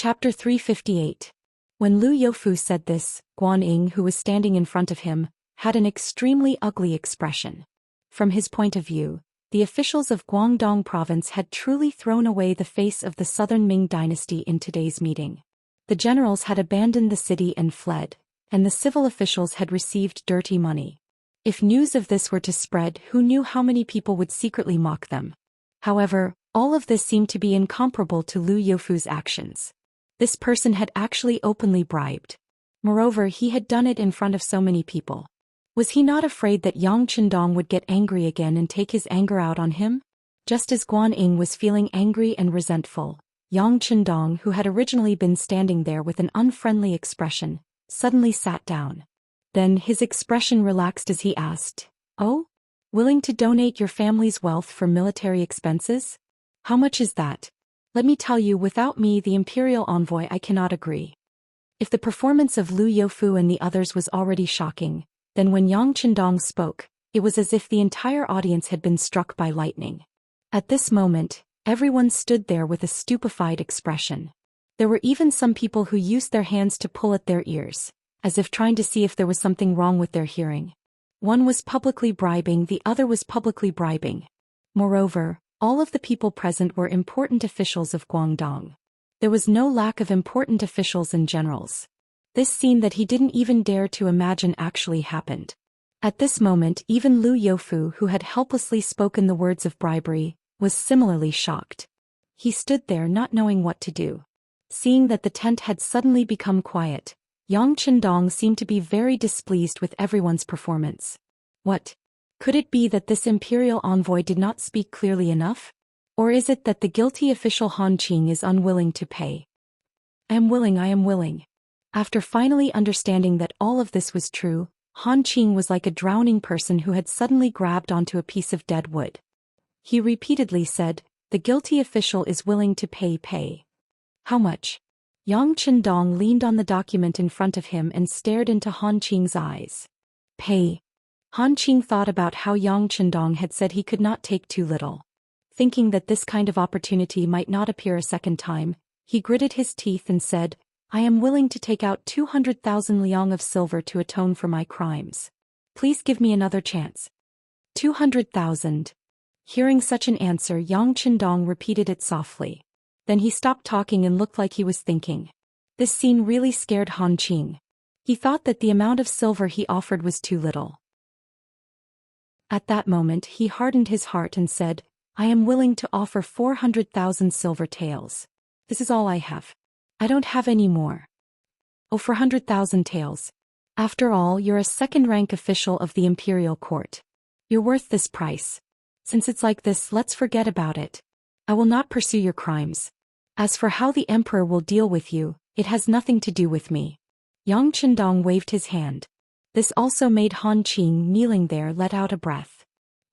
Chapter 358. When Lu Youfu said this, Guan Ying, who was standing in front of him, had an extremely ugly expression. From his point of view, the officials of Guangdong province had truly thrown away the face of the southern Ming dynasty in today's meeting. The generals had abandoned the city and fled, and the civil officials had received dirty money. If news of this were to spread, who knew how many people would secretly mock them? However, all of this seemed to be incomparable to Lu Youfu's actions. This person had actually openly bribed. Moreover, he had done it in front of so many people. Was he not afraid that Yang Chendong would get angry again and take his anger out on him? Just as Guan Ying was feeling angry and resentful, Yang Chendong, who had originally been standing there with an unfriendly expression, suddenly sat down. Then his expression relaxed as he asked, "Oh? Willing to donate your family's wealth for military expenses? How much is that? Let me tell you, without me, the imperial envoy, I cannot agree." If the performance of Lu Youfu and the others was already shocking, then when Yang Chendong spoke, it was as if the entire audience had been struck by lightning. At this moment, everyone stood there with a stupefied expression. There were even some people who used their hands to pull at their ears, as if trying to see if there was something wrong with their hearing. One was publicly bribing, the other was publicly bribing. Moreover, all of the people present were important officials of Guangdong. There was no lack of important officials and generals. This scene that he didn't even dare to imagine actually happened. At this moment, even Lu Youfu, who had helplessly spoken the words of bribery, was similarly shocked. He stood there not knowing what to do. Seeing that the tent had suddenly become quiet, Yang Chendong seemed to be very displeased with everyone's performance. What? Could it be that this imperial envoy did not speak clearly enough? Or is it that the guilty official Han Qing is unwilling to pay? I am willing. After finally understanding that all of this was true, Han Qing was like a drowning person who had suddenly grabbed onto a piece of dead wood. He repeatedly said, "The guilty official is willing to pay. How much?" Yang Chendong leaned on the document in front of him and stared into Han Qing's eyes. Pay. Han Qing thought about how Yang Chendong had said he could not take too little. Thinking that this kind of opportunity might not appear a second time, he gritted his teeth and said, "I am willing to take out 200,000 liang of silver to atone for my crimes. Please give me another chance." 200,000. Hearing such an answer, Yang Chendong repeated it softly. Then he stopped talking and looked like he was thinking. This scene really scared Han Qing. He thought that the amount of silver he offered was too little. At that moment he hardened his heart and said, "I am willing to offer 400,000 silver taels. This is all I have. I don't have any more." "Oh, 400,000 taels. After all, you're a second-rank official of the imperial court. You're worth this price. Since it's like this, let's forget about it. I will not pursue your crimes. As for how the emperor will deal with you, it has nothing to do with me." Yang Chendong waved his hand. This also made Han Qing, kneeling there, let out a breath.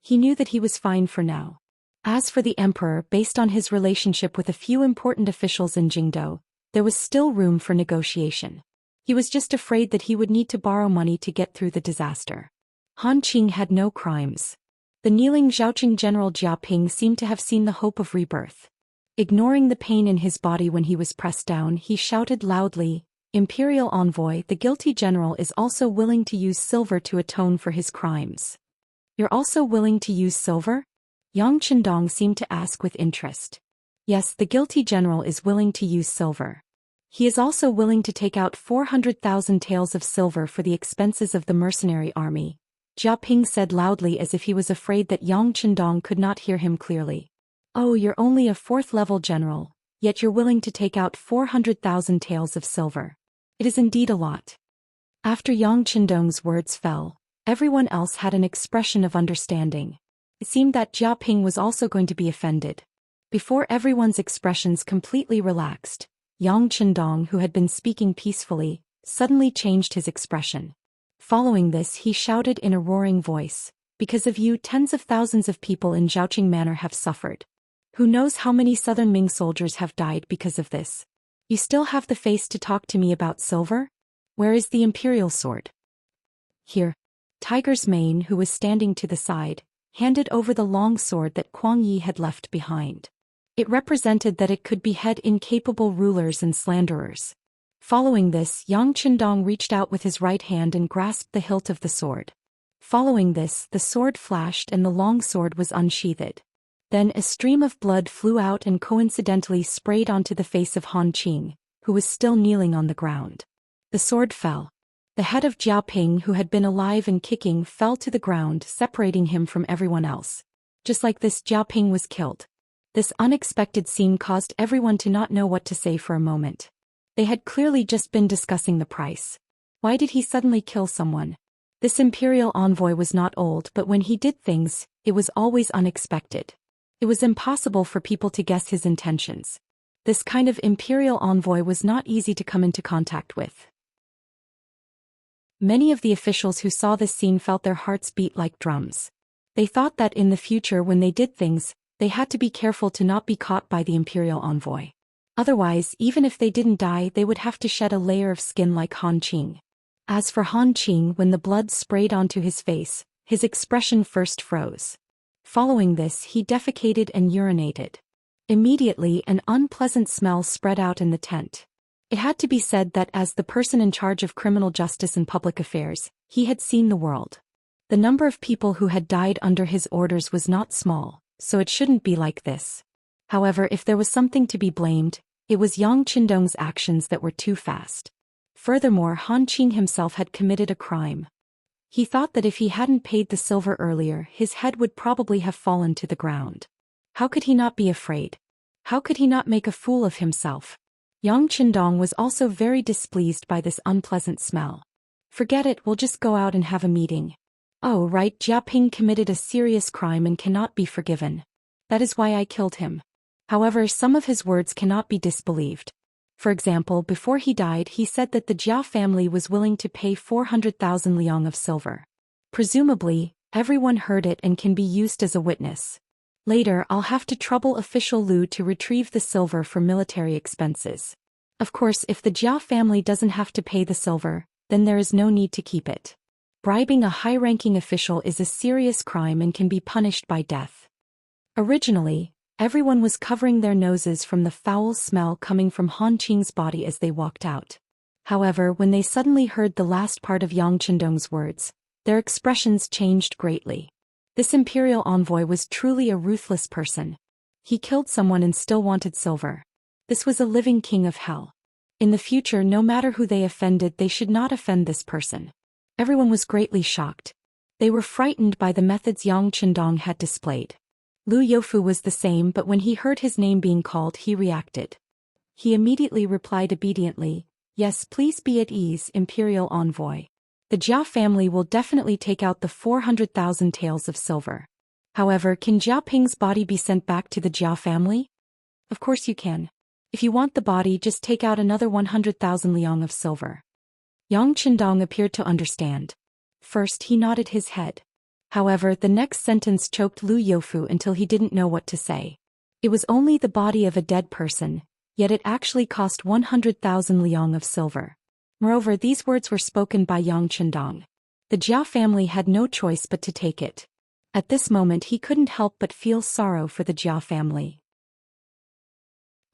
He knew that he was fine for now. As for the emperor, based on his relationship with a few important officials in Jingdou, there was still room for negotiation. He was just afraid that he would need to borrow money to get through the disaster. Han Qing had no crimes. The kneeling Zhaoqing General Jia Ping seemed to have seen the hope of rebirth. Ignoring the pain in his body when he was pressed down, he shouted loudly, "Imperial envoy, the guilty general is also willing to use silver to atone for his crimes." "You're also willing to use silver?" Yang Chendong seemed to ask with interest. "Yes, the guilty general is willing to use silver. He is also willing to take out 400,000 taels of silver for the expenses of the mercenary army," Jia Ping said loudly, as if he was afraid that Yang Chendong could not hear him clearly. "Oh, you're only a 4th-level general, yet you're willing to take out 400,000 taels of silver. It is indeed a lot." After Yang Chendong's words fell, everyone else had an expression of understanding. It seemed that Jia Ping was also going to be offended. Before everyone's expressions completely relaxed, Yang Chendong, who had been speaking peacefully, suddenly changed his expression. Following this, he shouted in a roaring voice, "Because of you, tens of thousands of people in Zhaoqing Manor have suffered. Who knows how many southern Ming soldiers have died because of this? You still have the face to talk to me about silver? Where is the imperial sword?" "Here." Tiger's Mane, who was standing to the side, handed over the long sword that Kuang Yi had left behind. It represented that it could behead incapable rulers and slanderers. Following this, Yang Qindong reached out with his right hand and grasped the hilt of the sword. Following this, the sword flashed and the long sword was unsheathed. Then a stream of blood flew out and coincidentally sprayed onto the face of Han Qing, who was still kneeling on the ground. The sword fell. The head of Jiao Ping, who had been alive and kicking, fell to the ground, separating him from everyone else. Just like this, Jiao Ping was killed. This unexpected scene caused everyone to not know what to say for a moment. They had clearly just been discussing the price. Why did he suddenly kill someone? This imperial envoy was not old, but when he did things, it was always unexpected. It was impossible for people to guess his intentions. This kind of imperial envoy was not easy to come into contact with. Many of the officials who saw this scene felt their hearts beat like drums. They thought that in the future when they did things, they had to be careful to not be caught by the imperial envoy. Otherwise, even if they didn't die, they would have to shed a layer of skin like Han Qing. As for Han Qing, when the blood sprayed onto his face, his expression first froze. Following this, he defecated and urinated. Immediately, an unpleasant smell spread out in the tent. It had to be said that as the person in charge of criminal justice and public affairs, he had seen the world. The number of people who had died under his orders was not small, so it shouldn't be like this. However, if there was something to be blamed, it was Yang Qindong's actions that were too fast. Furthermore, Han Qing himself had committed a crime. He thought that if he hadn't paid the silver earlier, his head would probably have fallen to the ground. How could he not be afraid? How could he not make a fool of himself? Yang Qindong was also very displeased by this unpleasant smell. Forget it, we'll just go out and have a meeting. Oh right, Jiao Ping committed a serious crime and cannot be forgiven. That is why I killed him. However, some of his words cannot be disbelieved. For example, before he died, he said that the Jiao family was willing to pay 400,000 liang of silver. Presumably, everyone heard it and can be used as a witness. Later, I'll have to trouble official Lu to retrieve the silver for military expenses. Of course, if the Jiao family doesn't have to pay the silver, then there is no need to keep it. Bribing a high-ranking official is a serious crime and can be punished by death. Originally, everyone was covering their noses from the foul smell coming from Han Qing's body as they walked out. However, when they suddenly heard the last part of Yang Qindong's words, their expressions changed greatly. This imperial envoy was truly a ruthless person. He killed someone and still wanted silver. This was a living king of hell. In the future, no matter who they offended, they should not offend this person. Everyone was greatly shocked. They were frightened by the methods Yang Qindong had displayed. Lu Youfu was the same, but when he heard his name being called, he reacted. He immediately replied obediently, "Yes, please be at ease, imperial envoy. The Jiao family will definitely take out the 400,000 taels of silver. However, can Jiao Ping's body be sent back to the Jiao family? Of course you can. If you want the body, just take out another 100,000 liang of silver." Yang Qindong appeared to understand. First, he nodded his head. However, the next sentence choked Lu Youfu until he didn't know what to say. It was only the body of a dead person, yet it actually cost 100,000 liang of silver. Moreover, these words were spoken by Yang Qindong. The Jiao family had no choice but to take it. At this moment, he couldn't help but feel sorrow for the Jiao family.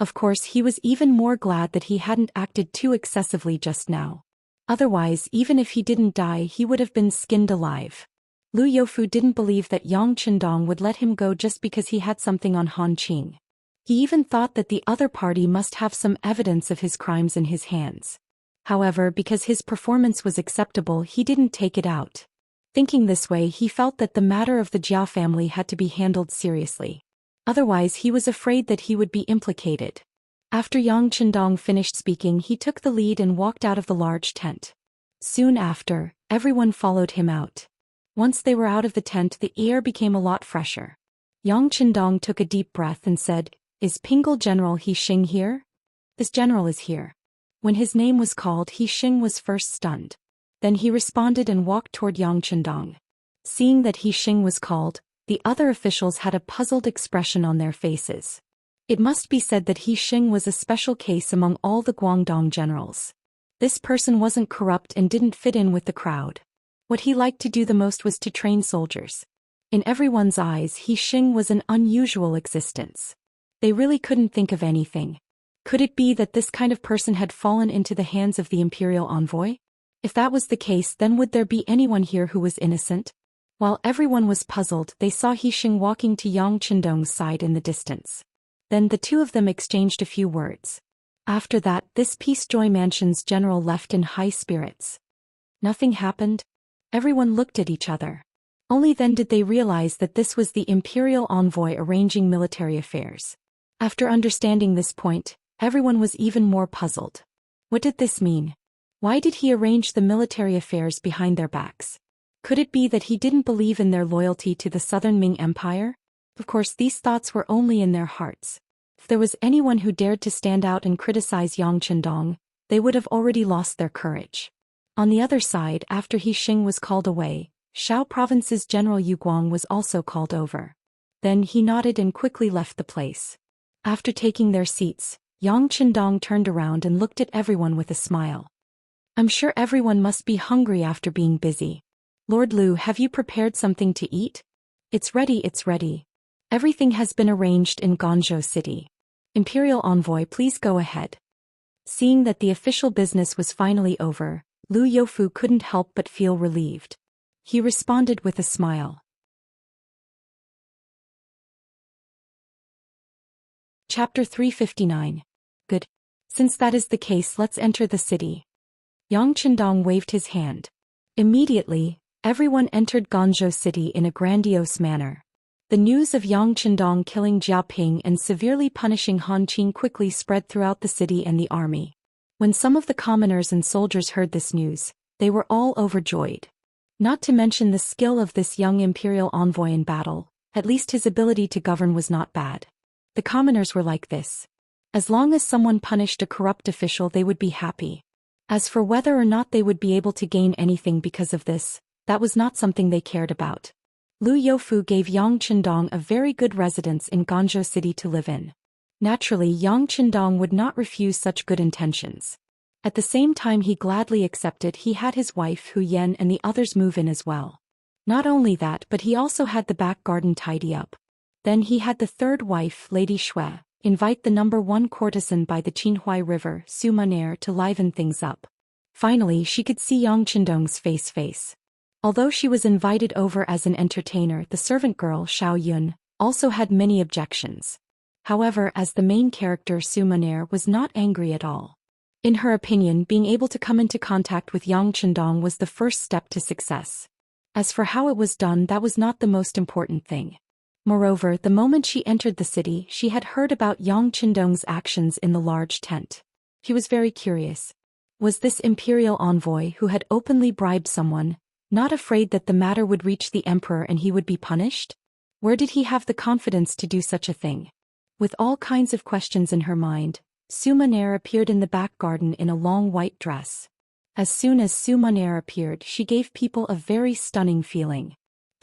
Of course, he was even more glad that he hadn't acted too excessively just now. Otherwise, even if he didn't die, he would have been skinned alive. Lu Youfu didn't believe that Yang Qindong would let him go just because he had something on Han Qing. He even thought that the other party must have some evidence of his crimes in his hands. However, because his performance was acceptable, he didn't take it out. Thinking this way, he felt that the matter of the Jiao family had to be handled seriously. Otherwise, he was afraid that he would be implicated. After Yang Qindong finished speaking, he took the lead and walked out of the large tent. Soon after, everyone followed him out. Once they were out of the tent, the air became a lot fresher. Yang Qindong took a deep breath and said, "Is Pingle General He Xing here?" "This general is here." When his name was called, He Xing was first stunned. Then he responded and walked toward Yang Qindong. Seeing that He Xing was called, the other officials had a puzzled expression on their faces. It must be said that He Xing was a special case among all the Guangdong generals. This person wasn't corrupt and didn't fit in with the crowd. What he liked to do the most was to train soldiers. In everyone's eyes, He Xing was an unusual existence. They really couldn't think of anything. Could it be that this kind of person had fallen into the hands of the imperial envoy? If that was the case, then would there be anyone here who was innocent? While everyone was puzzled, they saw Xing walking to Yang Qindong's side in the distance. Then the two of them exchanged a few words. After that, this Peace Joy Mansion's general left in high spirits. Nothing happened. Everyone looked at each other. Only then did they realize that this was the imperial envoy arranging military affairs. After understanding this point, everyone was even more puzzled. What did this mean? Why did he arrange the military affairs behind their backs? Could it be that he didn't believe in their loyalty to the Southern Ming Empire? Of course, these thoughts were only in their hearts. If there was anyone who dared to stand out and criticize Yang Qindong, they would have already lost their courage. On the other side, after Xing was called away, Shao Province's General Yu Guang was also called over. Then he nodded and quickly left the place. After taking their seats, Yang Qindong turned around and looked at everyone with a smile. I'm sure everyone must be hungry after being busy. Lord Lu, have you prepared something to eat? It's ready, it's ready. Everything has been arranged in Guangzhou City. Imperial Envoy, please go ahead. Seeing that the official business was finally over, Lu Youfu couldn't help but feel relieved. He responded with a smile. Chapter 359. Good. Since that is the case, let's enter the city. Yang Qindong waved his hand. Immediately, everyone entered Guangzhou City in a grandiose manner. The news of Yang Qindong killing Jia Ping and severely punishing Han Qing quickly spread throughout the city and the army. When some of the commoners and soldiers heard this news, they were all overjoyed. Not to mention the skill of this young imperial envoy in battle, at least his ability to govern was not bad. The commoners were like this. As long as someone punished a corrupt official, they would be happy. As for whether or not they would be able to gain anything because of this, that was not something they cared about. Lu Youfu gave Yang Qindong a very good residence in Guangzhou City to live in. Naturally, Yang Qindong would not refuse such good intentions. At the same time, he gladly accepted he had his wife Hu Yan and the others move in as well. Not only that, but he also had the back garden tidy up. Then he had the third wife, Lady Shui, invite the number one courtesan by the Qinhuai River, Su Munaer, to liven things up. Finally, she could see Yang Qindong's face. Although she was invited over as an entertainer, the servant girl, Xiao Yun, also had many objections. However, as the main character, Su Munaer was not angry at all. In her opinion, being able to come into contact with Yang Qindong was the first step to success. As for how it was done, that was not the most important thing. Moreover, the moment she entered the city, she had heard about Yang Qindong's actions in the large tent. He was very curious. Was this imperial envoy who had openly bribed someone not afraid that the matter would reach the emperor and he would be punished? Where did he have the confidence to do such a thing? With all kinds of questions in her mind, Su Munaer appeared in the back garden in a long white dress. As soon as Su Munaer appeared, she gave people a very stunning feeling.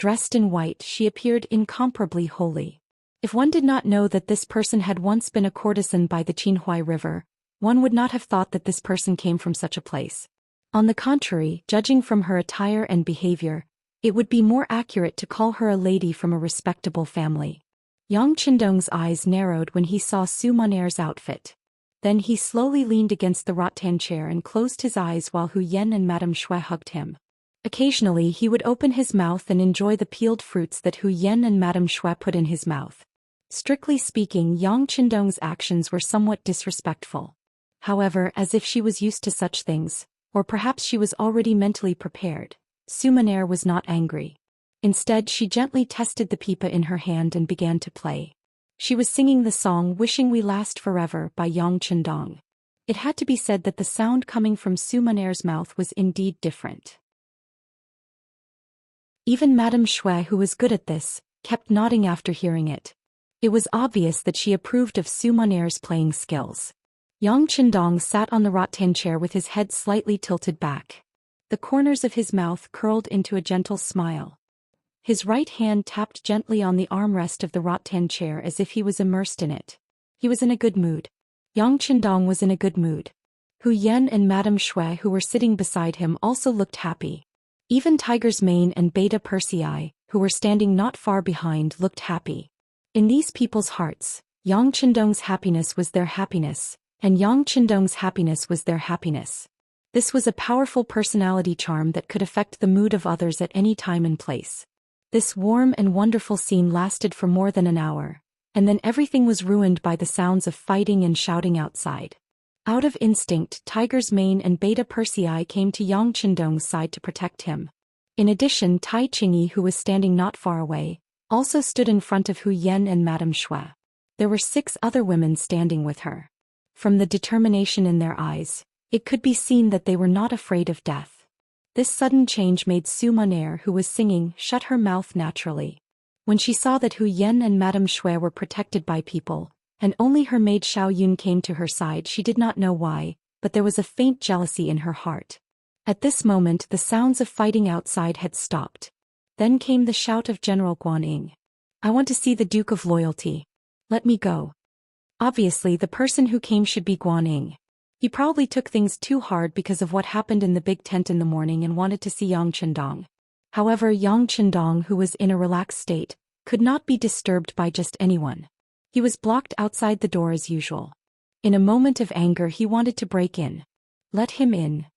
Dressed in white, she appeared incomparably holy. If one did not know that this person had once been a courtesan by the Qinhuai River, one would not have thought that this person came from such a place. On the contrary, judging from her attire and behavior, it would be more accurate to call her a lady from a respectable family. Yang Qindong's eyes narrowed when he saw Su Munaer's outfit. Then he slowly leaned against the rattan chair and closed his eyes while Hu Yan and Madame Shui hugged him. Occasionally he would open his mouth and enjoy the peeled fruits that Hu Yan and Madame Shui put in his mouth. Strictly speaking, Yang Qindong's actions were somewhat disrespectful. However, as if she was used to such things, or perhaps she was already mentally prepared, Su Munaer was not angry. Instead, she gently tested the pipa in her hand and began to play. She was singing the song Wishing We Last Forever by Yang Qindong. It had to be said that the sound coming from Su Munaer's mouth was indeed different. Even Madame Shui, who was good at this, kept nodding after hearing it. It was obvious that she approved of Su Munaer's playing skills. Yang Qindong sat on the rattan chair with his head slightly tilted back. The corners of his mouth curled into a gentle smile. His right hand tapped gently on the armrest of the rattan chair as if he was immersed in it. He was in a good mood. Yang Qindong was in a good mood. Hu Yan and Madame Shui, who were sitting beside him, also looked happy. Even Tiger's Mane and Beta Persei, who were standing not far behind, looked happy. In these people's hearts, Yang Chendong's happiness was their happiness, and Yang Chendong's happiness was their happiness. This was a powerful personality charm that could affect the mood of others at any time and place. This warm and wonderful scene lasted for more than an hour, and then everything was ruined by the sounds of fighting and shouting outside. Out of instinct, Tiger's Mane and Beta Persei came to Yang Chendong's side to protect him. In addition, Tai Qingyi, who was standing not far away, also stood in front of Hu Yan and Madame Shui. There were 6 other women standing with her. From the determination in their eyes, it could be seen that they were not afraid of death. This sudden change made Su Monair, who was singing, shut her mouth naturally. When she saw that Hu Yan and Madame Shui were protected by people, and only her maid Xiao Yun came to her side, she did not know why, but there was a faint jealousy in her heart. At this moment the sounds of fighting outside had stopped. Then came the shout of General Guanyin. "I want to see the Duke of Loyalty. Let me go." Obviously the person who came should be Guanyin. He probably took things too hard because of what happened in the big tent in the morning and wanted to see Yang Chendong. However, Yang Chendong, who was in a relaxed state, could not be disturbed by just anyone. He was blocked outside the door as usual. In a moment of anger he wanted to break in. Let him in.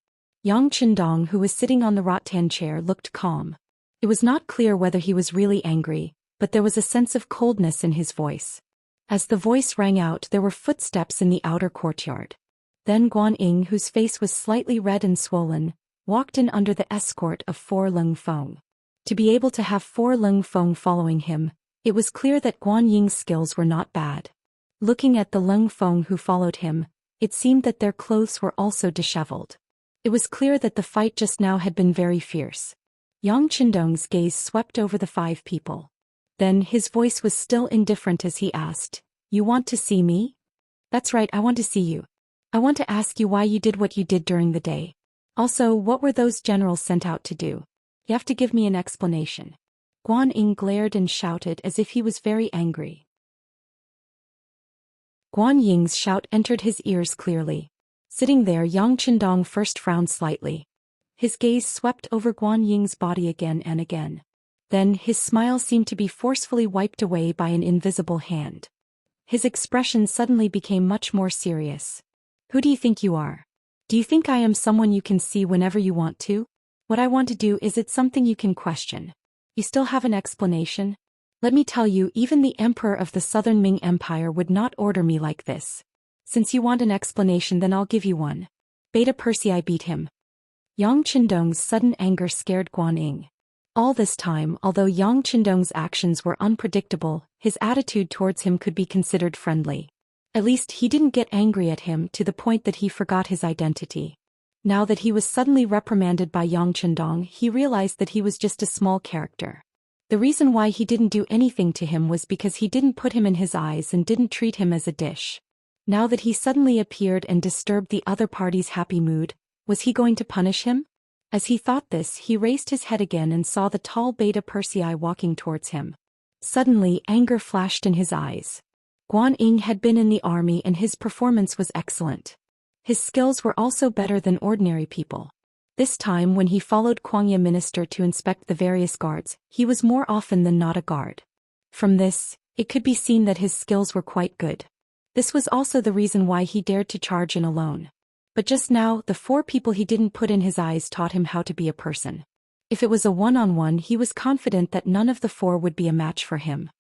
Yang Chendong, who was sitting on the rattan chair, looked calm. It was not clear whether he was really angry, but there was a sense of coldness in his voice. As the voice rang out, there were footsteps in the outer courtyard. Then Guanyin, whose face was slightly red and swollen, walked in under the escort of 4 Leng Feng. To be able to have 4 Leng Feng following him, it was clear that Guanying's skills were not bad. Looking at the Leng Feng who followed him, it seemed that their clothes were also disheveled. It was clear that the fight just now had been very fierce. Yang Chendong's gaze swept over the 5 people. Then his voice was still indifferent as he asked, "You want to see me?" "That's right, I want to see you. I want to ask you why you did what you did during the day. Also, what were those generals sent out to do? You have to give me an explanation." Guanyin glared and shouted as if he was very angry. Guanying's shout entered his ears clearly. Sitting there, Yang Chendong first frowned slightly. His gaze swept over Guanying's body again and again. Then his smile seemed to be forcefully wiped away by an invisible hand. His expression suddenly became much more serious. "Who do you think you are? Do you think I am someone you can see whenever you want to? What I want to do, is it something you can question? You still have an explanation? Let me tell you, even the emperor of the Southern Ming Empire would not order me like this. Since you want an explanation, then I'll give you one." Beta Persei beat him. Yang Chendong's sudden anger scared Guanyin. All this time, although Yang Chendong's actions were unpredictable, his attitude towards him could be considered friendly. At least he didn't get angry at him to the point that he forgot his identity. Now that he was suddenly reprimanded by Yang Chendong, he realized that he was just a small character. The reason why he didn't do anything to him was because he didn't put him in his eyes and didn't treat him as a dish. Now that he suddenly appeared and disturbed the other party's happy mood, was he going to punish him? As he thought this, he raised his head again and saw the tall Beta Persei walking towards him. Suddenly, anger flashed in his eyes. Guanyin had been in the army and his performance was excellent. His skills were also better than ordinary people. This time, when he followed Kuangya Minister to inspect the various guards, he was more often than not a guard. From this, it could be seen that his skills were quite good. This was also the reason why he dared to charge in alone. But just now, the 4 people he didn't put in his eyes taught him how to be a person. If it was a one-on-one, he was confident that none of the 4 would be a match for him.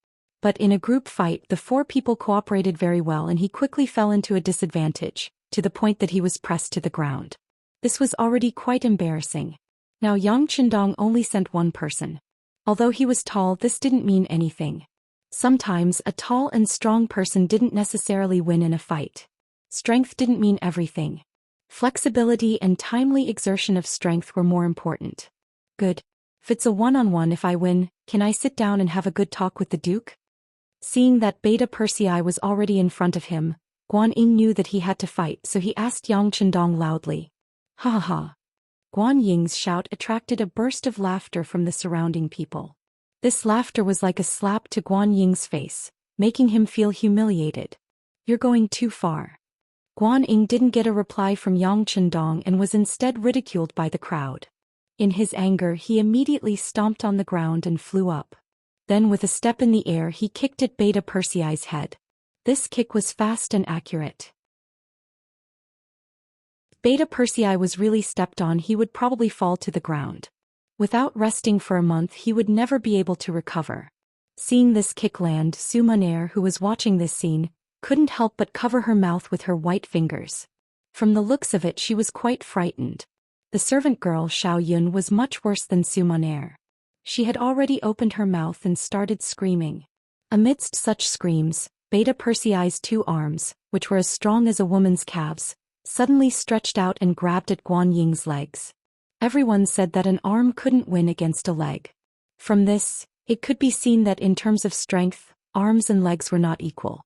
But in a group fight, the 4 people cooperated very well and he quickly fell into a disadvantage, to the point that he was pressed to the ground. This was already quite embarrassing. Now Yang Chendong only sent 1 person. Although he was tall, this didn't mean anything. Sometimes a tall and strong person didn't necessarily win in a fight. Strength didn't mean everything. Flexibility and timely exertion of strength were more important. Good. If it's a one-on-one, if I win, can I sit down and have a good talk with the Duke? Seeing that Beta Persei was already in front of him, Guanyin knew that he had to fight, so he asked Yang Chendong loudly. "Ha ha ha." Guanying's shout attracted a burst of laughter from the surrounding people. This laughter was like a slap to Guanying's face, making him feel humiliated. "You're going too far." Guanyin didn't get a reply from Yang Chendong and was instead ridiculed by the crowd. In his anger, he immediately stomped on the ground and flew up. Then with a step in the air, he kicked at Beta Persei's head. This kick was fast and accurate. Beta Persei was really stepped on, he would probably fall to the ground. Without resting for a month he would never be able to recover. Seeing this kick land, Sumaner, who was watching this scene, couldn't help but cover her mouth with her white fingers. From the looks of it she was quite frightened. The servant girl Xiao Yun was much worse than Sumaner. She had already opened her mouth and started screaming. Amidst such screams, Beta Persei's 2 arms, which were as strong as a woman's calves, suddenly stretched out and grabbed at Guan Ying's legs. Everyone said that an arm couldn't win against a leg. From this, it could be seen that in terms of strength, arms and legs were not equal.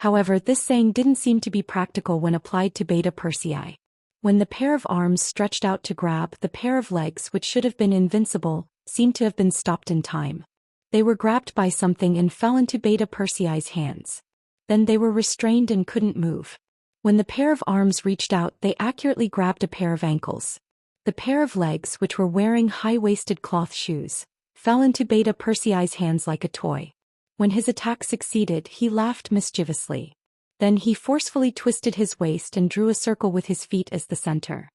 However, this saying didn't seem to be practical when applied to Beta Persei. When the pair of arms stretched out to grab, the pair of legs, which should have been invincible, seemed to have been stopped in time. They were grabbed by something and fell into Beta Persei's hands. Then they were restrained and couldn't move. When the pair of arms reached out, they accurately grabbed a pair of ankles. The pair of legs, which were wearing high-waisted cloth shoes, fell into Beta Persei's hands like a toy. When his attack succeeded, he laughed mischievously. Then he forcefully twisted his waist and drew a circle with his feet as the center.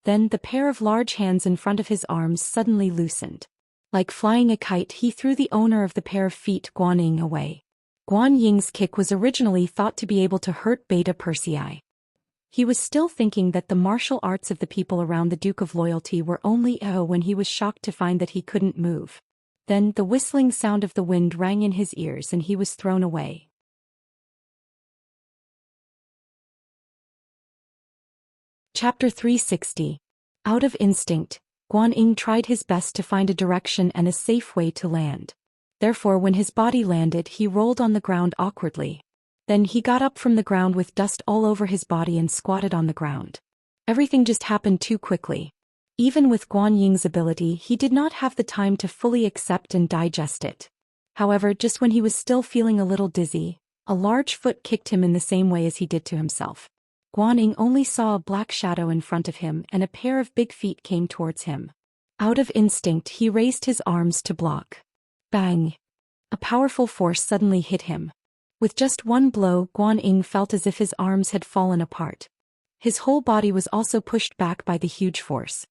Then the pair of large hands in front of his arms suddenly loosened. Like flying a kite, he threw the owner of the pair of feet, Guan Ying, away. Guan Ying's kick was originally thought to be able to hurt Beta Persei. He was still thinking that the martial arts of the people around the Duke of Loyalty were only when he was shocked to find that he couldn't move. Then the whistling sound of the wind rang in his ears and he was thrown away. Chapter 360. Out of instinct, Guan Ying tried his best to find a direction and a safe way to land. Therefore, when his body landed, he rolled on the ground awkwardly. Then he got up from the ground with dust all over his body and squatted on the ground. Everything just happened too quickly. Even with Guan Ying's ability, he did not have the time to fully accept and digest it. However, just when he was still feeling a little dizzy, a large foot kicked him in the same way as he did to himself. Guan Ying only saw a black shadow in front of him and a pair of big feet came towards him. Out of instinct, he raised his arms to block. Bang! A powerful force suddenly hit him. With just one blow, Guan Ying felt as if his arms had fallen apart. His whole body was also pushed back by the huge force.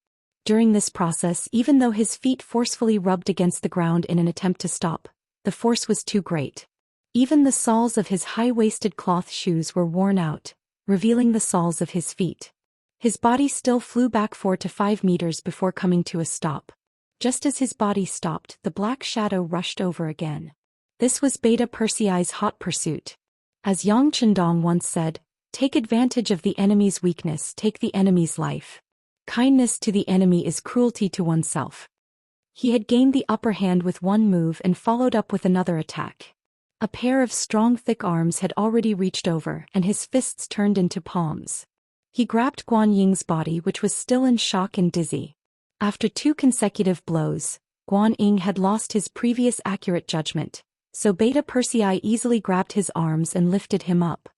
During this process, even though his feet forcefully rubbed against the ground in an attempt to stop, the force was too great. Even the soles of his high-waisted cloth shoes were worn out, revealing the soles of his feet. His body still flew back 4 to 5 meters before coming to a stop. Just as his body stopped, the black shadow rushed over again. This was Beta Persei's hot pursuit. As Yang Chendong once said, "Take advantage of the enemy's weakness, take the enemy's life. Kindness to the enemy is cruelty to oneself." He had gained the upper hand with one move and followed up with another attack. A pair of strong thick arms had already reached over and his fists turned into palms. He grabbed Guan Ying's body, which was still in shock and dizzy. After 2 consecutive blows, Guan Ying had lost his previous accurate judgment, so Beta Persei easily grabbed his arms and lifted him up.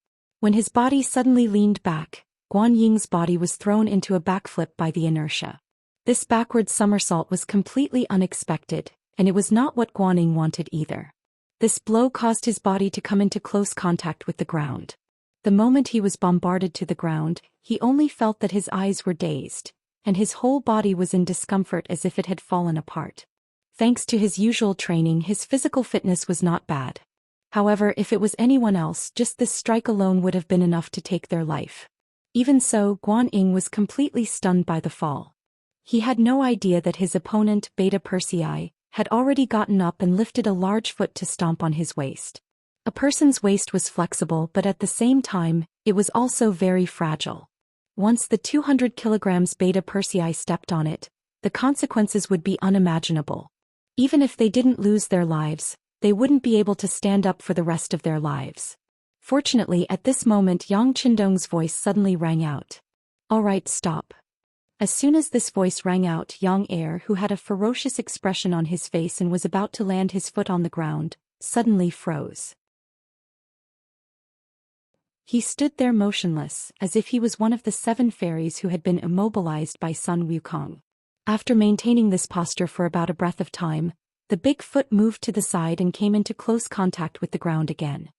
When his body suddenly leaned back, Guan Ying's body was thrown into a backflip by the inertia. This backward somersault was completely unexpected, and it was not what Guan Ying wanted either. This blow caused his body to come into close contact with the ground. The moment he was bombarded to the ground, he only felt that his eyes were dazed, and his whole body was in discomfort as if it had fallen apart. Thanks to his usual training, his physical fitness was not bad. However, if it was anyone else, just this strike alone would have been enough to take their life. Even so, Guan Ying was completely stunned by the fall. He had no idea that his opponent, Beta Persei, had already gotten up and lifted a large foot to stomp on his waist. A person's waist was flexible, but at the same time, it was also very fragile. Once the 200 kilograms Beta Persei stepped on it, the consequences would be unimaginable. Even if they didn't lose their lives, they wouldn't be able to stand up for the rest of their lives. Fortunately, at this moment Yang Chendong's voice suddenly rang out. "All right, stop." As soon as this voice rang out, Yang Er, who had a ferocious expression on his face and was about to land his foot on the ground, suddenly froze. He stood there motionless, as if he was one of the 7 fairies who had been immobilized by Sun Wukong. After maintaining this posture for about a breath of time, the big foot moved to the side and came into close contact with the ground again.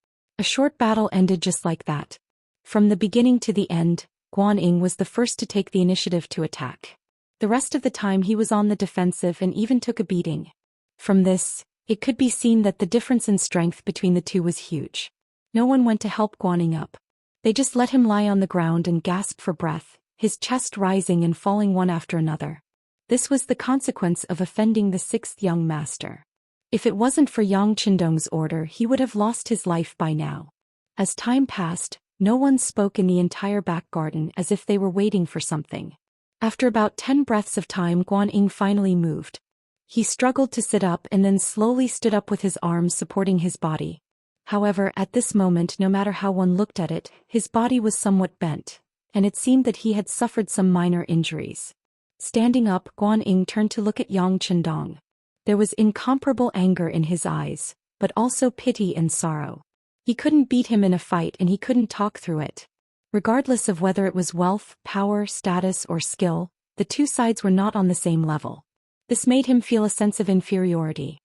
A short battle ended just like that. From the beginning to the end, Guan was the first to take the initiative to attack. The rest of the time he was on the defensive and even took a beating. From this, it could be seen that the difference in strength between the two was huge. No one went to help Guan up. They just let him lie on the ground and gasp for breath, his chest rising and falling one after another. This was the consequence of offending the sixth young master. If it wasn't for Yang Qindong's order, he would have lost his life by now. As time passed, no one spoke in the entire back garden, as if they were waiting for something. After about 10 breaths of time, Guan finally moved. He struggled to sit up and then slowly stood up with his arms supporting his body. However, at this moment, no matter how one looked at it, his body was somewhat bent, and it seemed that he had suffered some minor injuries. Standing up, Guan turned to look at Yang Qindong. There was incomparable anger in his eyes, but also pity and sorrow. He couldn't beat him in a fight and he couldn't talk through it. Regardless of whether it was wealth, power, status, or skill, the two sides were not on the same level. This made him feel a sense of inferiority.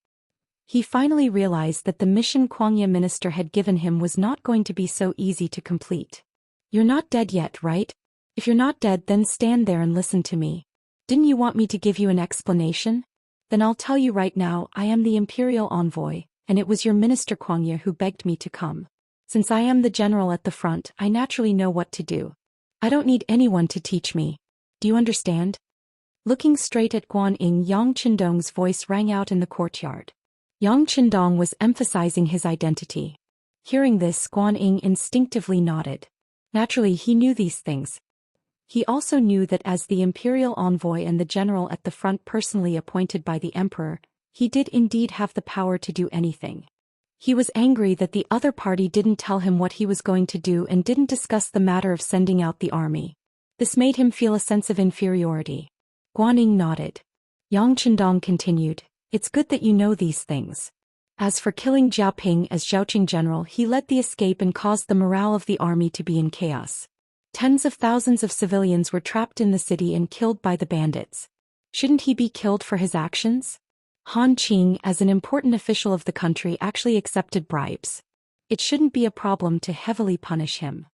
He finally realized that the mission Kuangya minister had given him was not going to be so easy to complete. "You're not dead yet, right? If you're not dead, then stand there and listen to me. Didn't you want me to give you an explanation? Then I'll tell you right now, I am the imperial envoy, and it was your minister Kuangya who begged me to come. Since I am the general at the front, I naturally know what to do. I don't need anyone to teach me. Do you understand?" Looking straight at Guan Yang Qindong's voice rang out in the courtyard. Yang Qindong was emphasizing his identity. Hearing this, Guan instinctively nodded. Naturally, he knew these things. He also knew that as the imperial envoy and the general at the front personally appointed by the emperor, he did indeed have the power to do anything. He was angry that the other party didn't tell him what he was going to do and didn't discuss the matter of sending out the army. This made him feel a sense of inferiority. Guan nodded. Yang Qindong continued, "It's good that you know these things. As for killing Jiaoping as Zhaoqing general, he led the escape and caused the morale of the army to be in chaos. Tens of thousands of civilians were trapped in the city and killed by the bandits. Shouldn't he be killed for his actions?" Han Qing, as an important official of the country, actually accepted bribes. It shouldn't be a problem to heavily punish him.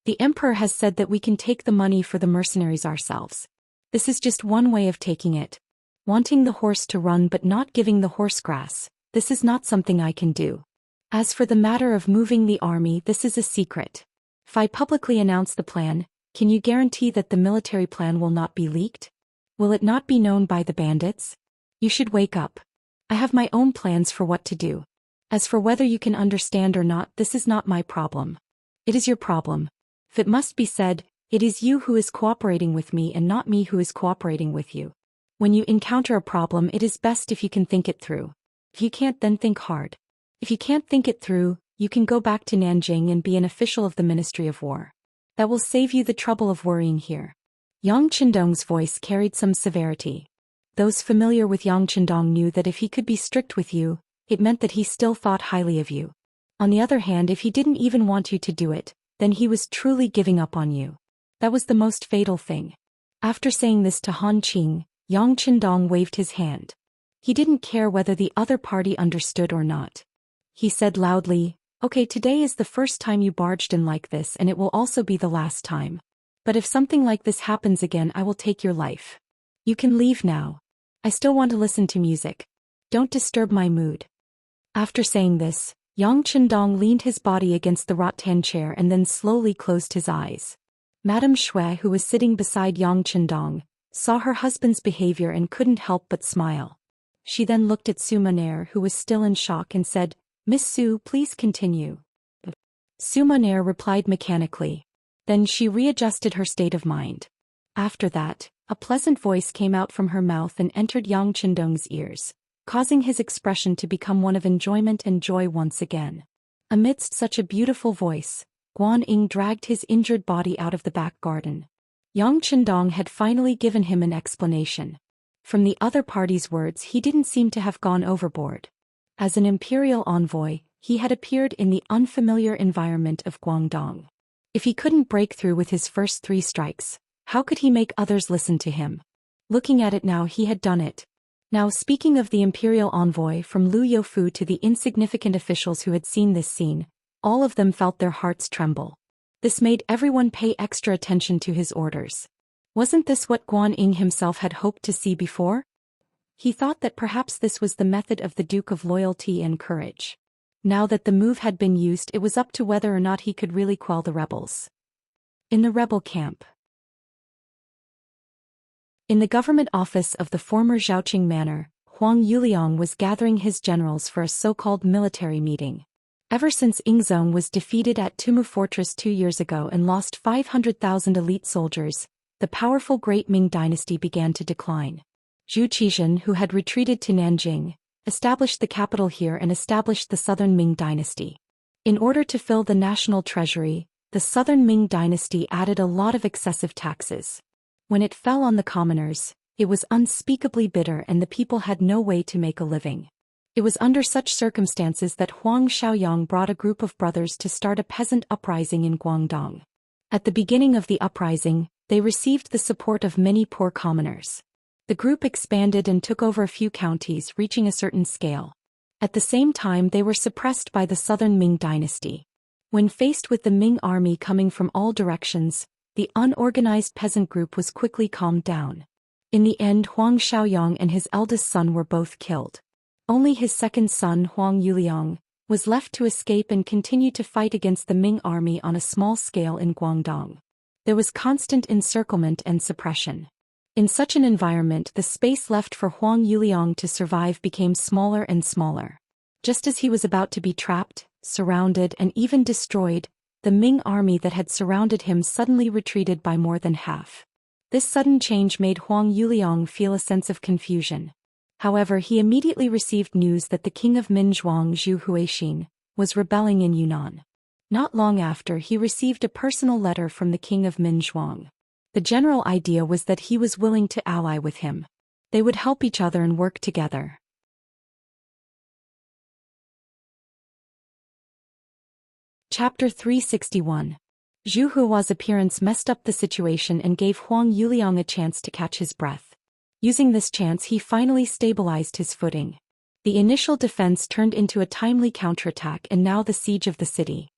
The emperor has said that we can take the money for the mercenaries ourselves. This is just one way of taking it. Wanting the horse to run but not giving the horse grass, this is not something I can do. As for the matter of moving the army, this is a secret. If I publicly announce the plan, can you guarantee that the military plan will not be leaked? Will it not be known by the bandits? You should wake up. I have my own plans for what to do. As for whether you can understand or not, this is not my problem. It is your problem. If it must be said, it is you who is cooperating with me and not me who is cooperating with you. When you encounter a problem, it is best if you can think it through. If you can't, then think hard. If you can't think it through, you can go back to Nanjing and be an official of the Ministry of War. That will save you the trouble of worrying here. Yang Qindong's voice carried some severity. Those familiar with Yang Qindong knew that if he could be strict with you, it meant that he still thought highly of you. On the other hand, if he didn't even want you to do it, then he was truly giving up on you. That was the most fatal thing. After saying this to Han Qing, Yang Qindong waved his hand. He didn't care whether the other party understood or not. He said loudly, "Okay, today is the first time you barged in like this, and it will also be the last time. But if something like this happens again, I will take your life. You can leave now. I still want to listen to music. Don't disturb my mood." After saying this, Yang Qindong leaned his body against the rattan chair and then slowly closed his eyes. Madame Shui, who was sitting beside Yang Qindong, saw her husband's behavior and couldn't help but smile. She then looked at Su Monair, who was still in shock, and said, "Miss Su, please continue." Su Monair replied mechanically. Then she readjusted her state of mind. After that, a pleasant voice came out from her mouth and entered Yang Qindong's ears, causing his expression to become one of enjoyment and joy once again. Amidst such a beautiful voice, Guan dragged his injured body out of the back garden. Yang Qindong had finally given him an explanation. From the other party's words, he didn't seem to have gone overboard. As an imperial envoy, he had appeared in the unfamiliar environment of Guangdong. If he couldn't break through with his first 3 strikes, how could he make others listen to him? Looking at it now, he had done it. Now speaking of the imperial envoy from Liu Youfu to the insignificant officials who had seen this scene, all of them felt their hearts tremble. This made everyone pay extra attention to his orders. Wasn't this what Guan Ying himself had hoped to see before? He thought that perhaps this was the method of the Duke of Loyalty and Courage. Now that the move had been used, it was up to whether or not he could really quell the rebels. In the rebel camp. In the government office of the former Zhaoqing Manor, Huang Yuliang was gathering his generals for a so-called military meeting. Ever since Yingzong was defeated at Tumu Fortress 2 years ago and lost 500,000 elite soldiers, the powerful Great Ming dynasty began to decline. Zhou Xian, who had retreated to Nanjing, established the capital here and established the Southern Ming dynasty. In order to fill the national treasury, the Southern Ming dynasty added a lot of excessive taxes. When it fell on the commoners, it was unspeakably bitter and the people had no way to make a living. It was under such circumstances that Huang Xiaoyang brought a group of brothers to start a peasant uprising in Guangdong. At the beginning of the uprising, they received the support of many poor commoners. The group expanded and took over a few counties, reaching a certain scale. At the same time, they were suppressed by the Southern Ming dynasty. When faced with the Ming army coming from all directions, the unorganized peasant group was quickly calmed down. In the end, Huang Xiaoyang and his eldest son were both killed. Only his second son, Huang Yuliang, was left to escape and continue to fight against the Ming army on a small scale in Guangdong. There was constant encirclement and suppression. In such an environment, the space left for Huang Yuliang to survive became smaller and smaller. Just as he was about to be trapped, surrounded, and even destroyed, the Ming army that had surrounded him suddenly retreated by more than half. This sudden change made Huang Yuliang feel a sense of confusion. However, he immediately received news that the king of Minzhuang, Zhu Huixin, was rebelling in Yunnan. Not long after, he received a personal letter from the king of Minzhuang. The general idea was that he was willing to ally with him. They would help each other and work together. Chapter 361. Zhu Hua's appearance messed up the situation and gave Huang Yuliang a chance to catch his breath. Using this chance, he finally stabilized his footing. The initial defense turned into a timely counterattack, and now the siege of the city.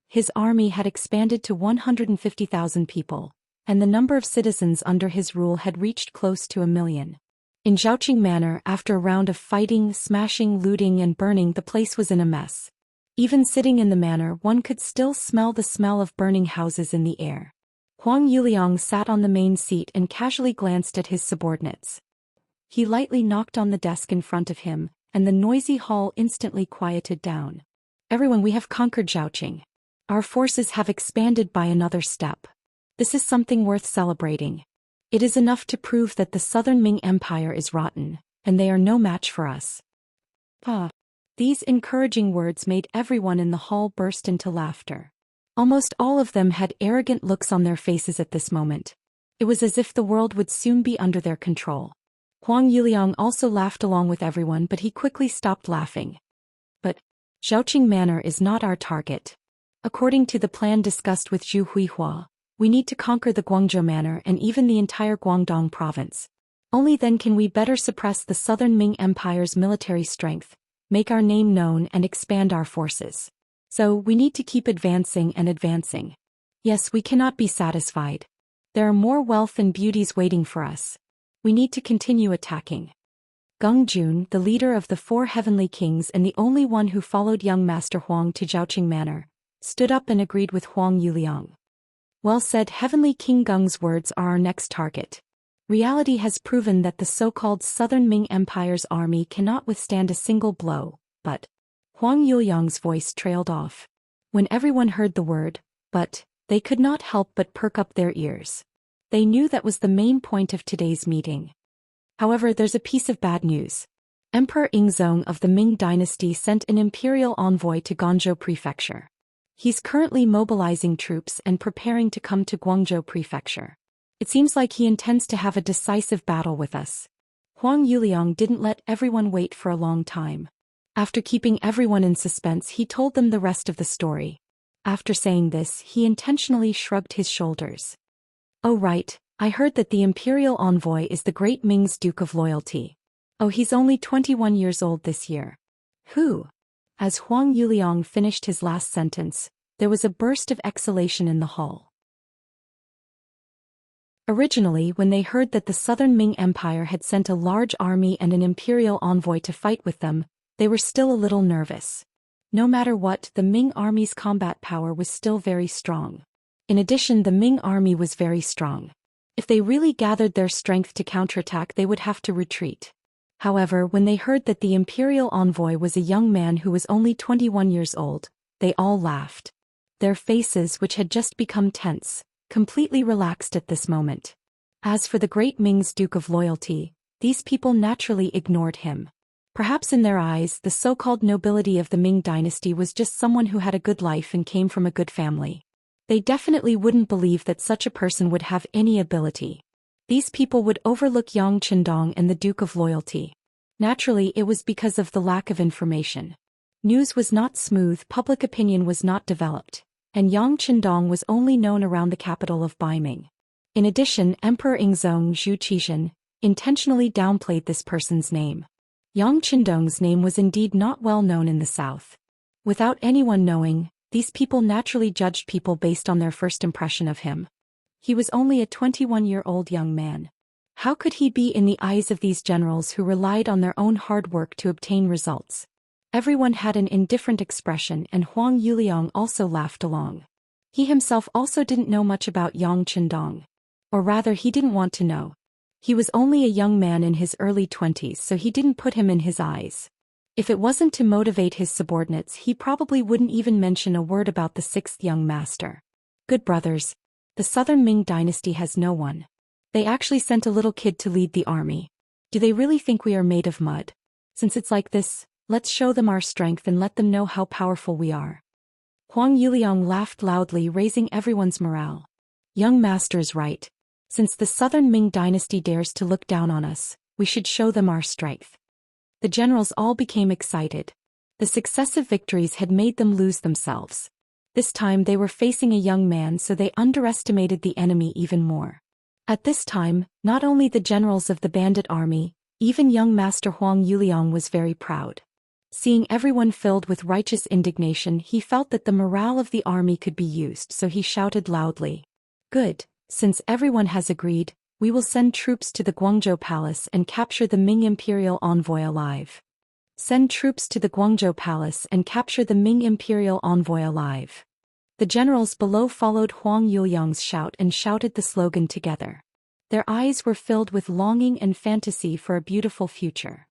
His army had expanded to 150,000 people, and the number of citizens under his rule had reached close to 1 million. In Zhaoqing Manor, after a round of fighting, smashing, looting, and burning, the place was in a mess. Even sitting in the manor, one could still smell the smell of burning houses in the air. Huang Yuliang sat on the main seat and casually glanced at his subordinates. He lightly knocked on the desk in front of him, and the noisy hall instantly quieted down. Everyone, we have conquered Zhaoqing. Our forces have expanded by another step. This is something worth celebrating. It is enough to prove that the Southern Ming Empire is rotten, and they are no match for us. These encouraging words made everyone in the hall burst into laughter. Almost all of them had arrogant looks on their faces at this moment. It was as if the world would soon be under their control. Huang Yuliang also laughed along with everyone, but he quickly stopped laughing. But Zhaoqing Manor is not our target. According to the plan discussed with Zhu Huihua, we need to conquer the Guangzhou Manor and even the entire Guangdong province. Only then can we better suppress the Southern Ming Empire's military strength, make our name known, and expand our forces. So, we need to keep advancing and advancing. Yes, we cannot be satisfied. There are more wealth and beauties waiting for us. We need to continue attacking. Geng Jun, the leader of the 4 heavenly kings and the only one who followed young Master Huang to Zhaoqing Manor, stood up and agreed with Huang Yuliang. Well said, Heavenly King Geng's words are our next target. Reality has proven that the so-called Southern Ming Empire's army cannot withstand a single blow, but Huang Yuliang's voice trailed off. When everyone heard the word, but, they could not help but perk up their ears. They knew that was the main point of today's meeting. However, there's a piece of bad news. Emperor Yingzong of the Ming dynasty sent an imperial envoy to Guangzhou Prefecture. He's currently mobilizing troops and preparing to come to Guangzhou Prefecture. It seems like he intends to have a decisive battle with us. Huang Yuliang didn't let everyone wait for a long time. After keeping everyone in suspense, he told them the rest of the story. After saying this, he intentionally shrugged his shoulders. Oh right, I heard that the imperial envoy is the great Ming's Duke of Loyalty. Oh, he's only 21 years old this year. Who? As Huang Yuliang finished his last sentence, there was a burst of exhalation in the hall. Originally, when they heard that the Southern Ming Empire had sent a large army and an imperial envoy to fight with them, they were still a little nervous. No matter what, the Ming army's combat power was still very strong. In addition, the Ming army was very strong. If they really gathered their strength to counterattack, they would have to retreat. However, when they heard that the imperial envoy was a young man who was only 21 years old, they all laughed. Their faces, which had just become tense, completely relaxed at this moment. As for the great Ming's Duke of Loyalty, these people naturally ignored him. Perhaps in their eyes, the so-called nobility of the Ming dynasty was just someone who had a good life and came from a good family. They definitely wouldn't believe that such a person would have any ability. These people would overlook Yang Qindong and the Duke of Loyalty. Naturally, it was because of the lack of information. News was not smooth, public opinion was not developed, and Yang Qindong was only known around the capital of Baiming. In addition, Emperor Ingzong Zhou Xian intentionally downplayed this person's name. Yang Qindong's name was indeed not well known in the south. Without anyone knowing, these people naturally judged people based on their first impression of him. He was only a 21-year-old young man. How could he be in the eyes of these generals who relied on their own hard work to obtain results? Everyone had an indifferent expression, and Huang Yuliang also laughed along. He himself also didn't know much about Yang Qindong. Or rather, he didn't want to know. He was only a young man in his early 20s, so he didn't put him in his eyes. If it wasn't to motivate his subordinates, he probably wouldn't even mention a word about the sixth young master. Good brothers. The Southern Ming dynasty has no one. They actually sent a little kid to lead the army. Do they really think we are made of mud? Since it's like this, let's show them our strength and let them know how powerful we are. Huang Yuliang laughed loudly, raising everyone's morale. Young master's right. Since the Southern Ming dynasty dares to look down on us, we should show them our strength. The generals all became excited. The successive victories had made them lose themselves. This time they were facing a young man, so they underestimated the enemy even more. At this time, not only the generals of the bandit army, even young Master Huang Yuliang was very proud. Seeing everyone filled with righteous indignation, he felt that the morale of the army could be used, so he shouted loudly. Good, since everyone has agreed, we will send troops to the Guangzhou Palace and capture the Ming Imperial Envoy alive. Send troops to the Guangzhou Palace and capture the Ming Imperial Envoy alive. The generals below followed Huang Yuliang's shout and shouted the slogan together. Their eyes were filled with longing and fantasy for a beautiful future.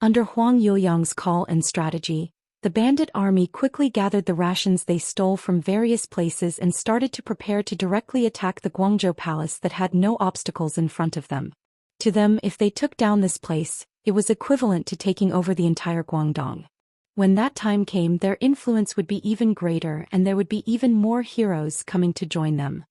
Under Huang Yuliang's call and strategy, the bandit army quickly gathered the rations they stole from various places and started to prepare to directly attack the Guangzhou Palace that had no obstacles in front of them. To them, if they took down this place, it was equivalent to taking over the entire Guangdong. When that time came, their influence would be even greater and there would be even more heroes coming to join them.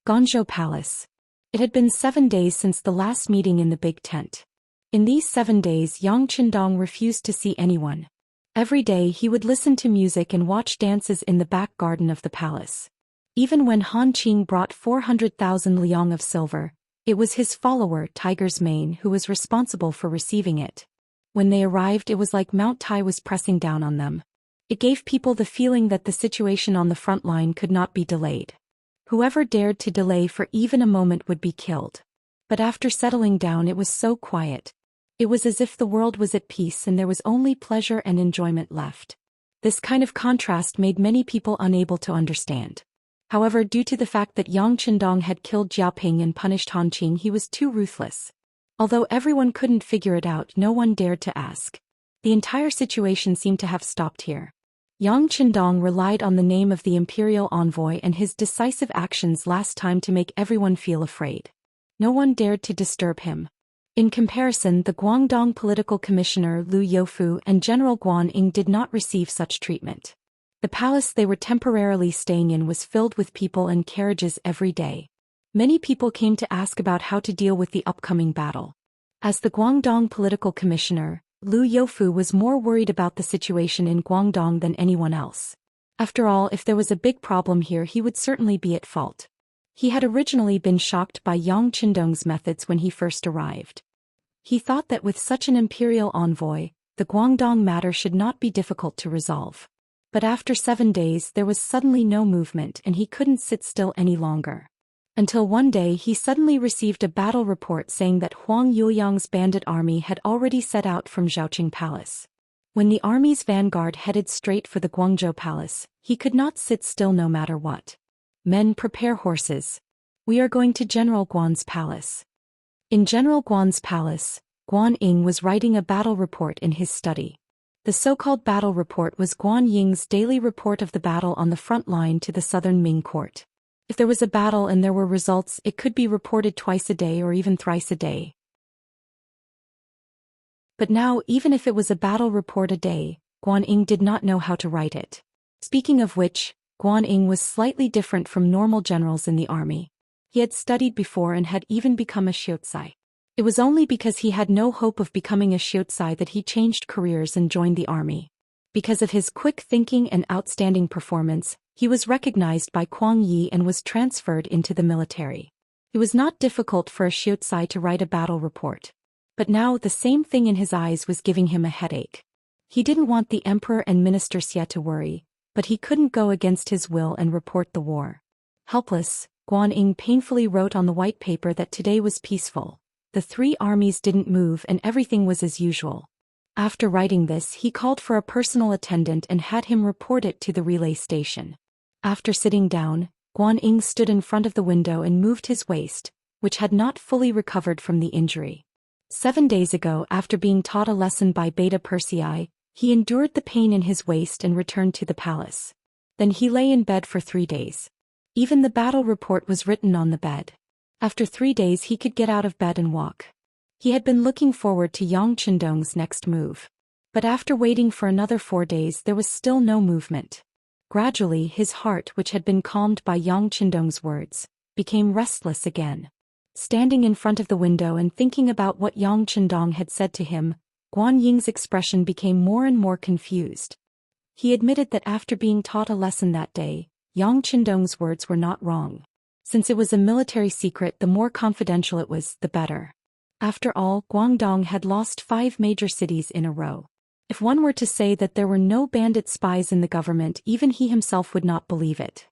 Guangzhou Palace. It had been 7 days since the last meeting in the big tent. In these 7 days, Yang Qindong refused to see anyone. Every day he would listen to music and watch dances in the back garden of the palace. Even when Han Qing brought 400,000 liang of silver, it was his follower, Tiger's Mane, who was responsible for receiving it. When they arrived, it was like Mount Tai was pressing down on them. It gave people the feeling that the situation on the front line could not be delayed. Whoever dared to delay for even a moment would be killed. But after settling down, it was so quiet. It was as if the world was at peace and there was only pleasure and enjoyment left. This kind of contrast made many people unable to understand. However, due to the fact that Yang Qindong had killed Jiaping and punished Han Qing, he was too ruthless. Although everyone couldn't figure it out, no one dared to ask. The entire situation seemed to have stopped here. Yang Qindong relied on the name of the imperial envoy and his decisive actions last time to make everyone feel afraid. No one dared to disturb him. In comparison, the Guangdong political commissioner Liu Youfu and General Guan Ying did not receive such treatment. The palace they were temporarily staying in was filled with people and carriages every day. Many people came to ask about how to deal with the upcoming battle. As the Guangdong political commissioner, Liu Youfu was more worried about the situation in Guangdong than anyone else. After all, if there was a big problem here, he would certainly be at fault. He had originally been shocked by Yang Qindong's methods when he first arrived. He thought that with such an imperial envoy, the Guangdong matter should not be difficult to resolve. But after 7 days there was suddenly no movement and he couldn't sit still any longer. Until one day he suddenly received a battle report saying that Huang Yuliang's bandit army had already set out from Zhaoqing Palace. When the army's vanguard headed straight for the Guangzhou Palace, he could not sit still no matter what. Men, prepare horses. We are going to General Guan's palace. In General Guan's palace, Guan Ying was writing a battle report in his study. The so-called battle report was Guan Ying's daily report of the battle on the front line to the southern Ming court. If there was a battle and there were results, it could be reported twice a day or even thrice a day. But now, even if it was a battle report a day, Guan Ying did not know how to write it. Speaking of which, Guan Ying was slightly different from normal generals in the army. He had studied before and had even become a Xianxia. It was only because he had no hope of becoming a Xianxia that he changed careers and joined the army. Because of his quick thinking and outstanding performance, he was recognized by Kuang Yi and was transferred into the military. It was not difficult for a Xianxia to write a battle report. But now the same thing in his eyes was giving him a headache. He didn't want the emperor and minister Xia to worry, but he couldn't go against his will and report the war. Helpless, Guan Ying painfully wrote on the white paper that today was peaceful. The 3 armies didn't move and everything was as usual. After writing this, he called for a personal attendant and had him report it to the relay station. After sitting down, Guan Ying stood in front of the window and moved his waist, which had not fully recovered from the injury. 7 days ago, after being taught a lesson by Beta Persei, he endured the pain in his waist and returned to the palace. Then he lay in bed for 3 days. Even the battle report was written on the bed. After 3 days he could get out of bed and walk. He had been looking forward to Yang Qindong's next move. But after waiting for another 4 days there was still no movement. Gradually his heart, which had been calmed by Yang Qindong's words, became restless again. Standing in front of the window and thinking about what Yang Qindong had said to him, Guan Ying's expression became more and more confused. He admitted that after being taught a lesson that day, Yang Qindong's words were not wrong. Since it was a military secret, the more confidential it was, the better. After all, Guangdong had lost 5 major cities in a row. If one were to say that there were no bandit spies in the government, even he himself would not believe it.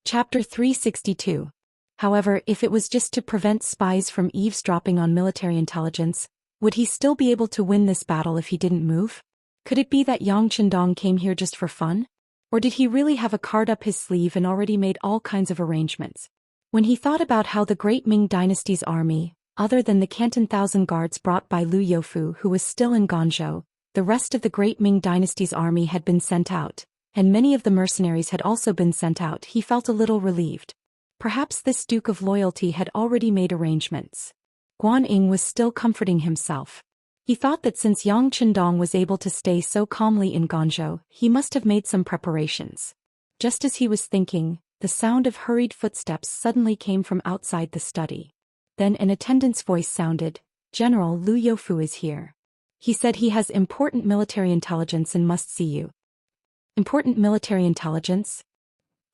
Chapter 362. However, if it was just to prevent spies from eavesdropping on military intelligence, would he still be able to win this battle if he didn't move? Could it be that Yang Qindong came here just for fun? Or did he really have a card up his sleeve and already made all kinds of arrangements? When he thought about how the great Ming dynasty's army, other than the Canton Thousand Guards brought by Liu Youfu who was still in Guangzhou, the rest of the great Ming dynasty's army had been sent out, and many of the mercenaries had also been sent out, he felt a little relieved. Perhaps this Duke of Loyalty had already made arrangements. Guan Ying was still comforting himself. He thought that since Yang Qindong was able to stay so calmly in Guangzhou, he must have made some preparations. Just as he was thinking, the sound of hurried footsteps suddenly came from outside the study. Then an attendant's voice sounded, "General Liu Youfu is here. He said he has important military intelligence and must see you." Important military intelligence?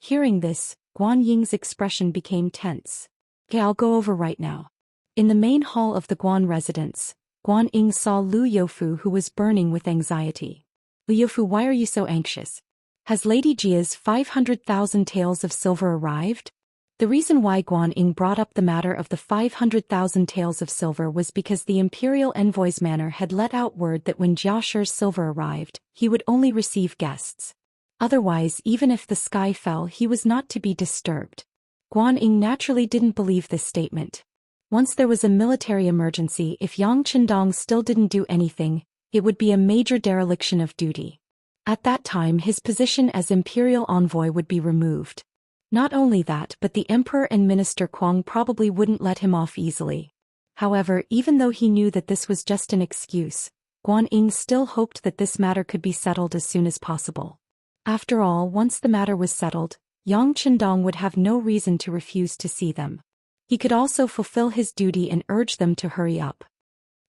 Hearing this, Guan Ying's expression became tense. "Okay, I'll go over right now." In the main hall of the Guan residence, Guan Ying saw Liu Youfu, who was burning with anxiety. "Liu Youfu, why are you so anxious? Has Lady Jia's 500,000 taels of silver arrived?" The reason why Guan Ying brought up the matter of the 500,000 taels of silver was because the imperial envoy's manor had let out word that when Jia Shi's silver arrived, he would only receive guests. Otherwise, even if the sky fell, he was not to be disturbed. Guan Ying naturally didn't believe this statement. Once there was a military emergency, if Yang Qindong still didn't do anything, it would be a major dereliction of duty. At that time his position as imperial envoy would be removed. Not only that, but the emperor and minister Kuang probably wouldn't let him off easily. However, even though he knew that this was just an excuse, Guan Ying still hoped that this matter could be settled as soon as possible. After all, once the matter was settled, Yang Qindong would have no reason to refuse to see them. He could also fulfill his duty and urge them to hurry up.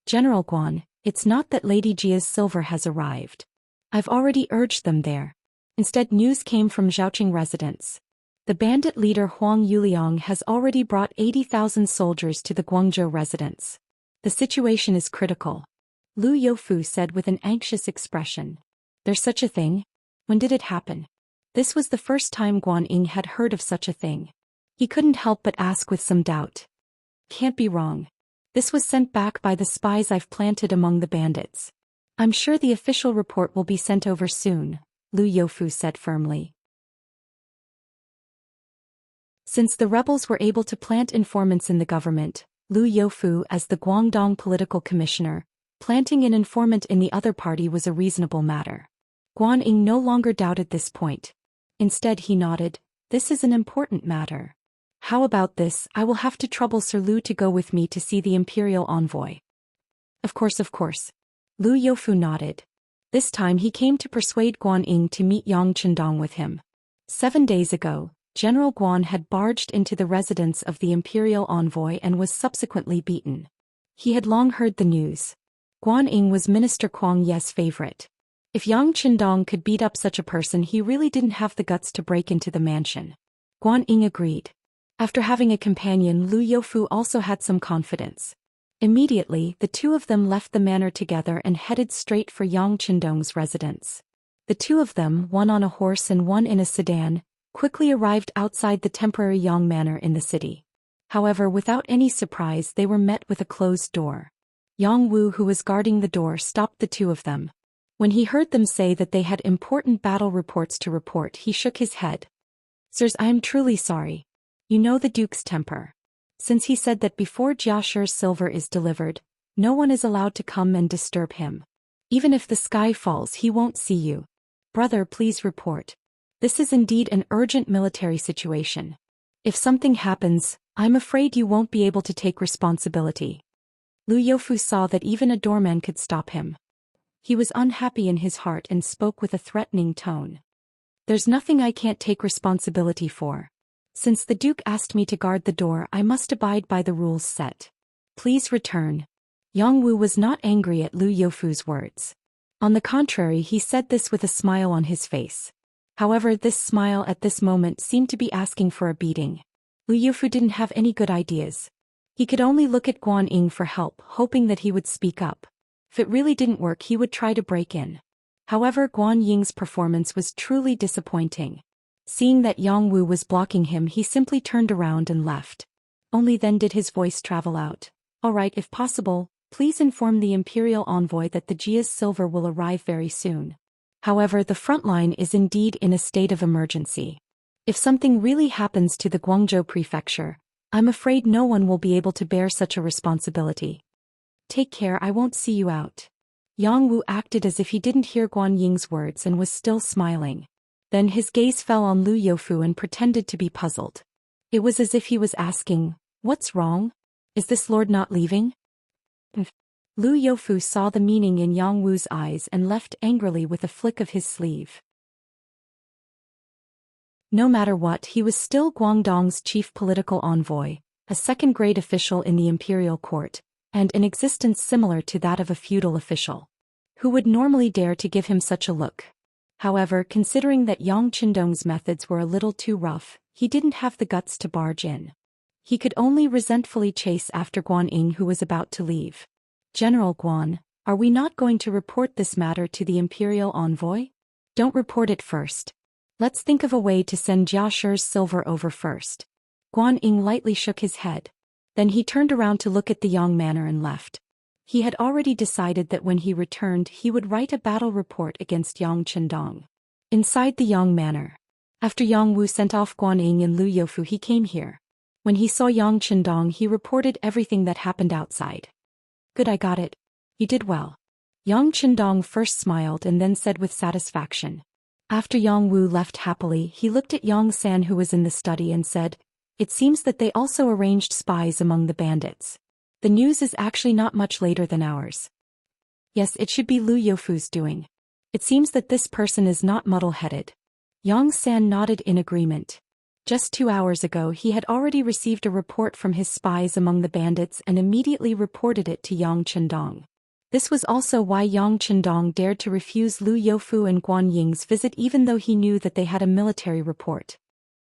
"General Guan, it's not that Lady Jia's silver has arrived. I've already urged them there. Instead, news came from Zhaoqing residents. The bandit leader Huang Yuliang has already brought 80,000 soldiers to the Guangzhou residence. The situation is critical, Lu Youfu said with an anxious expression. There's such a thing? When did it happen? This was the first time Guan Ying had heard of such a thing. He couldn't help but ask with some doubt. Can't be wrong. This was sent back by the spies I've planted among the bandits. I'm sure the official report will be sent over soon, Lu Youfu said firmly. Since the rebels were able to plant informants in the government, Lu Youfu as the Guangdong political commissioner, planting an informant in the other party was a reasonable matter. Guan Ying no longer doubted this point. Instead he nodded, this is an important matter. How about this? I will have to trouble Sir Lu to go with me to see the imperial envoy. Of course. Lu Youfu nodded. This time he came to persuade Guan Ying to meet Yang Chendong with him. 7 days ago, General Guan had barged into the residence of the imperial envoy and was subsequently beaten. He had long heard the news. Guan Ying was Minister Kuang Ye's favorite. If Yang Chendong could beat up such a person, he really didn't have the guts to break into the mansion. Guan Ying agreed. After having a companion, Lu Youfu also had some confidence. Immediately, the two of them left the manor together and headed straight for Yang Chendong's residence. The two of them, one on a horse and one in a sedan, quickly arrived outside the temporary Yang Manor in the city. However, without any surprise, they were met with a closed door. Yang Wu, who was guarding the door, stopped the two of them. When he heard them say that they had important battle reports to report, he shook his head. Sirs, I am truly sorry. You know the Duke's temper. Since he said that before Jiashir's silver is delivered, no one is allowed to come and disturb him. Even if the sky falls, he won't see you. Brother, please report. This is indeed an urgent military situation. If something happens, I'm afraid you won't be able to take responsibility. Lu Youfu saw that even a doorman could stop him. He was unhappy in his heart and spoke with a threatening tone. There's nothing I can't take responsibility for. Since the Duke asked me to guard the door, I must abide by the rules set. Please return. Yang Wu was not angry at Lu Youfu's words. On the contrary, he said this with a smile on his face. However, this smile at this moment seemed to be asking for a beating. Lu Youfu didn't have any good ideas. He could only look at Guan Ying for help, hoping that he would speak up. If it really didn't work, he would try to break in. However, Guan Ying's performance was truly disappointing. Seeing that Yang Wu was blocking him, he simply turned around and left. Only then did his voice travel out. All right, if possible, please inform the imperial envoy that the Jia's silver will arrive very soon. However, the front line is indeed in a state of emergency. If something really happens to the Guangzhou prefecture, I'm afraid no one will be able to bear such a responsibility. Take care, I won't see you out. Yang Wu acted as if he didn't hear Guan Ying's words and was still smiling. Then his gaze fell on Lu Youfu and pretended to be puzzled. It was as if he was asking, what's wrong? Is this lord not leaving? Lu Youfu saw the meaning in Yang Wu's eyes and left angrily with a flick of his sleeve. No matter what, he was still Guangdong's chief political envoy, a second-grade official in the imperial court, and an existence similar to that of a feudal official. Who would normally dare to give him such a look? However, considering that Yang Chendong's methods were a little too rough, he didn't have the guts to barge in. He could only resentfully chase after Guan Ying, who was about to leave. General Guan, are we not going to report this matter to the imperial envoy? Don't report it first. Let's think of a way to send Jiashir's silver over first. Guan Ying lightly shook his head. Then he turned around to look at the Yang Manor and left. He had already decided that when he returned he would write a battle report against Yang Chendong. Inside the Yang Manor. After Yang Wu sent off Guan Ying and Lu Youfu, he came here. When he saw Yang Chendong, he reported everything that happened outside. Good, I got it. You did well. Yang Chendong first smiled and then said with satisfaction. After Yang Wu left happily, he looked at Yang San, who was in the study, and said, it seems that they also arranged spies among the bandits. The news is actually not much later than ours. Yes, it should be Lu Youfu's doing. It seems that this person is not muddle-headed. Yang San nodded in agreement. Just 2 hours ago he had already received a report from his spies among the bandits and immediately reported it to Yang Chendong. This was also why Yang Chendong dared to refuse Lu Youfu and Guan Ying's visit even though he knew that they had a military report.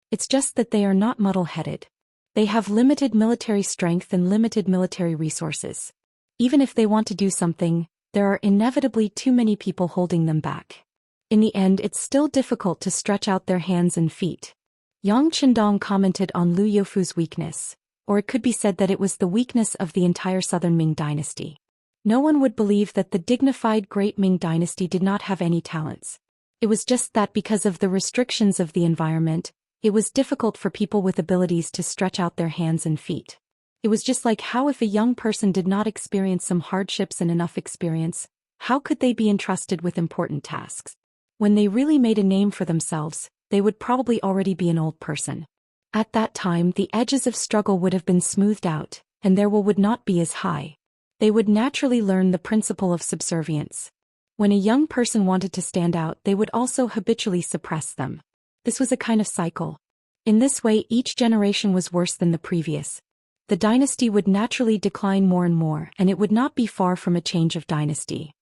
It's just that they are not muddle-headed. They have limited military strength and limited military resources. Even if they want to do something, there are inevitably too many people holding them back. In the end, it's still difficult to stretch out their hands and feet. Yang Chendong commented on Lu Youfu's weakness, or it could be said that it was the weakness of the entire southern Ming dynasty. No one would believe that the dignified great Ming dynasty did not have any talents. It was just that because of the restrictions of the environment, it was difficult for people with abilities to stretch out their hands and feet. It was just like how if a young person did not experience some hardships and enough experience, how could they be entrusted with important tasks? When they really made a name for themselves, they would probably already be an old person. At that time, the edges of struggle would have been smoothed out, and their will would not be as high. They would naturally learn the principle of subservience. When a young person wanted to stand out, they would also habitually suppress them. This was a kind of cycle. In this way, each generation was worse than the previous. The dynasty would naturally decline more and more, and it would not be far from a change of dynasty.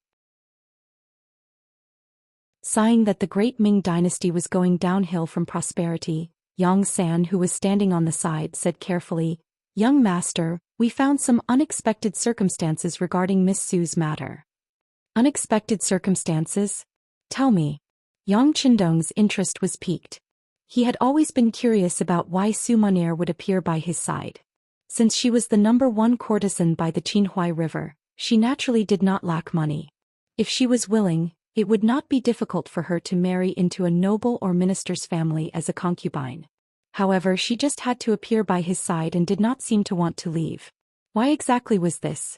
Sighing that the great Ming dynasty was going downhill from prosperity, Yang San, who was standing on the side, said carefully, "Young master, we found some unexpected circumstances regarding Miss Su's matter." Unexpected circumstances? Tell me. Yang Chendong's interest was piqued. He had always been curious about why Su Monair would appear by his side. Since she was the #1 courtesan by the Qinhuai River, she naturally did not lack money. If she was willing, it would not be difficult for her to marry into a noble or minister's family as a concubine. However, she just had to appear by his side and did not seem to want to leave. Why exactly was this?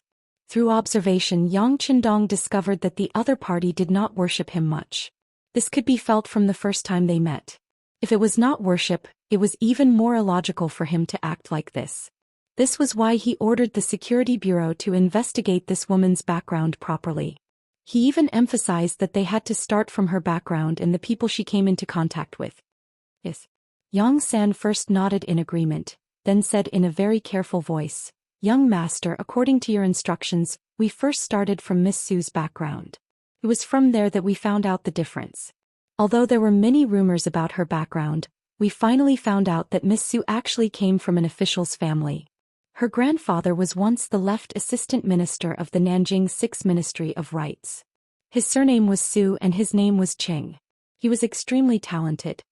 Through observation, Yang Chendong discovered that the other party did not worship him much. This could be felt from the first time they met. If it was not worship, it was even more illogical for him to act like this. This was why he ordered the Security Bureau to investigate this woman's background properly. He even emphasized that they had to start from her background and the people she came into contact with. Yes. Yang San first nodded in agreement, then said in a very careful voice, "Young master, according to your instructions, we first started from Miss Su's background. It was from there that we found out the difference. Although there were many rumors about her background, we finally found out that Miss Su actually came from an official's family. Her grandfather was once the left assistant minister of the Nanjing Sixth Ministry of Rites. His surname was Su and his name was Qing. He was extremely talented."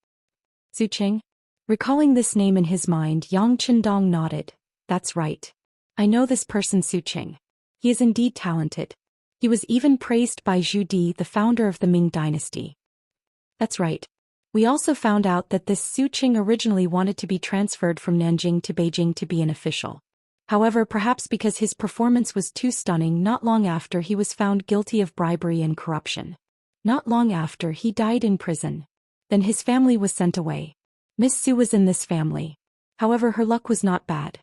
Su Qing? Recalling this name in his mind, Yang Chendong nodded. "That's right. I know this person Su Qing. He is indeed talented. He was even praised by Zhu Di, the founder of the Ming dynasty." "That's right. We also found out that this Su Qing originally wanted to be transferred from Nanjing to Beijing to be an official. However, perhaps because his performance was too stunning, not long after he was found guilty of bribery and corruption. Not long after, he died in prison. Then his family was sent away. Miss Su was in this family. However, her luck was not bad.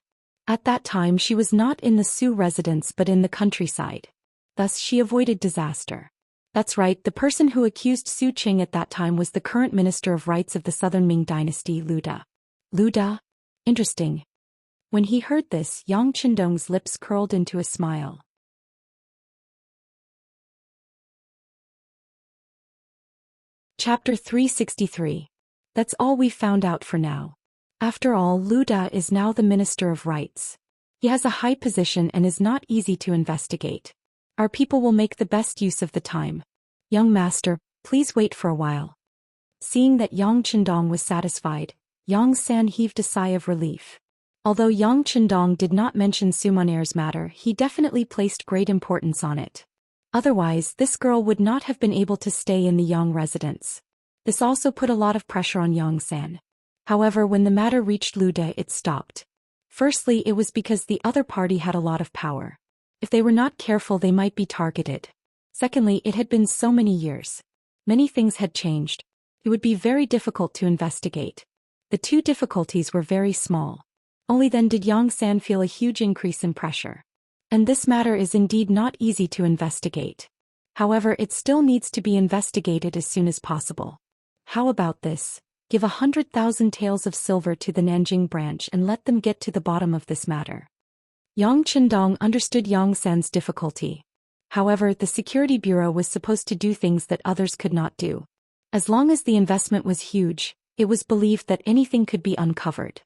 At that time she was not in the Su residence but in the countryside. Thus she avoided disaster. That's right, the person who accused Su Qing at that time was the current Minister of Rites of the Southern Ming dynasty, Lu Da. Lu Da? Interesting." When he heard this, Yang Chendong's lips curled into a smile. Chapter 363. That's all we've found out for now. After all, Lu Da is now the Minister of Rites. He has a high position and is not easy to investigate. Our people will make the best use of the time. Young master, please wait for a while." Seeing that Yang Chendong was satisfied, Yang San heaved a sigh of relief. Although Yang Chendong did not mention Su Monair's matter, he definitely placed great importance on it. Otherwise, this girl would not have been able to stay in the Yang residence. This also put a lot of pressure on Yang San. However, when the matter reached Lu Da, it stopped. Firstly, it was because the other party had a lot of power. If they were not careful, they might be targeted. Secondly, it had been so many years. Many things had changed. It would be very difficult to investigate. The two difficulties were very small. Only then did Yang San feel a huge increase in pressure. And this matter is indeed not easy to investigate. However, it still needs to be investigated as soon as possible. How about this? Give 100,000 taels of silver to the Nanjing branch and let them get to the bottom of this matter. Yang Chendong understood Yang San's difficulty. However, the Security Bureau was supposed to do things that others could not do. As long as the investment was huge, it was believed that anything could be uncovered.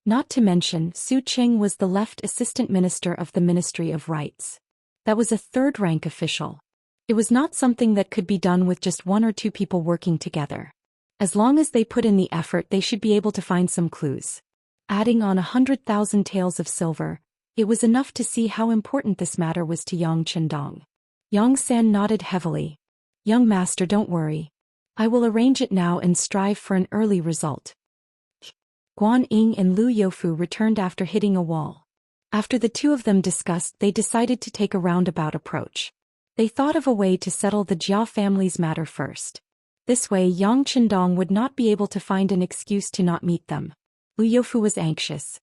Not to mention, Su Qing was the left assistant minister of the Ministry of Rights. That was a third-rank official. It was not something that could be done with just one or two people working together. As long as they put in the effort, they should be able to find some clues. Adding on 100,000 taels of silver, it was enough to see how important this matter was to Yang Qindong. Yang San nodded heavily. Young master, don't worry. I will arrange it now and strive for an early result. Guan Ying and Lu Youfu returned after hitting a wall. After the two of them discussed, they decided to take a roundabout approach. They thought of a way to settle the Jia family's matter first. This way Yang Qindong would not be able to find an excuse to not meet them. Lu Youfu was anxious.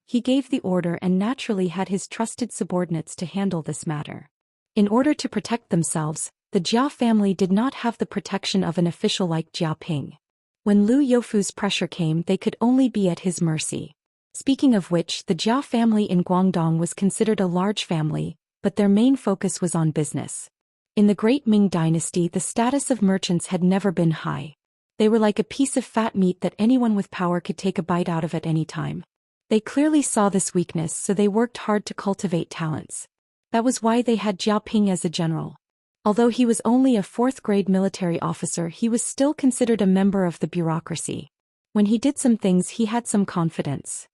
He gave the order and naturally had his trusted subordinates to handle this matter. In order to protect themselves, the Jia family did not have the protection of an official like Jia Ping. When Lu Youfu's pressure came, they could only be at his mercy. Speaking of which, the Jia family in Guangdong was considered a large family, but their main focus was on business. In the Great Ming Dynasty, the status of merchants had never been high. They were like a piece of fat meat that anyone with power could take a bite out of at any time. They clearly saw this weakness, so they worked hard to cultivate talents. That was why they had Jia Ping as a general. Although he was only a fourth-grade military officer, he was still considered a member of the bureaucracy. When he did some things, he had some confidence.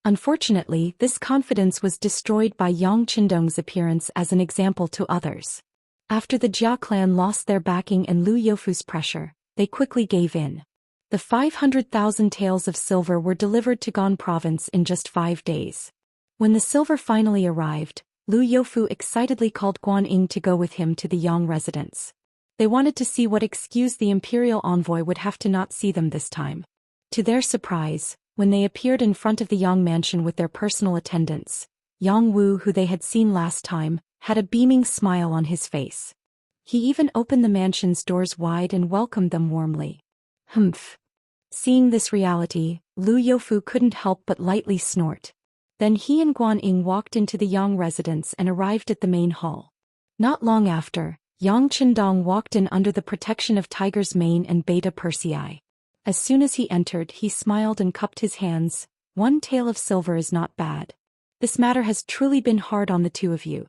Unfortunately, this confidence was destroyed by Yang Qindong's appearance as an example to others. After the Jia clan lost their backing and Lu Youfu's pressure, they quickly gave in. The 500,000 taels of silver were delivered to Gan province in just 5 days. When the silver finally arrived, Lu Youfu excitedly called Guan Ying to go with him to the Yang residence. They wanted to see what excuse the imperial envoy would have to not see them this time. To their surprise, when they appeared in front of the Yang mansion with their personal attendants, Yang Wu, who they had seen last time, had a beaming smile on his face. He even opened the mansion's doors wide and welcomed them warmly. Humph. Seeing this reality, Lu Youfu couldn't help but lightly snort. Then he and Guan Ying walked into the Yang residence and arrived at the main hall. Not long after, Yang Qindong walked in under the protection of Tiger's Mane and Beta Persei. As soon as he entered, he smiled and cupped his hands. 1 tael of silver is not bad. This matter has truly been hard on the two of you.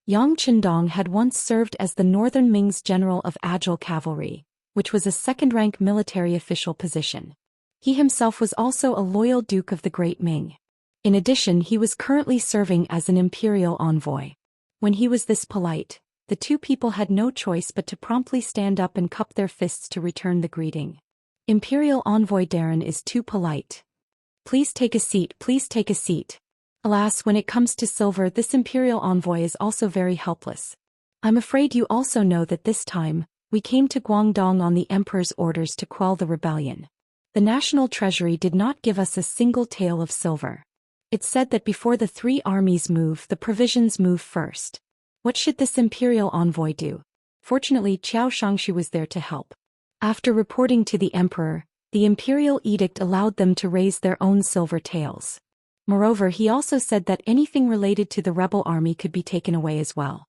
Yang Qindong had once served as the Northern Ming's general of Agile Cavalry, which was a second-rank military official position. He himself was also a loyal duke of the Great Ming. In addition, he was currently serving as an imperial envoy. When he was this polite, the two people had no choice but to promptly stand up and cup their fists to return the greeting. Imperial envoy Darren is too polite. Please take a seat, please take a seat. Alas, when it comes to silver, this imperial envoy is also very helpless. I'm afraid you also know that this time, we came to Guangdong on the emperor's orders to quell the rebellion. The national treasury did not give us a single tael of silver. It said that before the 3 armies move, the provisions move first. What should this imperial envoy do? Fortunately, Xianxia was there to help. After reporting to the emperor, the imperial edict allowed them to raise their own silver taels. Moreover, he also said that anything related to the rebel army could be taken away as well.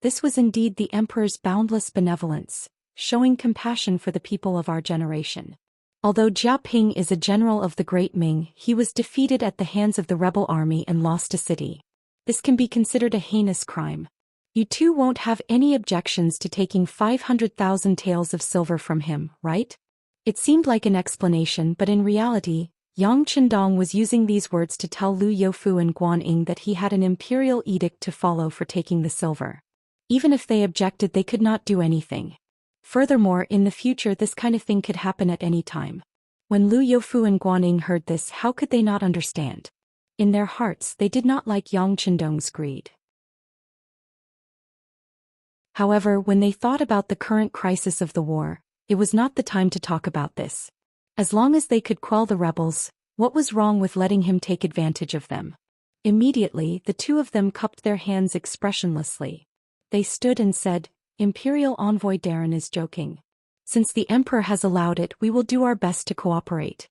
This was indeed the emperor's boundless benevolence, showing compassion for the people of our generation. Although Jia Ping is a general of the Great Ming, he was defeated at the hands of the rebel army and lost a city. This can be considered a heinous crime. You two won't have any objections to taking 500,000 taels of silver from him, right? It seemed like an explanation, but in reality, Yang Qindong was using these words to tell Lu Youfu and Guan Ying that he had an imperial edict to follow for taking the silver. Even if they objected, they could not do anything. Furthermore, in the future this kind of thing could happen at any time. When Lu Youfu and Guan Ying heard this, how could they not understand? In their hearts, they did not like Yang Qindong's greed. However, when they thought about the current crisis of the war, it was not the time to talk about this. As long as they could quell the rebels, what was wrong with letting him take advantage of them? Immediately, the two of them cupped their hands expressionlessly. They stood and said, Imperial Envoy Darren is joking. Since the Emperor has allowed it, we will do our best to cooperate.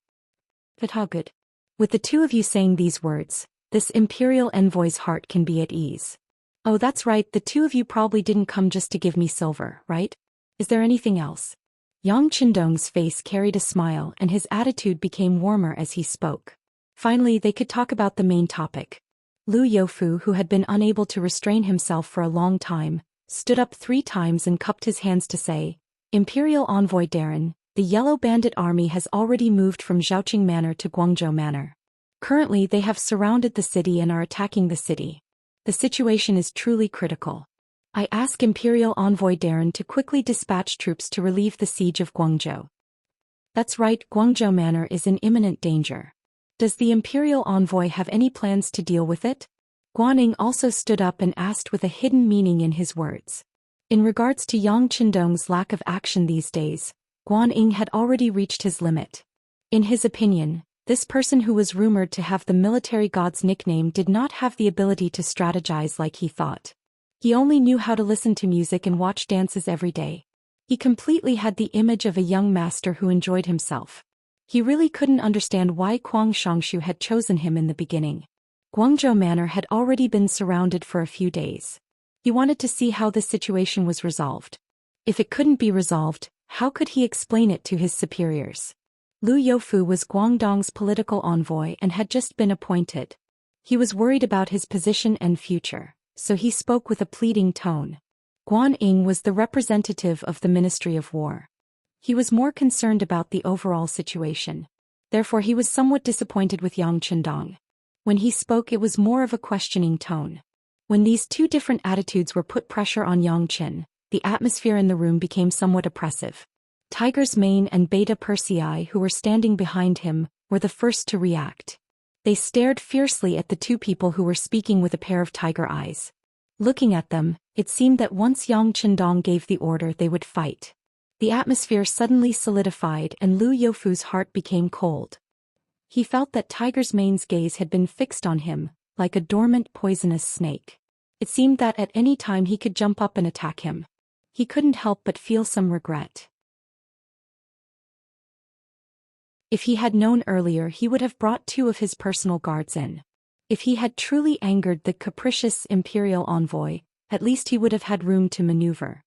But how good? With the two of you saying these words, this imperial envoy's heart can be at ease. Oh, that's right, the two of you probably didn't come just to give me silver, right? Is there anything else? Yang Qindong's face carried a smile and his attitude became warmer as he spoke. Finally, they could talk about the main topic. Lu Youfu, who had been unable to restrain himself for a long time, stood up 3 times and cupped his hands to say, Imperial Envoy Darren, the Yellow Bandit army has already moved from Zhaoqing Manor to Guangzhou Manor. Currently they have surrounded the city and are attacking the city. The situation is truly critical. I ask Imperial Envoy Darren to quickly dispatch troops to relieve the siege of Guangzhou. That's right, Guangzhou Manor is in imminent danger. Does the Imperial Envoy have any plans to deal with it? Guaning also stood up and asked with a hidden meaning in his words. In regards to Yang Qindong's lack of action these days, Guaning had already reached his limit. In his opinion, this person who was rumored to have the military god's nickname did not have the ability to strategize like he thought. He only knew how to listen to music and watch dances every day. He completely had the image of a young master who enjoyed himself. He really couldn't understand why Kuang Xiangshu had chosen him in the beginning. Guangzhou Manor had already been surrounded for a few days. He wanted to see how this situation was resolved. If it couldn't be resolved, how could he explain it to his superiors? Lu Youfu was Guangdong's political envoy and had just been appointed. He was worried about his position and future, so he spoke with a pleading tone. Guaning was the representative of the Ministry of War. He was more concerned about the overall situation. Therefore he was somewhat disappointed with Yang Qindong. When he spoke it was more of a questioning tone. When these two different attitudes were put pressure on Yang Qin, the atmosphere in the room became somewhat oppressive. Tiger's Mane and Beta Persei, who were standing behind him, were the first to react. They stared fiercely at the two people who were speaking with a pair of tiger eyes. Looking at them, it seemed that once Yang Qindong gave the order they would fight. The atmosphere suddenly solidified and Lu Youfu's heart became cold. He felt that Tiger's Mane's gaze had been fixed on him, like a dormant poisonous snake. It seemed that at any time he could jump up and attack him. He couldn't help but feel some regret. If he had known earlier he would have brought 2 of his personal guards in. If he had truly angered the capricious imperial envoy, at least he would have had room to maneuver.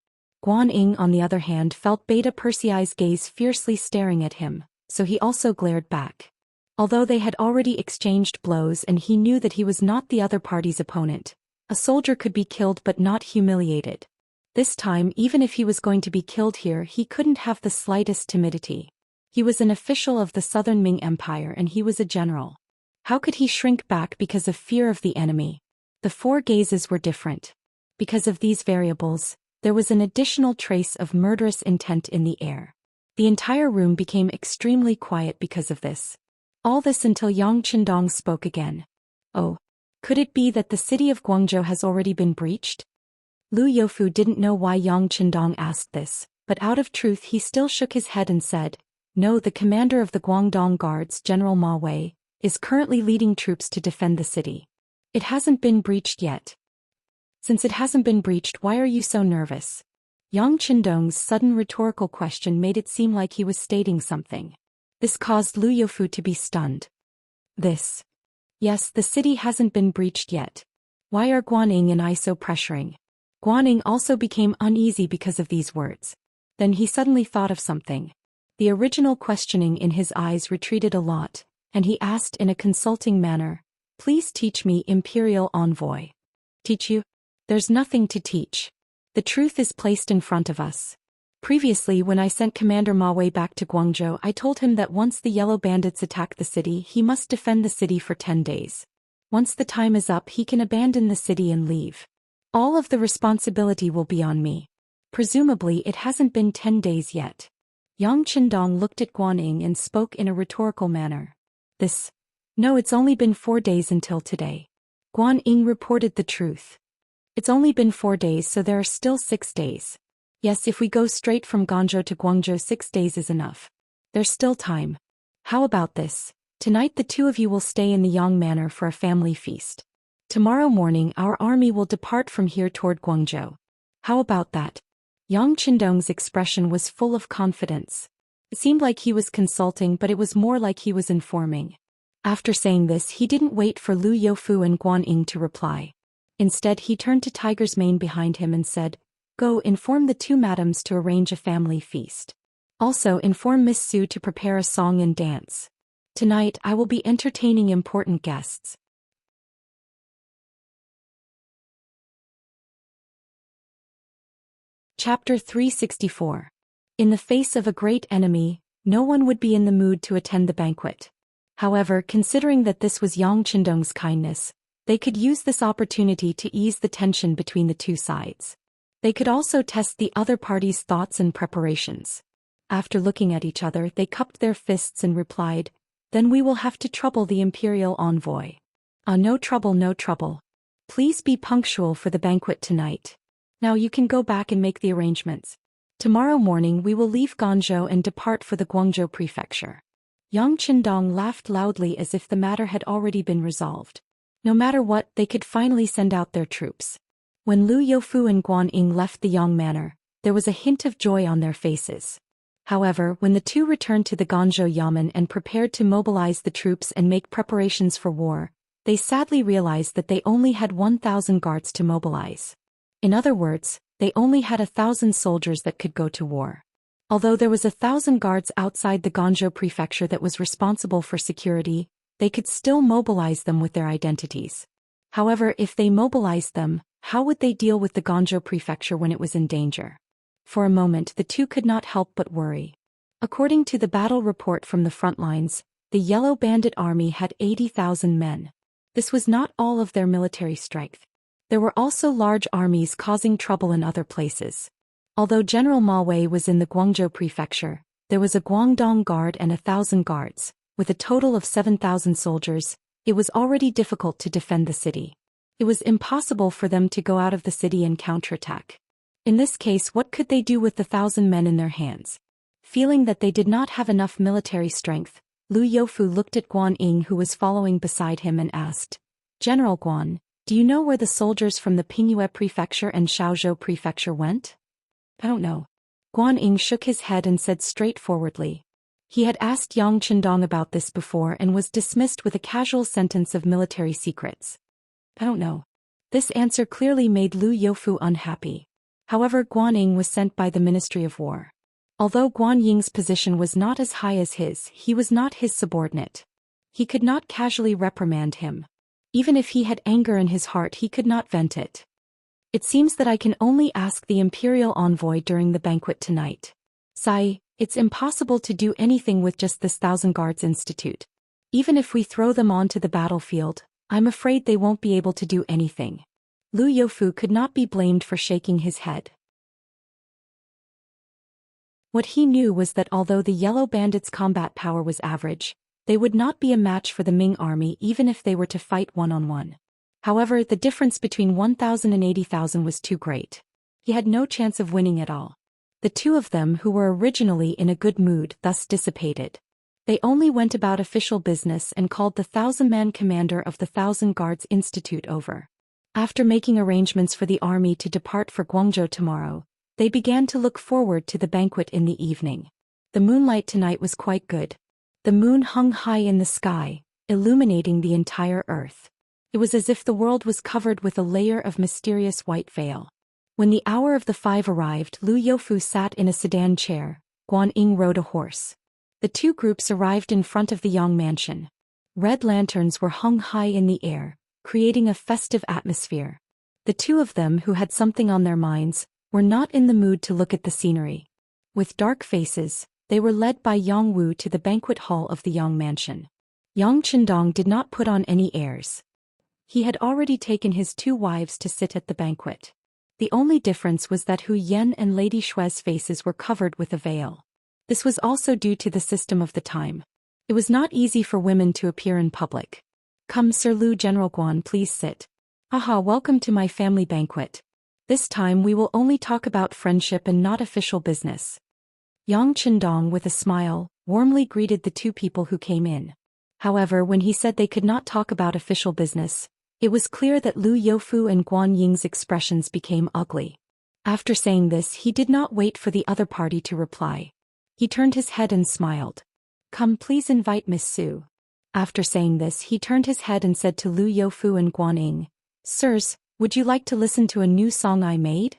Guaning, on the other hand, felt Beta Persei's gaze fiercely staring at him, so he also glared back. Although they had already exchanged blows and he knew that he was not the other party's opponent, a soldier could be killed but not humiliated. This time, even if he was going to be killed here, he couldn't have the slightest timidity. He was an official of the Southern Ming Empire and he was a general. How could he shrink back because of fear of the enemy? The 4 gazes were different. Because of these variables, there was an additional trace of murderous intent in the air. The entire room became extremely quiet because of this. All this until Yang Qindong spoke again. Oh, could it be that the city of Guangzhou has already been breached? Lu Youfu didn't know why Yang Qindong asked this, but out of truth he still shook his head and said, No, the commander of the Guangdong Guards, General Ma Wei, is currently leading troops to defend the city. It hasn't been breached yet. Since it hasn't been breached, why are you so nervous? Yang Qindong's sudden rhetorical question made it seem like he was stating something. This caused Lu Youfu to be stunned. Yes, the city hasn't been breached yet. Why are Guaning and I so pressuring? Guaning also became uneasy because of these words. Then he suddenly thought of something. The original questioning in his eyes retreated a lot, and he asked in a consulting manner, Please teach me, Imperial Envoy. Teach you? There's nothing to teach. The truth is placed in front of us. Previously, when I sent Commander Ma Wei back to Guangzhou, I told him that once the Yellow Bandits attack the city, he must defend the city for 10 days. Once the time is up, he can abandon the city and leave. All of the responsibility will be on me. Presumably, it hasn't been 10 days yet. Yang Qindong looked at Guaning and spoke in a rhetorical manner. No, it's only been 4 days until today. Guaning reported the truth. It's only been 4 days, so there are still 6 days. Yes, if we go straight from Guangzhou to Guangzhou, 6 days is enough. There's still time. How about this? Tonight the 2 of you will stay in the Yang Manor for a family feast. Tomorrow morning our army will depart from here toward Guangzhou. How about that? Yang Qindong's expression was full of confidence. It seemed like he was consulting, but it was more like he was informing. After saying this, he didn't wait for Lu Youfu and Guan Ying to reply. Instead, he turned to Tiger's mane behind him and said, "Go inform the two madams to arrange a family feast. Also inform Miss Su to prepare a song and dance. Tonight I will be entertaining important guests." Chapter 364. In the face of a great enemy, no one would be in the mood to attend the banquet. However, considering that this was Yang Qindong's kindness, they could use this opportunity to ease the tension between the two sides. They could also test the other party's thoughts and preparations. After looking at each other, they cupped their fists and replied, "Then we will have to trouble the imperial envoy." No trouble, no trouble. Please be punctual for the banquet tonight. Now you can go back and make the arrangements. Tomorrow morning we will leave Guangzhou and depart for the Guangzhou prefecture. Yang Qindong laughed loudly as if the matter had already been resolved. No matter what, they could finally send out their troops. When Lu Youfu and Guan Ying left the Yang manor, there was a hint of joy on their faces. However, when the two returned to the Guangzhou Yamen and prepared to mobilize the troops and make preparations for war, they sadly realized that they only had 1,000 guards to mobilize. In other words, they only had 1,000 soldiers that could go to war. Although there was 1,000 guards outside the Guangzhou prefecture that was responsible for security, they could still mobilize them with their identities. However, if they mobilized them, how would they deal with the Guangzhou prefecture when it was in danger? For a moment, the two could not help but worry. According to the battle report from the front lines, the Yellow Bandit army had 80,000 men. This was not all of their military strength. There were also large armies causing trouble in other places. Although General Ma Wei was in the Guangzhou prefecture, there was a Guangdong guard and 1,000 guards. With a total of 7,000 soldiers, it was already difficult to defend the city. It was impossible for them to go out of the city and counterattack. In this case, what could they do with the 1,000 men in their hands? Feeling that they did not have enough military strength, Lu Youfu looked at Guan Ying, who was following beside him, and asked, "General Guan, do you know where the soldiers from the Pingyue prefecture and Shaozhou prefecture went?" "I don't know." Guan Ying shook his head and said straightforwardly. He had asked Yang Qindong about this before and was dismissed with a casual sentence of military secrets. "I don't know." This answer clearly made Lu Youfu unhappy. However, Guan Ying was sent by the Ministry of War. Although Guan Ying's position was not as high as his, he was not his subordinate. He could not casually reprimand him. Even if he had anger in his heart, he could not vent it. "It seems that I can only ask the imperial envoy during the banquet tonight. Sai, it's impossible to do anything with just this 1,000 guards institute. Even if we throw them onto the battlefield, I'm afraid they won't be able to do anything." Lu Youfu could not be blamed for shaking his head. What he knew was that although the Yellow Bandits' combat power was average, they would not be a match for the Ming army even if they were to fight one-on-one. However, the difference between 1,000 and 80,000 was too great. He had no chance of winning at all. The two of them, who were originally in a good mood, thus dissipated. They only went about official business and called the 1,000-man commander of the 1,000 Guards Institute over. After making arrangements for the army to depart for Guangzhou tomorrow, they began to look forward to the banquet in the evening. The moonlight tonight was quite good. The moon hung high in the sky, illuminating the entire earth. It was as if the world was covered with a layer of mysterious white veil. When the hour of the 5 arrived, Lu Youfu sat in a sedan chair, Guan Ying rode a horse. The two groups arrived in front of the Yang mansion. Red lanterns were hung high in the air, creating a festive atmosphere. The two of them, who had something on their minds, were not in the mood to look at the scenery. With dark faces, they were led by Yang Wu to the banquet hall of the Yang mansion. Yang Qindong did not put on any airs. He had already taken his 2 wives to sit at the banquet. The only difference was that Hu Yan and Lady Shui's faces were covered with a veil. This was also due to the system of the time. It was not easy for women to appear in public. "Come, Sir Lu, General Guan, please sit. Aha, welcome to my family banquet. This time we will only talk about friendship and not official business." Yang Qindong, with a smile, warmly greeted the two people who came in. However, when he said they could not talk about official business, it was clear that Lu Youfu and Guan Ying's expressions became ugly. After saying this, he did not wait for the other party to reply. He turned his head and smiled. "Come, please invite Miss Su." After saying this, he turned his head and said to Lu Youfu and Guanyin, "Sirs, would you like to listen to a new song I made?"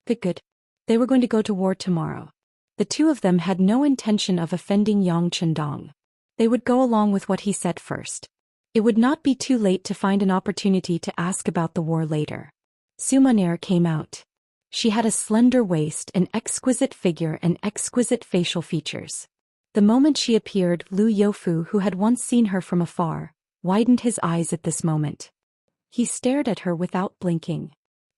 Good. They were going to go to war tomorrow. The two of them had no intention of offending Yang Chendong. They would go along with what he said first. It would not be too late to find an opportunity to ask about the war later. Sumaner came out. She had a slender waist, an exquisite figure and exquisite facial features. The moment she appeared, Lu Youfu, who had once seen her from afar, widened his eyes at this moment. He stared at her without blinking.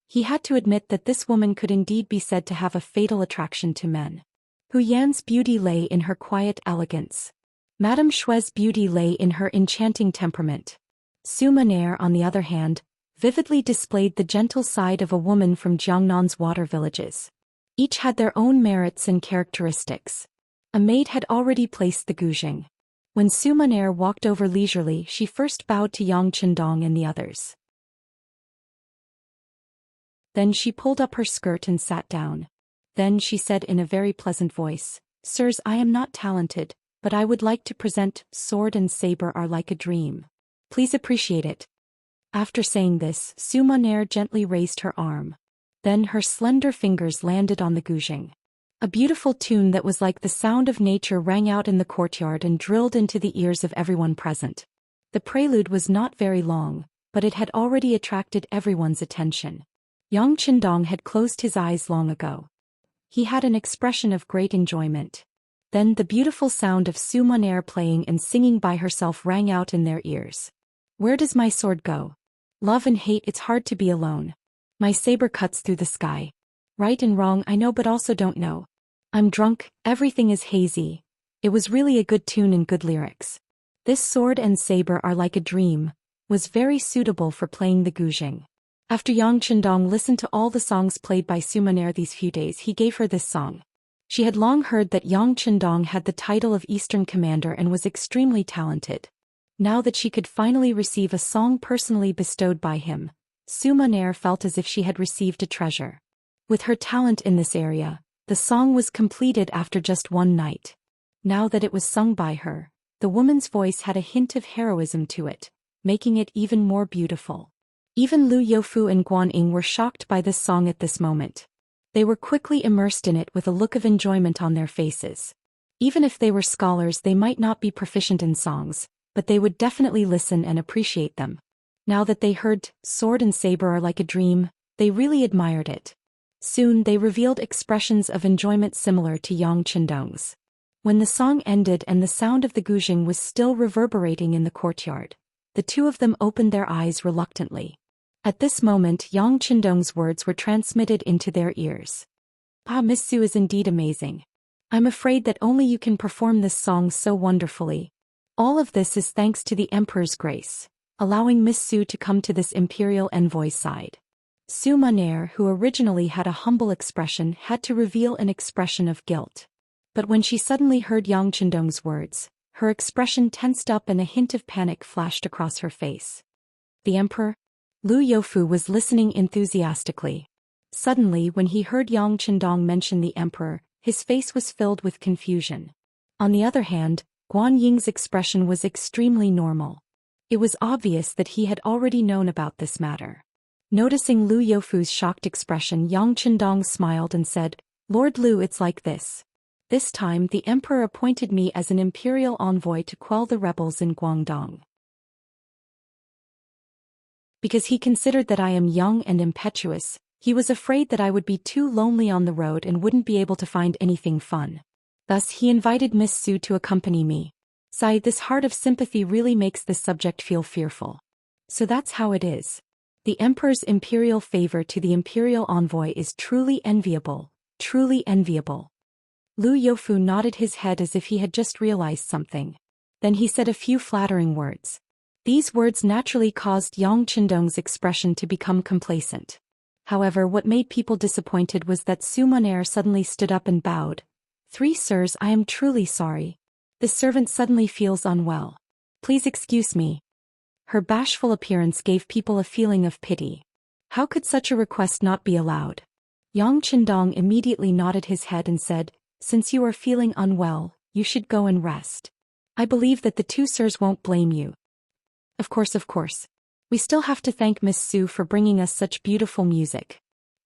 He had to admit that this woman could indeed be said to have a fatal attraction to men. Hu Yan's beauty lay in her quiet elegance. Madame Shui's beauty lay in her enchanting temperament. Sumaner, on the other hand, vividly displayed the gentle side of a woman from Jiangnan's water villages. Each had their own merits and characteristics. A maid had already placed the guzheng. When Sumaner walked over leisurely, she first bowed to Yang Chendong and the others. Then she pulled up her skirt and sat down. Then she said in a very pleasant voice, "Sirs, I am not talented, but I would like to present Sword and Saber Are Like a Dream. Please appreciate it." After saying this, Sumaner gently raised her arm. Then her slender fingers landed on the guzheng. A beautiful tune that was like the sound of nature rang out in the courtyard and drilled into the ears of everyone present. The prelude was not very long, but it had already attracted everyone's attention. Yang Chendong had closed his eyes long ago. He had an expression of great enjoyment. Then the beautiful sound of Sumaner playing and singing by herself rang out in their ears. "Where does my sword go? Love and hate, it's hard to be alone. My saber cuts through the sky. Right and wrong I know but also don't know. I'm drunk, everything is hazy." It was really a good tune and good lyrics. This Sword and Saber Are Like a Dream was very suitable for playing the guzheng. After Yang Chendong listened to all the songs played by Sumaner these few days, he gave her this song. She had long heard that Yang Chendong had the title of Eastern Commander and was extremely talented. Now that she could finally receive a song personally bestowed by him, Sumaner felt as if she had received a treasure. With her talent in this area, the song was completed after just one night. Now that it was sung by her, the woman's voice had a hint of heroism to it, making it even more beautiful. Even Lu Youfu and Guanyin were shocked by this song at this moment. They were quickly immersed in it with a look of enjoyment on their faces. Even if they were scholars, they might not be proficient in songs, but they would definitely listen and appreciate them. Now that they heard Sword and Saber Are Like a Dream, they really admired it. Soon they revealed expressions of enjoyment similar to Yang Chendong's. When the song ended and the sound of the guzheng was still reverberating in the courtyard, the two of them opened their eyes reluctantly. At this moment, Yang Chendong's words were transmitted into their ears. "Ah, Miss Su is indeed amazing. I'm afraid that only you can perform this song so wonderfully. All of this is thanks to the Emperor's grace, allowing Miss Su to come to this imperial envoy's side." Sumaner, who originally had a humble expression, had to reveal an expression of guilt. But when she suddenly heard Yang Chendong's words, her expression tensed up and a hint of panic flashed across her face. The Emperor? Lu Youfu was listening enthusiastically. Suddenly, when he heard Yang Chendong mention the Emperor, his face was filled with confusion. On the other hand, Guanying's expression was extremely normal. It was obvious that he had already known about this matter. Noticing Lu Youfu's shocked expression, Yang Chendong smiled and said, "Lord Lu, it's like this. This time the Emperor appointed me as an imperial envoy to quell the rebels in Guangdong. Because he considered that I am young and impetuous, he was afraid that I would be too lonely on the road and wouldn't be able to find anything fun. Thus he invited Miss Su to accompany me. Sigh, this heart of sympathy really makes this subject feel fearful. So that's how it is. The Emperor's imperial favor to the imperial envoy is truly enviable, truly enviable." Lu Youfu nodded his head as if he had just realized something. Then he said a few flattering words. These words naturally caused Yang Chendong's expression to become complacent. However, what made people disappointed was that Sumaner suddenly stood up and bowed. "Three sirs, I am truly sorry. The servant suddenly feels unwell. Please excuse me." Her bashful appearance gave people a feeling of pity. How could such a request not be allowed? Yang Chendong immediately nodded his head and said, "Since you are feeling unwell, you should go and rest. I believe that the two sirs won't blame you. Of course, of course. We still have to thank Miss Su for bringing us such beautiful music.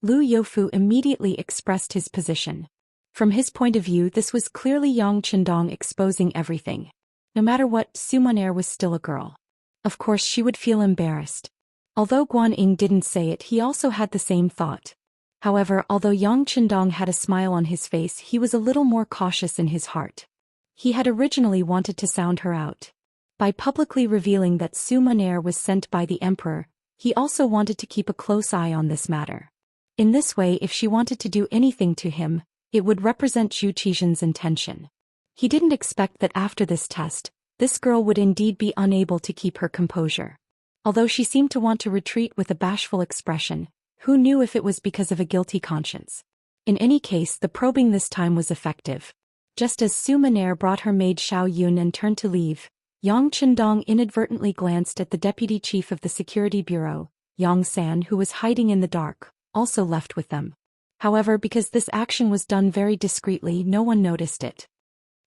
Lu Youfu immediately expressed his position. From his point of view, this was clearly Yang Chendong exposing everything. No matter what, Su Monair was still a girl. Of course she would feel embarrassed. Although Guan Ying didn't say it, he also had the same thought. However, although Yang Chendong had a smile on his face, he was a little more cautious in his heart. He had originally wanted to sound her out. By publicly revealing that Su Monair was sent by the emperor, he also wanted to keep a close eye on this matter. In this way, if she wanted to do anything to him, it would represent Zhu Xian's intention. He didn't expect that after this test, this girl would indeed be unable to keep her composure. Although she seemed to want to retreat with a bashful expression, who knew if it was because of a guilty conscience? In any case, the probing this time was effective. Just as Su Monair brought her maid Xiao Yun and turned to leave, Yang Chendong inadvertently glanced at the deputy chief of the security bureau, Yang San, who was hiding in the dark, also left with them. However, because this action was done very discreetly, no one noticed it.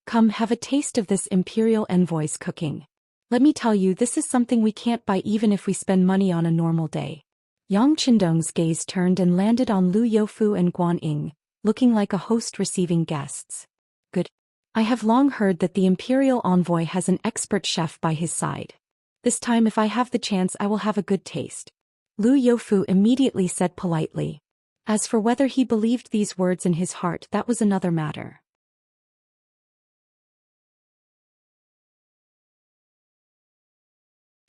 Come, have a taste of this imperial envoy's cooking. Let me tell you, this is something we can't buy even if we spend money on a normal day. Yang Chendong's gaze turned and landed on Lu Youfu and Guan Ying, looking like a host receiving guests. Good. I have long heard that the imperial envoy has an expert chef by his side. This time if I have the chance I will have a good taste. Lu Youfu immediately said politely. As for whether he believed these words in his heart, that was another matter.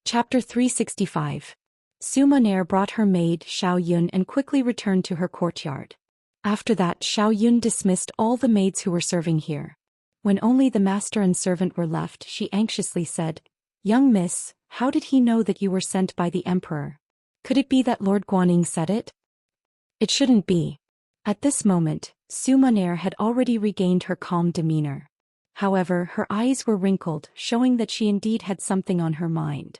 Chapter 365. Su Monair brought her maid Xiao Yun and quickly returned to her courtyard. After that, Xiao Yun dismissed all the maids who were serving here. When only the master and servant were left, she anxiously said, "Young miss, how did he know that you were sent by the emperor? Could it be that Lord Guanning said it?" It shouldn't be. At this moment, Su Monair had already regained her calm demeanor. However, her eyes were wrinkled, showing that she indeed had something on her mind.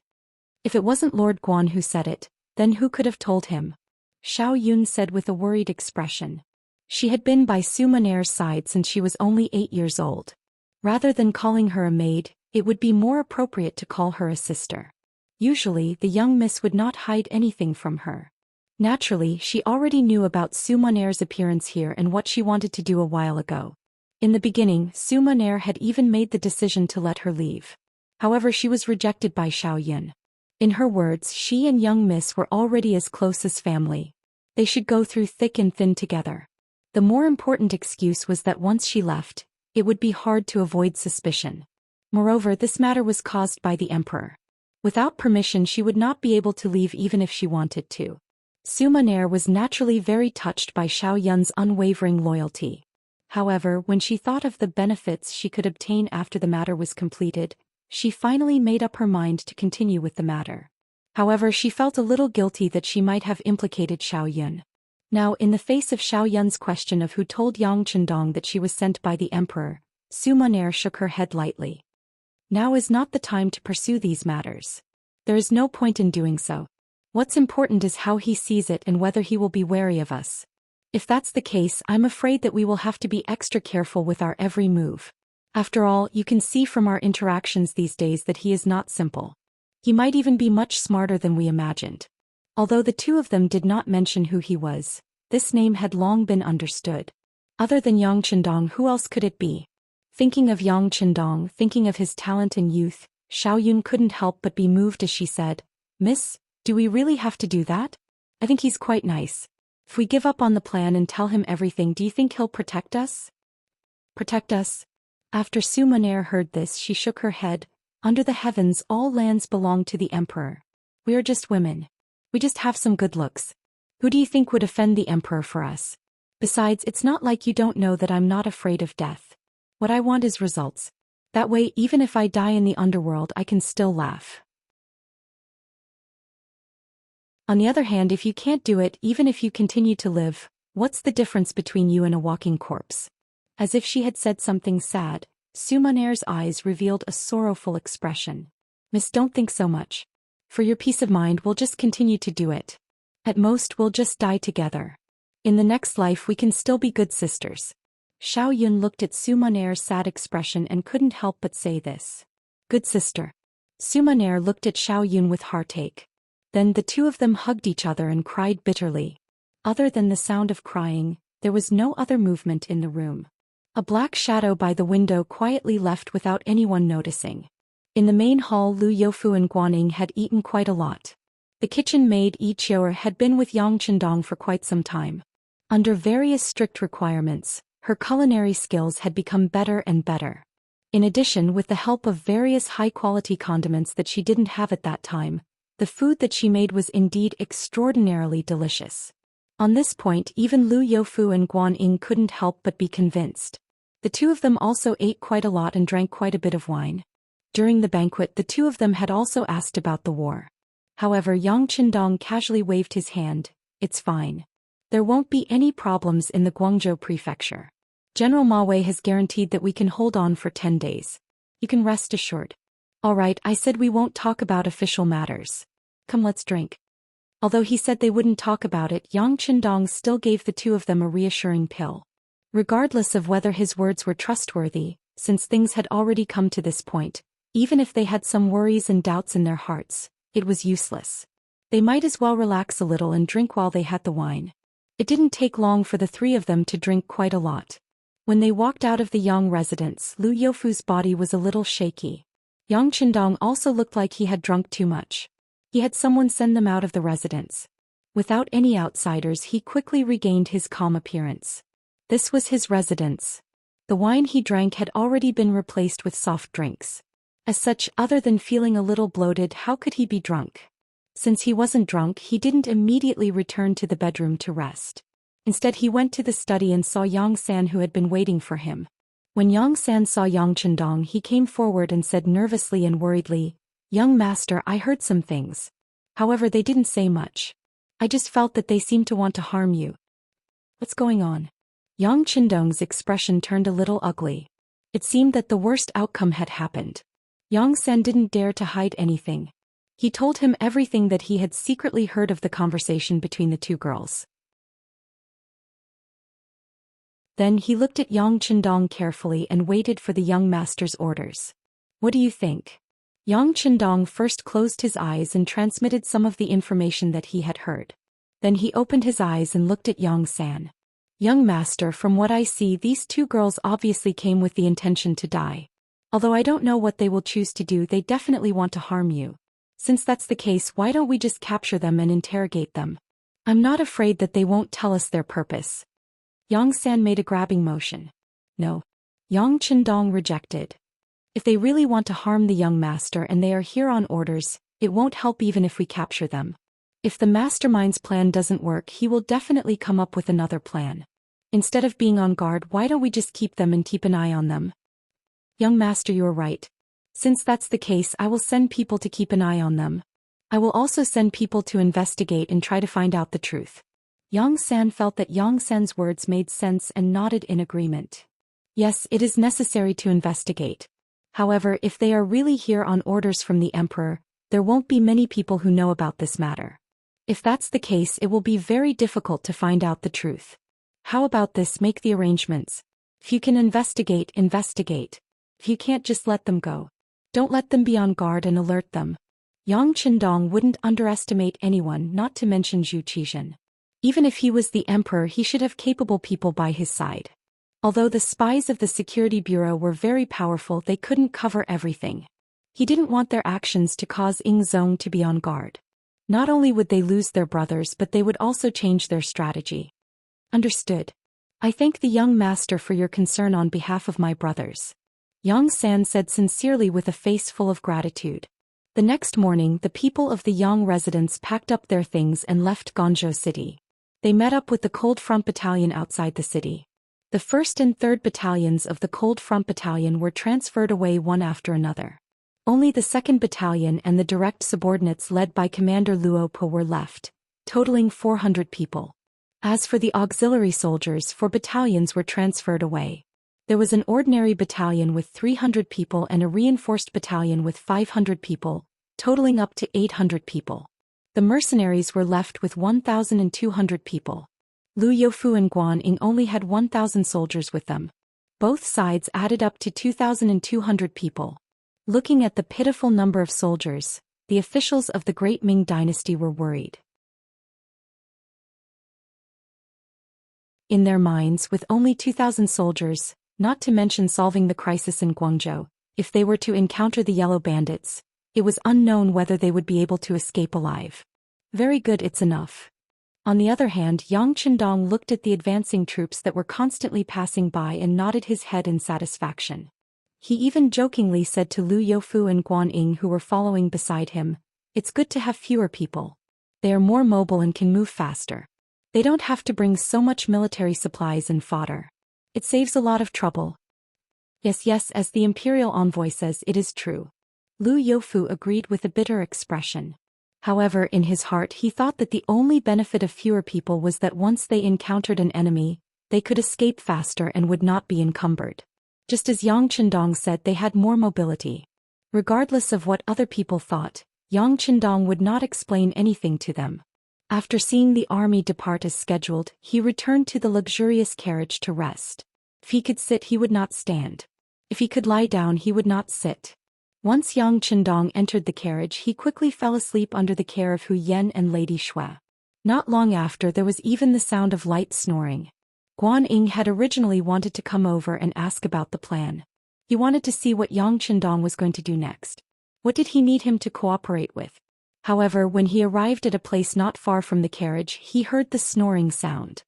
If it wasn't Lord Guan who said it, then who could have told him? Xiao Yun said with a worried expression. She had been by Su Monair's side since she was only 8 years old. Rather than calling her a maid, it would be more appropriate to call her a sister. Usually, the young miss would not hide anything from her. Naturally, she already knew about Su Monair's appearance here and what she wanted to do a while ago. In the beginning, Su Monair had even made the decision to let her leave. However, she was rejected by Xiao Yun. In her words, she and young miss were already as close as family. They should go through thick and thin together. The more important excuse was that once she left, it would be hard to avoid suspicion. Moreover, this matter was caused by the emperor. Without permission, she would not be able to leave even if she wanted to. Su Monair was naturally very touched by Xiao Yun's unwavering loyalty. However, when she thought of the benefits she could obtain after the matter was completed, she finally made up her mind to continue with the matter. However, she felt a little guilty that she might have implicated Xiao Yun. Now, in the face of Xiao Yun's question of who told Yang Chendong that she was sent by the emperor, Su Monair shook her head lightly. Now is not the time to pursue these matters. There is no point in doing so. What's important is how he sees it and whether he will be wary of us. If that's the case, I'm afraid that we will have to be extra careful with our every move. After all, you can see from our interactions these days that he is not simple. He might even be much smarter than we imagined. Although the two of them did not mention who he was, this name had long been understood. Other than Yang Chendong, who else could it be? Thinking of Yang Chendong, thinking of his talent and youth, Xiao Yun couldn't help but be moved as she said, "Miss, do we really have to do that? I think he's quite nice. If we give up on the plan and tell him everything, do you think he'll protect us?" Protect us? After Su Monair heard this, she shook her head. Under the heavens, all lands belong to the emperor. We are just women. We just have some good looks. Who do you think would offend the emperor for us? Besides, it's not like you don't know that I'm not afraid of death. What I want is results. That way, even if I die in the underworld, I can still laugh. On the other hand, if you can't do it, even if you continue to live, what's the difference between you and a walking corpse? As if she had said something sad, Su Monair's eyes revealed a sorrowful expression. "Miss, don't think so much. For your peace of mind, we'll just continue to do it. At most, we'll just die together. In the next life, we can still be good sisters." Xiao Yun looked at Su Monair's sad expression and couldn't help but say this. Good sister. Suma Nair looked at Xiao Yun with heartache. Then the two of them hugged each other and cried bitterly. Other than the sound of crying, there was no other movement in the room. A black shadow by the window quietly left without anyone noticing. In the main hall, Lu Youfu and Guanyin had eaten quite a lot. The kitchen maid Yi Qiu'er had been with Yang Qindong for quite some time. Under various strict requirements, her culinary skills had become better and better. In addition, with the help of various high-quality condiments that she didn't have at that time, the food that she made was indeed extraordinarily delicious. On this point, even Lu Youfu and Guanyin couldn't help but be convinced. The two of them also ate quite a lot and drank quite a bit of wine. During the banquet, the two of them had also asked about the war. However, Yang Qindong casually waved his hand. It's fine. There won't be any problems in the Guangzhou prefecture. General Ma Wei has guaranteed that we can hold on for 10 days. You can rest assured. All right, I said we won't talk about official matters. Come, let's drink. Although he said they wouldn't talk about it, Yang Qindong still gave the two of them a reassuring pill. Regardless of whether his words were trustworthy, since things had already come to this point, even if they had some worries and doubts in their hearts, it was useless. They might as well relax a little and drink while they had the wine. It didn't take long for the three of them to drink quite a lot. When they walked out of the Yang residence, Lu Youfu's body was a little shaky. Yang Qindong also looked like he had drunk too much. He had someone send them out of the residence. Without any outsiders, he quickly regained his calm appearance. This was his residence. The wine he drank had already been replaced with soft drinks. As such, other than feeling a little bloated, how could he be drunk? Since he wasn't drunk, he didn't immediately return to the bedroom to rest. Instead, he went to the study and saw Yang San, who had been waiting for him. When Yang San saw Yang Qindong, he came forward and said nervously and worriedly, "Young master, I heard some things. However, they didn't say much. I just felt that they seemed to want to harm you. What's going on?" Yang Qindong's expression turned a little ugly. It seemed that the worst outcome had happened. Yang San didn't dare to hide anything. He told him everything that he had secretly heard of the conversation between the two girls. Then he looked at Yang Qindong carefully and waited for the young master's orders. "What do you think?" Yang Qindong first closed his eyes and transmitted some of the information that he had heard. Then he opened his eyes and looked at Yang San. "Young master, from what I see, these two girls obviously came with the intention to die. Although I don't know what they will choose to do, they definitely want to harm you. Since that's the case, why don't we just capture them and interrogate them? I'm not afraid that they won't tell us their purpose." Yang San made a grabbing motion. "No." Yang Qindong rejected. "If they really want to harm the young master and they are here on orders, it won't help even if we capture them. If the mastermind's plan doesn't work, he will definitely come up with another plan. Instead of being on guard, why don't we just keep them and keep an eye on them?" "Young master, you are right. Since that's the case, I will send people to keep an eye on them. I will also send people to investigate and try to find out the truth." Yang San felt that Yang San's words made sense and nodded in agreement. Yes, it is necessary to investigate. However, if they are really here on orders from the emperor, there won't be many people who know about this matter. If that's the case, it will be very difficult to find out the truth. How about this? Make the arrangements. If you can investigate, investigate. If you can't, just let them go. Don't let them be on guard and alert them. Yang Qindong wouldn't underestimate anyone, not to mention Zhou Xian. Even if he was the emperor, he should have capable people by his side. Although the spies of the security bureau were very powerful, they couldn't cover everything. He didn't want their actions to cause Ying Zong to be on guard. Not only would they lose their brothers, but they would also change their strategy. Understood. I thank the young master for your concern on behalf of my brothers. Yang San said sincerely with a face full of gratitude. The next morning, the people of the Yang residence packed up their things and left Guangzhou City. They met up with the Cold Front Battalion outside the city. The 1st and 3rd Battalions of the Cold Front Battalion were transferred away one after another. Only the 2nd Battalion and the direct subordinates led by Commander Luo Po were left, totaling 400 people. As for the auxiliary soldiers, 4 battalions were transferred away. There was an ordinary battalion with 300 people and a reinforced battalion with 500 people, totaling up to 800 people. The mercenaries were left with 1,200 people. Lu Youfu and Guanyin only had 1,000 soldiers with them. Both sides added up to 2,200 people. Looking at the pitiful number of soldiers, the officials of the Great Ming Dynasty were worried. In their minds, with only 2,000 soldiers, not to mention solving the crisis in Guangzhou, if they were to encounter the Yellow Bandits, it was unknown whether they would be able to escape alive. Very good, it's enough. On the other hand, Yang Qindong looked at the advancing troops that were constantly passing by and nodded his head in satisfaction. He even jokingly said to Lu Youfu and Guan Ying, who were following beside him, "It's good to have fewer people. They are more mobile and can move faster. They don't have to bring so much military supplies and fodder. It saves a lot of trouble." Yes, as the imperial envoy says, it is true. Lu Youfu agreed with a bitter expression. However, in his heart he thought that the only benefit of fewer people was that once they encountered an enemy, they could escape faster and would not be encumbered. Just as Yang Qindong said, they had more mobility. Regardless of what other people thought, Yang Qindong would not explain anything to them. After seeing the army depart as scheduled, he returned to the luxurious carriage to rest. If he could sit, he would not stand. If he could lie down, he would not sit. Once Yang Qindong entered the carriage, he quickly fell asleep under the care of Hu Yan and Lady Shui. Not long after, there was even the sound of light snoring. Guan Ying had originally wanted to come over and ask about the plan. He wanted to see what Yang Qindong was going to do next. What did he need him to cooperate with? However, when he arrived at a place not far from the carriage, he heard the snoring sound.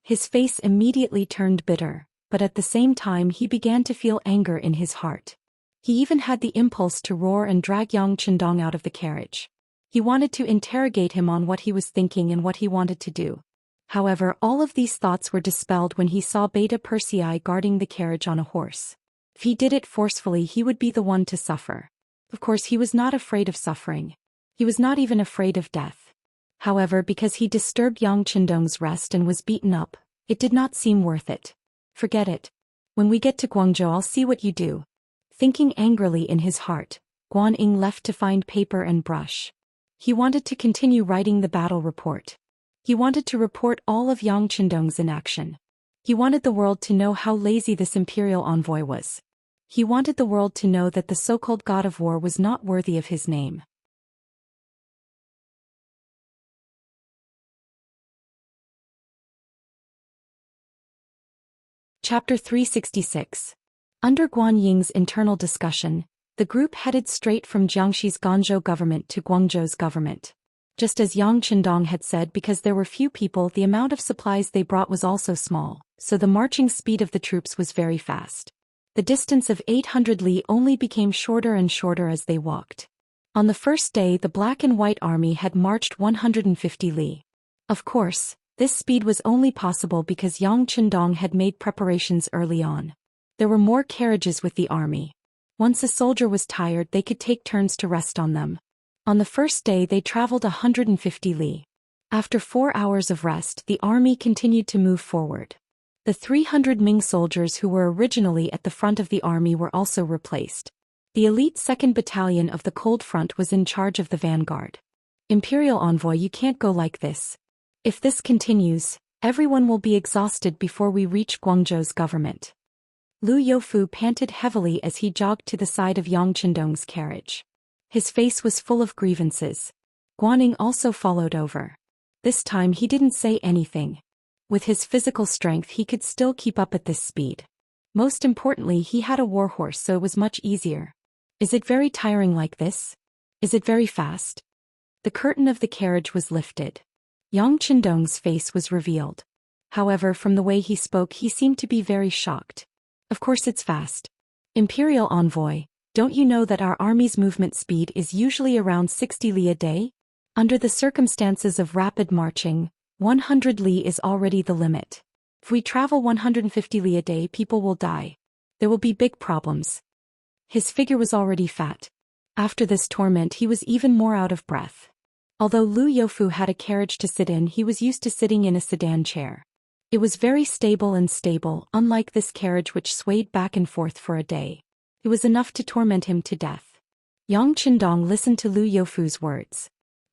His face immediately turned bitter, but at the same time he began to feel anger in his heart. He even had the impulse to roar and drag Yang Qindong out of the carriage. He wanted to interrogate him on what he was thinking and what he wanted to do. However, all of these thoughts were dispelled when he saw Beta Persei guarding the carriage on a horse. If he did it forcefully, he would be the one to suffer. Of course, he was not afraid of suffering. He was not even afraid of death. However, because he disturbed Yang Qindong's rest and was beaten up, it did not seem worth it. Forget it. When we get to Guangzhou, I'll see what you do. Thinking angrily in his heart, Guan Ying left to find paper and brush. He wanted to continue writing the battle report. He wanted to report all of Yang Qindong's inaction. He wanted the world to know how lazy this imperial envoy was. He wanted the world to know that the so-called god of war was not worthy of his name. Chapter 366. Under Guan Ying's internal discussion, the group headed straight from Jiangxi's Ganzhou government to Guangzhou's government. Just as Yang Qindong had said, because there were few people, the amount of supplies they brought was also small, so the marching speed of the troops was very fast. The distance of 800 li only became shorter and shorter as they walked. On the first day, the black and white army had marched 150 li. Of course, this speed was only possible because Yang Qindong had made preparations early on. There were more carriages with the army. Once a soldier was tired, they could take turns to rest on them. On the first day, they traveled 150 li. After 4 hours of rest, the army continued to move forward. The 300 Ming soldiers who were originally at the front of the army were also replaced. The elite 2nd Battalion of the Cold Front was in charge of the vanguard. Imperial envoy, you can't go like this. If this continues, everyone will be exhausted before we reach Guangzhou's government. Lu Youfu panted heavily as he jogged to the side of Yang Qindong's carriage. His face was full of grievances. Guan Ying also followed over. This time he didn't say anything. With his physical strength, he could still keep up at this speed. Most importantly, he had a warhorse, so it was much easier. Is it very tiring like this? Is it very fast? The curtain of the carriage was lifted. Yang Qindong's face was revealed. However, from the way he spoke, he seemed to be very shocked. Of course it's fast. Imperial envoy, don't you know that our army's movement speed is usually around 60 li a day? Under the circumstances of rapid marching, 100 li is already the limit. If we travel 150 li a day, people will die. There will be big problems. His figure was already fat. After this torment, he was even more out of breath. Although Lu Youfu had a carriage to sit in, he was used to sitting in a sedan chair. It was very stable, unlike this carriage which swayed back and forth for a day. It was enough to torment him to death. Yang Qindong listened to Lu Youfu's words.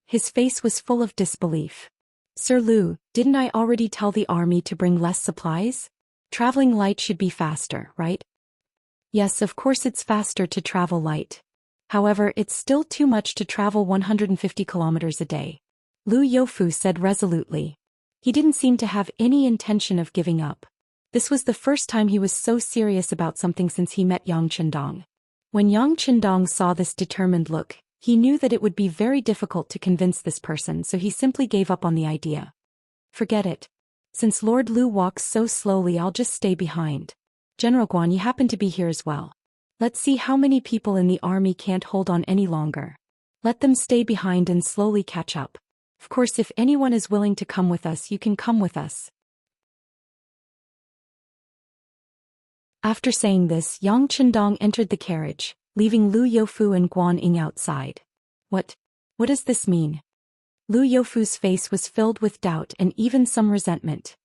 His face was full of disbelief. Sir Lu, didn't I already tell the army to bring less supplies? Traveling light should be faster, right? Yes, of course it's faster to travel light, However, it's still too much to travel 150 kilometers a day. Lu Youfu said resolutely. He didn't seem to have any intention of giving up. This was the first time he was so serious about something since he met Yang Chendong. When Yang Chendong saw this determined look, he knew that it would be very difficult to convince this person, so he simply gave up on the idea. Forget it. Since Lord Lu walks so slowly, I'll just stay behind. General Guan, you happen to be here as well. Let's see how many people in the army can't hold on any longer. Let them stay behind and slowly catch up. Of course, if anyone is willing to come with us, you can come with us. After saying this, Yang Chendong entered the carriage, leaving Lu Youfu and Guan Ying outside. What does this mean? Lu Youfu's face was filled with doubt and even some resentment.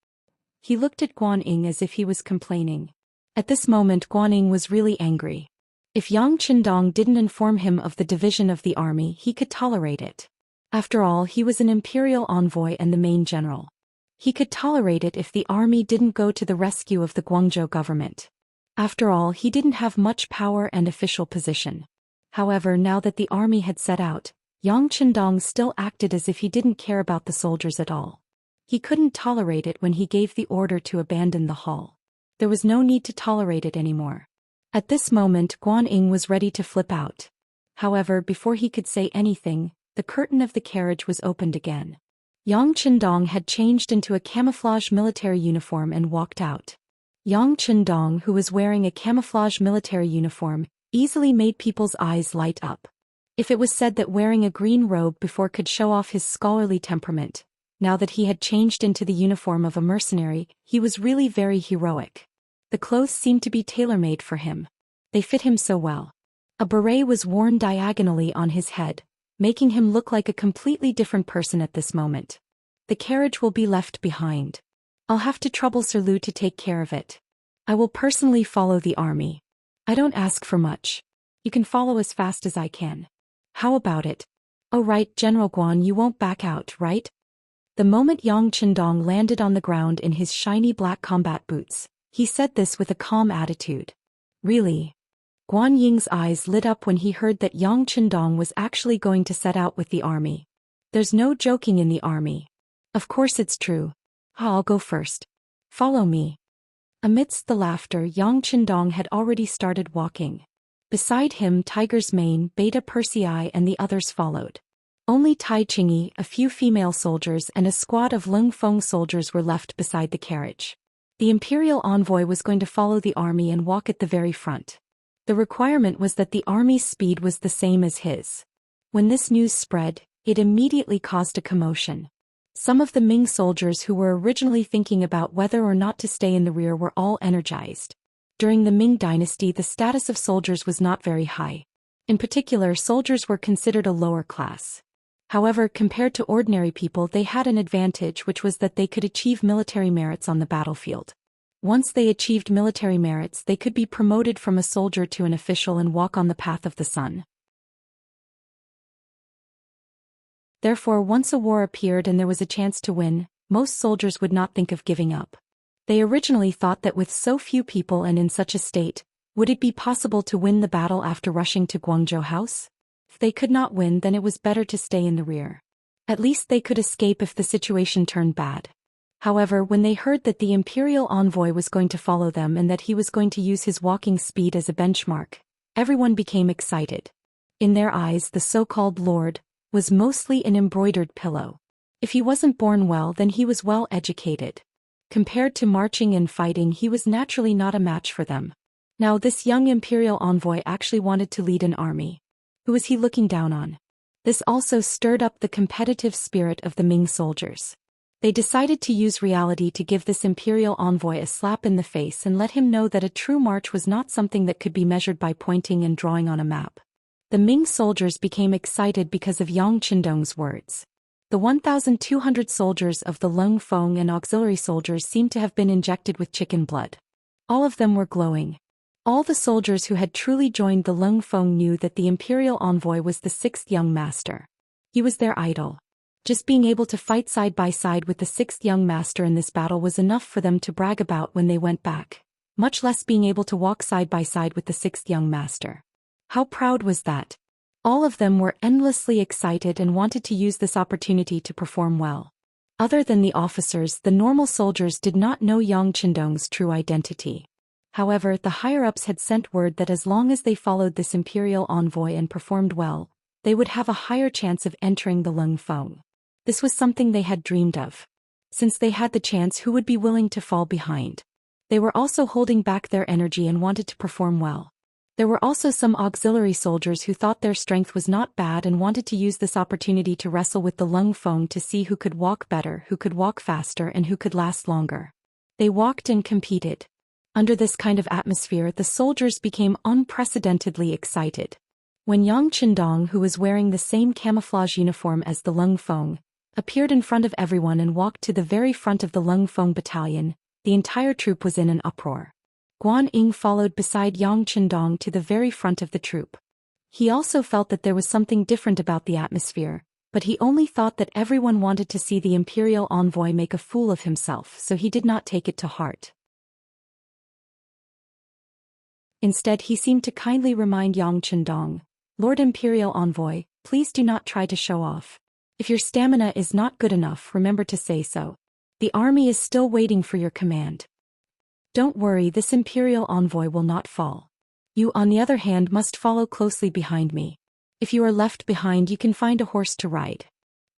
He looked at Guan Ying as if he was complaining. At this moment, Guan Ying was really angry. If Yang Chendong didn't inform him of the division of the army, he could tolerate it. After all, he was an imperial envoy and the main general. He could tolerate it if the army didn't go to the rescue of the Guangzhou government. After all, he didn't have much power and official position. However, now that the army had set out, Yang Chendong still acted as if he didn't care about the soldiers at all. He couldn't tolerate it when he gave the order to abandon the hall. There was no need to tolerate it anymore. At this moment, Guan Ying was ready to flip out. However, before he could say anything, the curtain of the carriage was opened again. Yang Chendong had changed into a camouflage military uniform and walked out. Yang Chendong, who was wearing a camouflage military uniform, easily made people's eyes light up. If it was said that wearing a green robe before could show off his scholarly temperament, now that he had changed into the uniform of a mercenary, he was really very heroic. The clothes seemed to be tailor-made for him. They fit him so well. A beret was worn diagonally on his head, making him look like a completely different person at this moment. The carriage will be left behind. I'll have to trouble Sir Lu to take care of it. I will personally follow the army. I don't ask for much. You can follow as fast as I can. How about it? Oh right, General Guan, you won't back out, right? The moment Yang Chendong landed on the ground in his shiny black combat boots, he said this with a calm attitude. Really? Guan Ying's eyes lit up when he heard that Yang Chendong was actually going to set out with the army. There's no joking in the army. Of course it's true. I'll go first. Follow me. Amidst the laughter, Yang Chendong had already started walking. Beside him, Tiger's Mane, Beta Persei and the others followed. Only Tai Qingyi, a few female soldiers and a squad of Lung Feng soldiers were left beside the carriage. The imperial envoy was going to follow the army and walk at the very front. The requirement was that the army's speed was the same as his. When this news spread, it immediately caused a commotion. Some of the Ming soldiers who were originally thinking about whether or not to stay in the rear were all energized. During the Ming dynasty, the status of soldiers was not very high. In particular, soldiers were considered a lower class. However, compared to ordinary people, they had an advantage, which was that they could achieve military merits on the battlefield. Once they achieved military merits, they could be promoted from a soldier to an official and walk on the path of the sun. Therefore, once a war appeared and there was a chance to win, most soldiers would not think of giving up. They originally thought that with so few people and in such a state, would it be possible to win the battle after rushing to Guangzhou House? If they could not win, then it was better to stay in the rear. At least they could escape if the situation turned bad. However, when they heard that the imperial envoy was going to follow them and that he was going to use his walking speed as a benchmark, everyone became excited. In their eyes, the so-called lord was mostly an embroidered pillow. If he wasn't born well, then he was well educated. Compared to marching and fighting, he was naturally not a match for them. Now this young imperial envoy actually wanted to lead an army. Who was he looking down on? This also stirred up the competitive spirit of the Ming soldiers. They decided to use reality to give this imperial envoy a slap in the face and let him know that a true march was not something that could be measured by pointing and drawing on a map. The Ming soldiers became excited because of Yang Chendong's words. The 1,200 soldiers of the Lung Feng and auxiliary soldiers seemed to have been injected with chicken blood. All of them were glowing. All the soldiers who had truly joined the Lung Feng knew that the imperial envoy was the sixth young master. He was their idol. Just being able to fight side by side with the sixth young master in this battle was enough for them to brag about when they went back, much less being able to walk side by side with the sixth young master. How proud was that? All of them were endlessly excited and wanted to use this opportunity to perform well. Other than the officers, the normal soldiers did not know Yang Qindong's true identity. However, the higher-ups had sent word that as long as they followed this imperial envoy and performed well, they would have a higher chance of entering the Lung Feng. This was something they had dreamed of. Since they had the chance, who would be willing to fall behind? They were also holding back their energy and wanted to perform well. There were also some auxiliary soldiers who thought their strength was not bad and wanted to use this opportunity to wrestle with the Lung Feng to see who could walk better, who could walk faster, and who could last longer. They walked and competed. Under this kind of atmosphere, the soldiers became unprecedentedly excited. When Yang Qindong, who was wearing the same camouflage uniform as the Lung Feng, appeared in front of everyone and walked to the very front of the Lung Feng battalion, the entire troop was in an uproar. Guan Ying followed beside Yang Qindong to the very front of the troop. He also felt that there was something different about the atmosphere, but he only thought that everyone wanted to see the imperial envoy make a fool of himself, so he did not take it to heart. Instead, he seemed to kindly remind Yang Qindong, "Lord Imperial Envoy, please do not try to show off. If your stamina is not good enough, remember to say so. The army is still waiting for your command. Don't worry, this imperial envoy will not fall. You, on the other hand, must follow closely behind me. If you are left behind, you can find a horse to ride.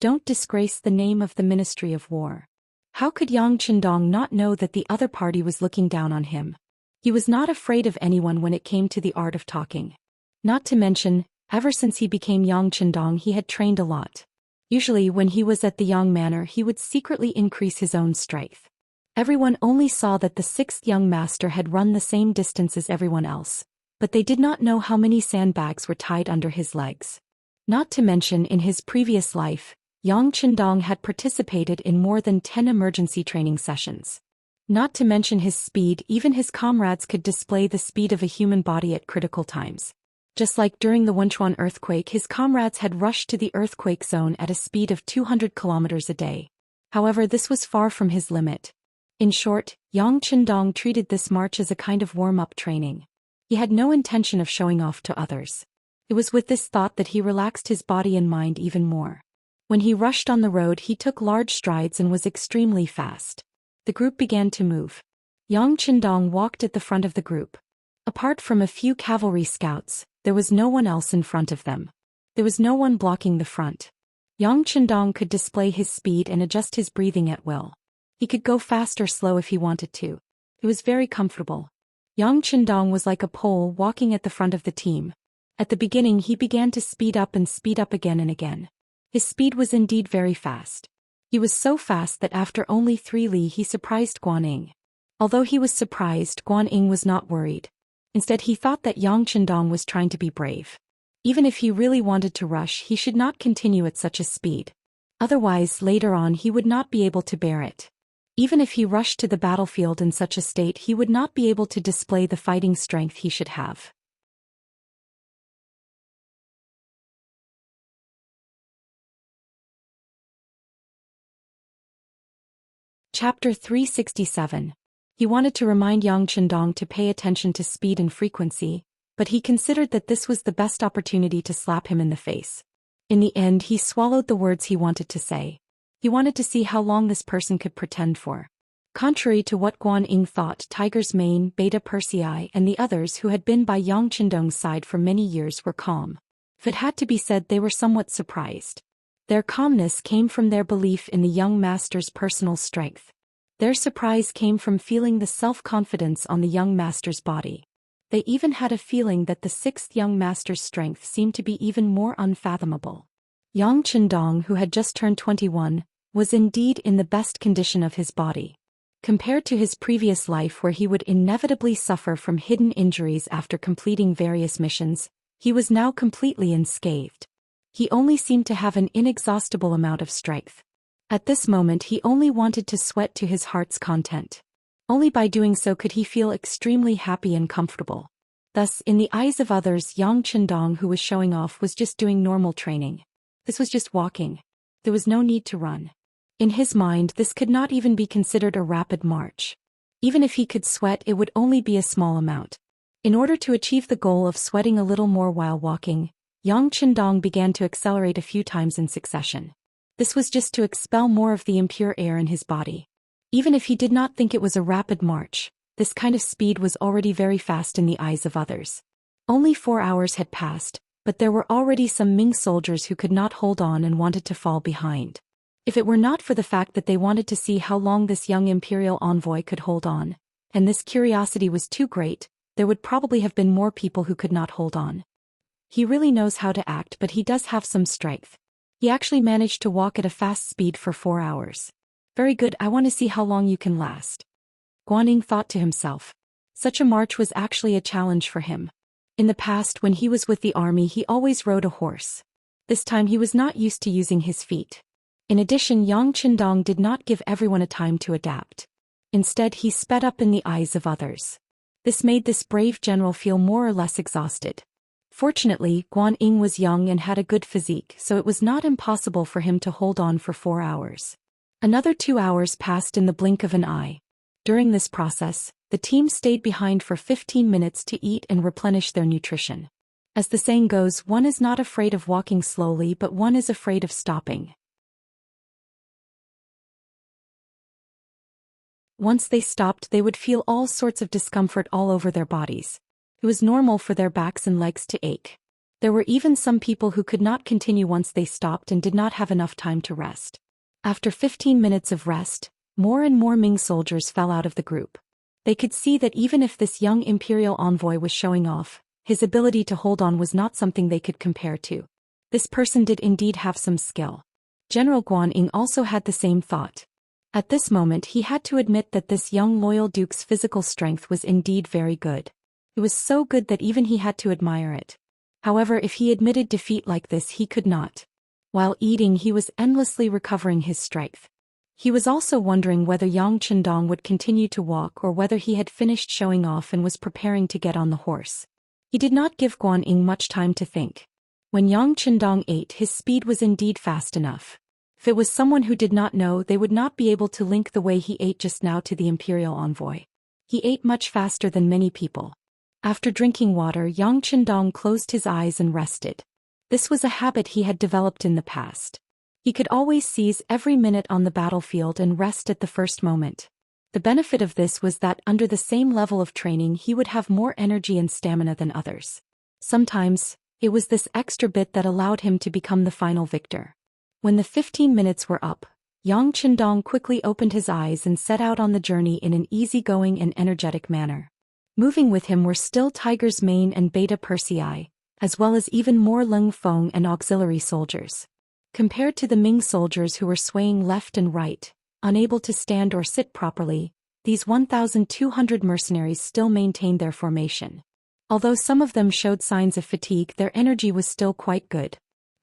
Don't disgrace the name of the Ministry of War." How could Yang Qindong not know that the other party was looking down on him? He was not afraid of anyone when it came to the art of talking. Not to mention, ever since he became Yang Qindong, he had trained a lot. Usually when he was at the Yang Manor, he would secretly increase his own strength. Everyone only saw that the sixth young master had run the same distance as everyone else, but they did not know how many sandbags were tied under his legs. Not to mention, in his previous life, Yang Qindong had participated in more than 10 emergency training sessions. Not to mention his speed, even his comrades could display the speed of a human body at critical times. Just like during the Wenchuan earthquake, his comrades had rushed to the earthquake zone at a speed of 200 kilometers a day. However, this was far from his limit. In short, Yang Qindong treated this march as a kind of warm-up training. He had no intention of showing off to others. It was with this thought that he relaxed his body and mind even more. When he rushed on the road, he took large strides and was extremely fast. The group began to move. Yang Qindong walked at the front of the group. Apart from a few cavalry scouts, there was no one else in front of them. There was no one blocking the front. Yang Qindong could display his speed and adjust his breathing at will. He could go fast or slow if he wanted to. It was very comfortable. Yang Qindong was like a pole walking at the front of the team. At the beginning, he began to speed up again and again. His speed was indeed very fast. He was so fast that after only 3 li he surprised Guan Ying. Although he was surprised, Guan Ying was not worried. Instead, he thought that Yang Qindong was trying to be brave. Even if he really wanted to rush, he should not continue at such a speed. Otherwise, later on he would not be able to bear it. Even if he rushed to the battlefield in such a state, he would not be able to display the fighting strength he should have. Chapter 367. He wanted to remind Yang Qindong to pay attention to speed and frequency, but he considered that this was the best opportunity to slap him in the face. In the end, he swallowed the words he wanted to say. He wanted to see how long this person could pretend for. Contrary to what Guan Ying thought, Tiger's Mane, Beta Persei, and the others who had been by Yang Qindong's side for many years were calm. If it had to be said, they were somewhat surprised. Their calmness came from their belief in the young master's personal strength. Their surprise came from feeling the self-confidence on the young master's body. They even had a feeling that the sixth young master's strength seemed to be even more unfathomable. Yang Qindong, who had just turned 21, was indeed in the best condition of his body. Compared to his previous life where he would inevitably suffer from hidden injuries after completing various missions, he was now completely unscathed. He only seemed to have an inexhaustible amount of strength. At this moment he only wanted to sweat to his heart's content. Only by doing so could he feel extremely happy and comfortable. Thus, in the eyes of others, Yang Qindong, who was showing off, was just doing normal training. This was just walking. There was no need to run. In his mind, this could not even be considered a rapid march. Even if he could sweat, it would only be a small amount. In order to achieve the goal of sweating a little more while walking, Yang Qindong began to accelerate a few times in succession. This was just to expel more of the impure air in his body. Even if he did not think it was a rapid march, this kind of speed was already very fast in the eyes of others. Only 4 hours had passed, but there were already some Ming soldiers who could not hold on and wanted to fall behind. If it were not for the fact that they wanted to see how long this young imperial envoy could hold on, and this curiosity was too great, there would probably have been more people who could not hold on. He really knows how to act, but he does have some strength. He actually managed to walk at a fast speed for 4 hours. Very good, I want to see how long you can last. Guanyin thought to himself. Such a march was actually a challenge for him. In the past, when he was with the army, he always rode a horse. This time he was not used to using his feet. In addition, Yang Qindong did not give everyone a time to adapt. Instead, he sped up in the eyes of others. This made this brave general feel more or less exhausted. Fortunately, Guanyin was young and had a good physique, so it was not impossible for him to hold on for 4 hours. Another 2 hours passed in the blink of an eye. During this process, the team stayed behind for 15 minutes to eat and replenish their nutrition. As the saying goes, one is not afraid of walking slowly, but one is afraid of stopping. Once they stopped, they would feel all sorts of discomfort all over their bodies. It was normal for their backs and legs to ache. There were even some people who could not continue once they stopped and did not have enough time to rest. After 15 minutes of rest, more and more Ming soldiers fell out of the group. They could see that even if this young imperial envoy was showing off, his ability to hold on was not something they could compare to. This person did indeed have some skill. General Guanyin also had the same thought. At this moment he had to admit that this young loyal duke's physical strength was indeed very good. It was so good that even he had to admire it. However, if he admitted defeat like this, he could not. While eating, he was endlessly recovering his strength. He was also wondering whether Yang Qindong would continue to walk or whether he had finished showing off and was preparing to get on the horse. He did not give Guanyin much time to think. When Yang Qindong ate, his speed was indeed fast enough. If it was someone who did not know, they would not be able to link the way he ate just now to the imperial envoy. He ate much faster than many people. After drinking water, Yang Qindong closed his eyes and rested. This was a habit he had developed in the past. He could always seize every minute on the battlefield and rest at the first moment. The benefit of this was that under the same level of training he would have more energy and stamina than others. Sometimes, it was this extra bit that allowed him to become the final victor. When the 15 minutes were up, Yang Qindong quickly opened his eyes and set out on the journey in an easygoing and energetic manner. Moving with him were still Tiger's Mane and Beta Persei, as well as even more Lung Feng and auxiliary soldiers. Compared to the Ming soldiers who were swaying left and right, unable to stand or sit properly, these 1,200 mercenaries still maintained their formation. Although some of them showed signs of fatigue, their energy was still quite good.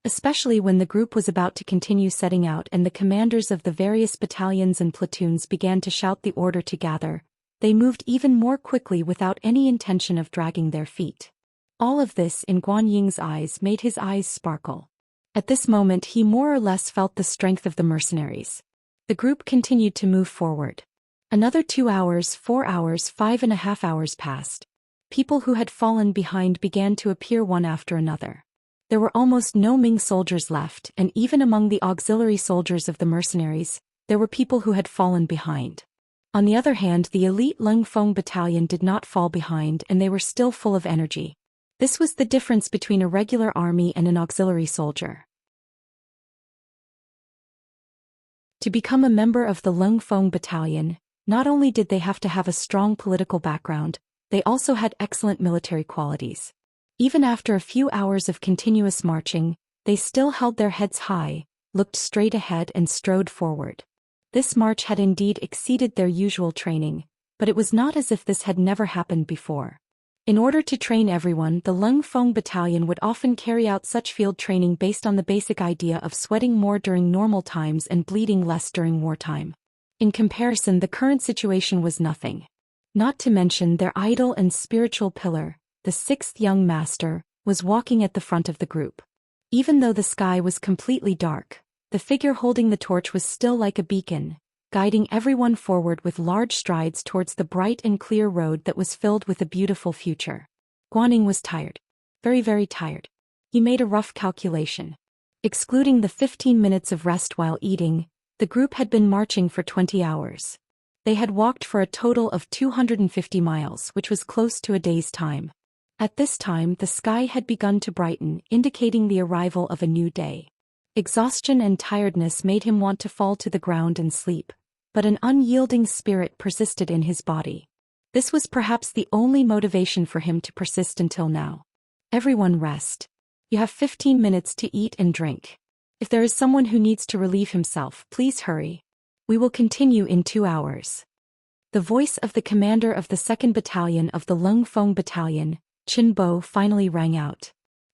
Especially when the group was about to continue setting out and the commanders of the various battalions and platoons began to shout the order to gather, they moved even more quickly without any intention of dragging their feet. All of this, in Guanyin's eyes, made his eyes sparkle. At this moment he more or less felt the strength of the mercenaries. The group continued to move forward. Another 2 hours, 4 hours, 5.5 hours passed. People who had fallen behind began to appear one after another. There were almost no Ming soldiers left, and even among the auxiliary soldiers of the mercenaries, there were people who had fallen behind. On the other hand, the elite Lung Feng battalion did not fall behind and they were still full of energy. This was the difference between a regular army and an auxiliary soldier. To become a member of the Lung Feng battalion, not only did they have to have a strong political background, they also had excellent military qualities. Even after a few hours of continuous marching, they still held their heads high, looked straight ahead and strode forward. This march had indeed exceeded their usual training, but it was not as if this had never happened before. In order to train everyone, the Lung Feng battalion would often carry out such field training based on the basic idea of sweating more during normal times and bleeding less during wartime. In comparison, the current situation was nothing. Not to mention their idol and spiritual pillar, the sixth young master, was walking at the front of the group. Even though the sky was completely dark, the figure holding the torch was still like a beacon, guiding everyone forward with large strides towards the bright and clear road that was filled with a beautiful future. Guanyin was tired. Very, very tired. He made a rough calculation. Excluding the 15 minutes of rest while eating, the group had been marching for 20 hours. They had walked for a total of 250 miles, which was close to a day's time. At this time, the sky had begun to brighten, indicating the arrival of a new day. Exhaustion and tiredness made him want to fall to the ground and sleep, but an unyielding spirit persisted in his body. This was perhaps the only motivation for him to persist until now. Everyone rest. You have 15 minutes to eat and drink. If there is someone who needs to relieve himself, please hurry. We will continue in 2 hours. The voice of the commander of the 2nd Battalion of the Lungfeng Battalion, Qin Bo, finally rang out.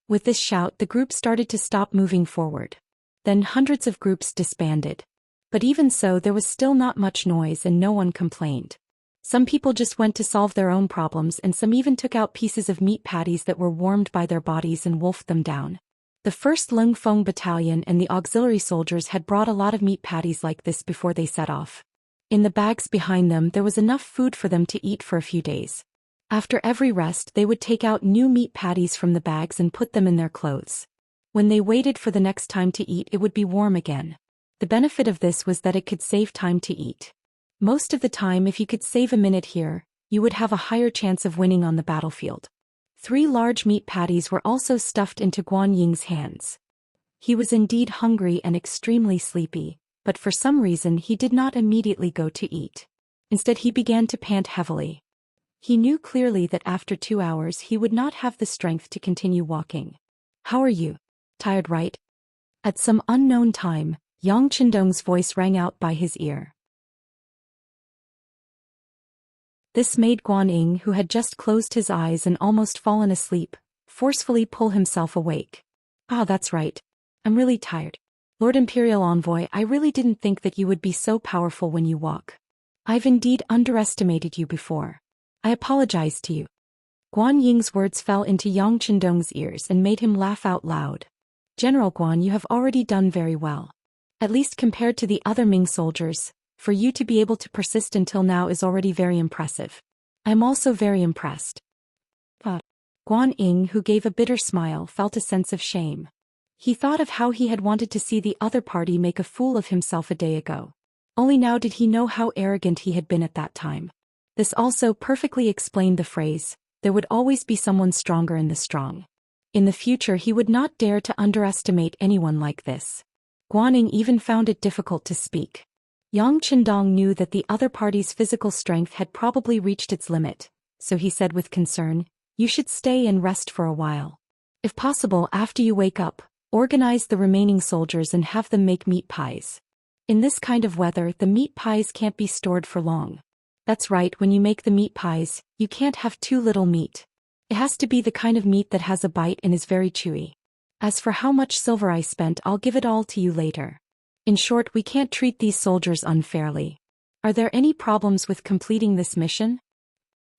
With this shout, the group started to stop moving forward. Then hundreds of groups disbanded. But even so, there was still not much noise and no one complained. Some people just went to solve their own problems, and some even took out pieces of meat patties that were warmed by their bodies and wolfed them down. The 1st Lungfeng Battalion and the auxiliary soldiers had brought a lot of meat patties like this before they set off. In the bags behind them there was enough food for them to eat for a few days. After every rest they would take out new meat patties from the bags and put them in their clothes. When they waited for the next time to eat, it would be warm again. The benefit of this was that it could save time to eat. Most of the time, if you could save a minute here, you would have a higher chance of winning on the battlefield. 3 large meat patties were also stuffed into Guan Ying's hands. He was indeed hungry and extremely sleepy, but for some reason he did not immediately go to eat. Instead he began to pant heavily. He knew clearly that after 2 hours he would not have the strength to continue walking. "How are you? Tired, right?" At some unknown time, Yang Qindong's voice rang out by his ear. This made Guan Ying, who had just closed his eyes and almost fallen asleep, forcefully pull himself awake. "Ah, that's right. I'm really tired. Lord Imperial Envoy, I really didn't think that you would be so powerful when you walk. I've indeed underestimated you before. I apologize to you." Guan Ying's words fell into Yang Qindong's ears and made him laugh out loud. "General Guan, you have already done very well. At least compared to the other Ming soldiers, for you to be able to persist until now is already very impressive. I am also very impressed." Guan Ying, who gave a bitter smile, felt a sense of shame. He thought of how he had wanted to see the other party make a fool of himself a day ago. Only now did he know how arrogant he had been at that time. This also perfectly explained the phrase, "There would always be someone stronger in the strong." In the future he would not dare to underestimate anyone like this. Guan Ying even found it difficult to speak. Yang Qindong knew that the other party's physical strength had probably reached its limit, so he said with concern, "You should stay and rest for a while. If possible, after you wake up, organize the remaining soldiers and have them make meat pies. In this kind of weather, the meat pies can't be stored for long. That's right, when you make the meat pies, you can't have too little meat. It has to be the kind of meat that has a bite and is very chewy. As for how much silver I spent, I'll give it all to you later. In short, we can't treat these soldiers unfairly. Are there any problems with completing this mission?"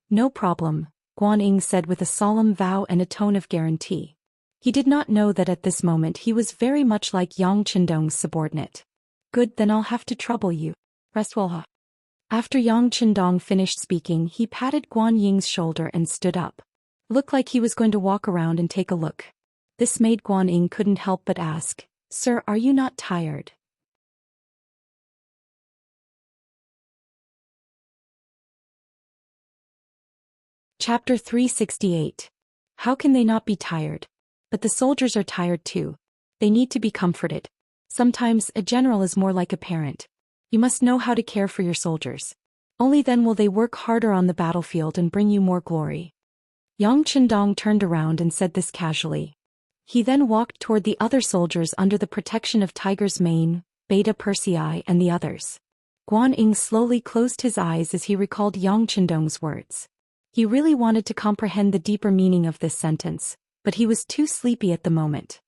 "No problem," Guan Ying said with a solemn vow and a tone of guarantee. He did not know that at this moment he was very much like Yang Qindong's subordinate. "Good, then I'll have to trouble you. Rest well, huh?" After Yang Qindong finished speaking, he patted Guan Ying's shoulder and stood up. Looked like he was going to walk around and take a look. This made Guan Ying couldn't help but ask, "Sir, are you not tired?" Chapter 368. How can they not be tired? But the soldiers are tired too. They need to be comforted. Sometimes a general is more like a parent. You must know how to care for your soldiers. Only then will they work harder on the battlefield and bring you more glory. Yang Qindong turned around and said this casually. He then walked toward the other soldiers under the protection of Tiger's Mane, Beta Persei and the others. Guan Ying slowly closed his eyes as he recalled Yang Qindong's words. He really wanted to comprehend the deeper meaning of this sentence, but he was too sleepy at the moment.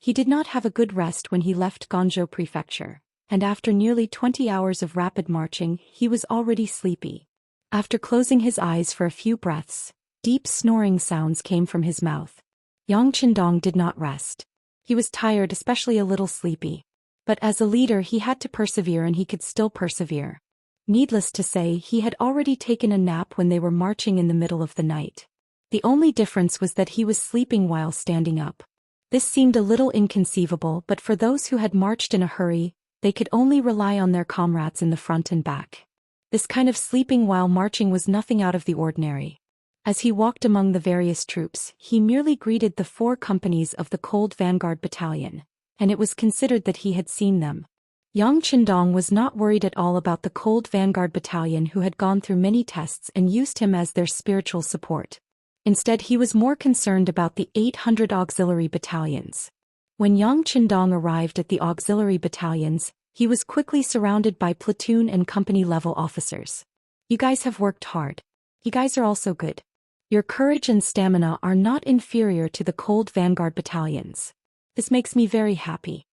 He did not have a good rest when he left Ganzhou Prefecture, and after nearly 20 hours of rapid marching, he was already sleepy. After closing his eyes for a few breaths, deep snoring sounds came from his mouth. Yang Qindong did not rest. He was tired, especially a little sleepy. But as a leader he had to persevere, and he could still persevere. Needless to say, he had already taken a nap when they were marching in the middle of the night. The only difference was that he was sleeping while standing up. This seemed a little inconceivable, but for those who had marched in a hurry, they could only rely on their comrades in the front and back. This kind of sleeping while marching was nothing out of the ordinary. As he walked among the various troops, he merely greeted the 4 companies of the Cold Vanguard Battalion, and it was considered that he had seen them. Yang Qindong was not worried at all about the Cold Vanguard Battalion, who had gone through many tests and used him as their spiritual support. Instead, he was more concerned about the 800 auxiliary battalions. When Yang Qindong arrived at the auxiliary battalions, he was quickly surrounded by platoon and company-level officers. "You guys have worked hard. You guys are also good. Your courage and stamina are not inferior to the Cold Vanguard battalions. This makes me very happy."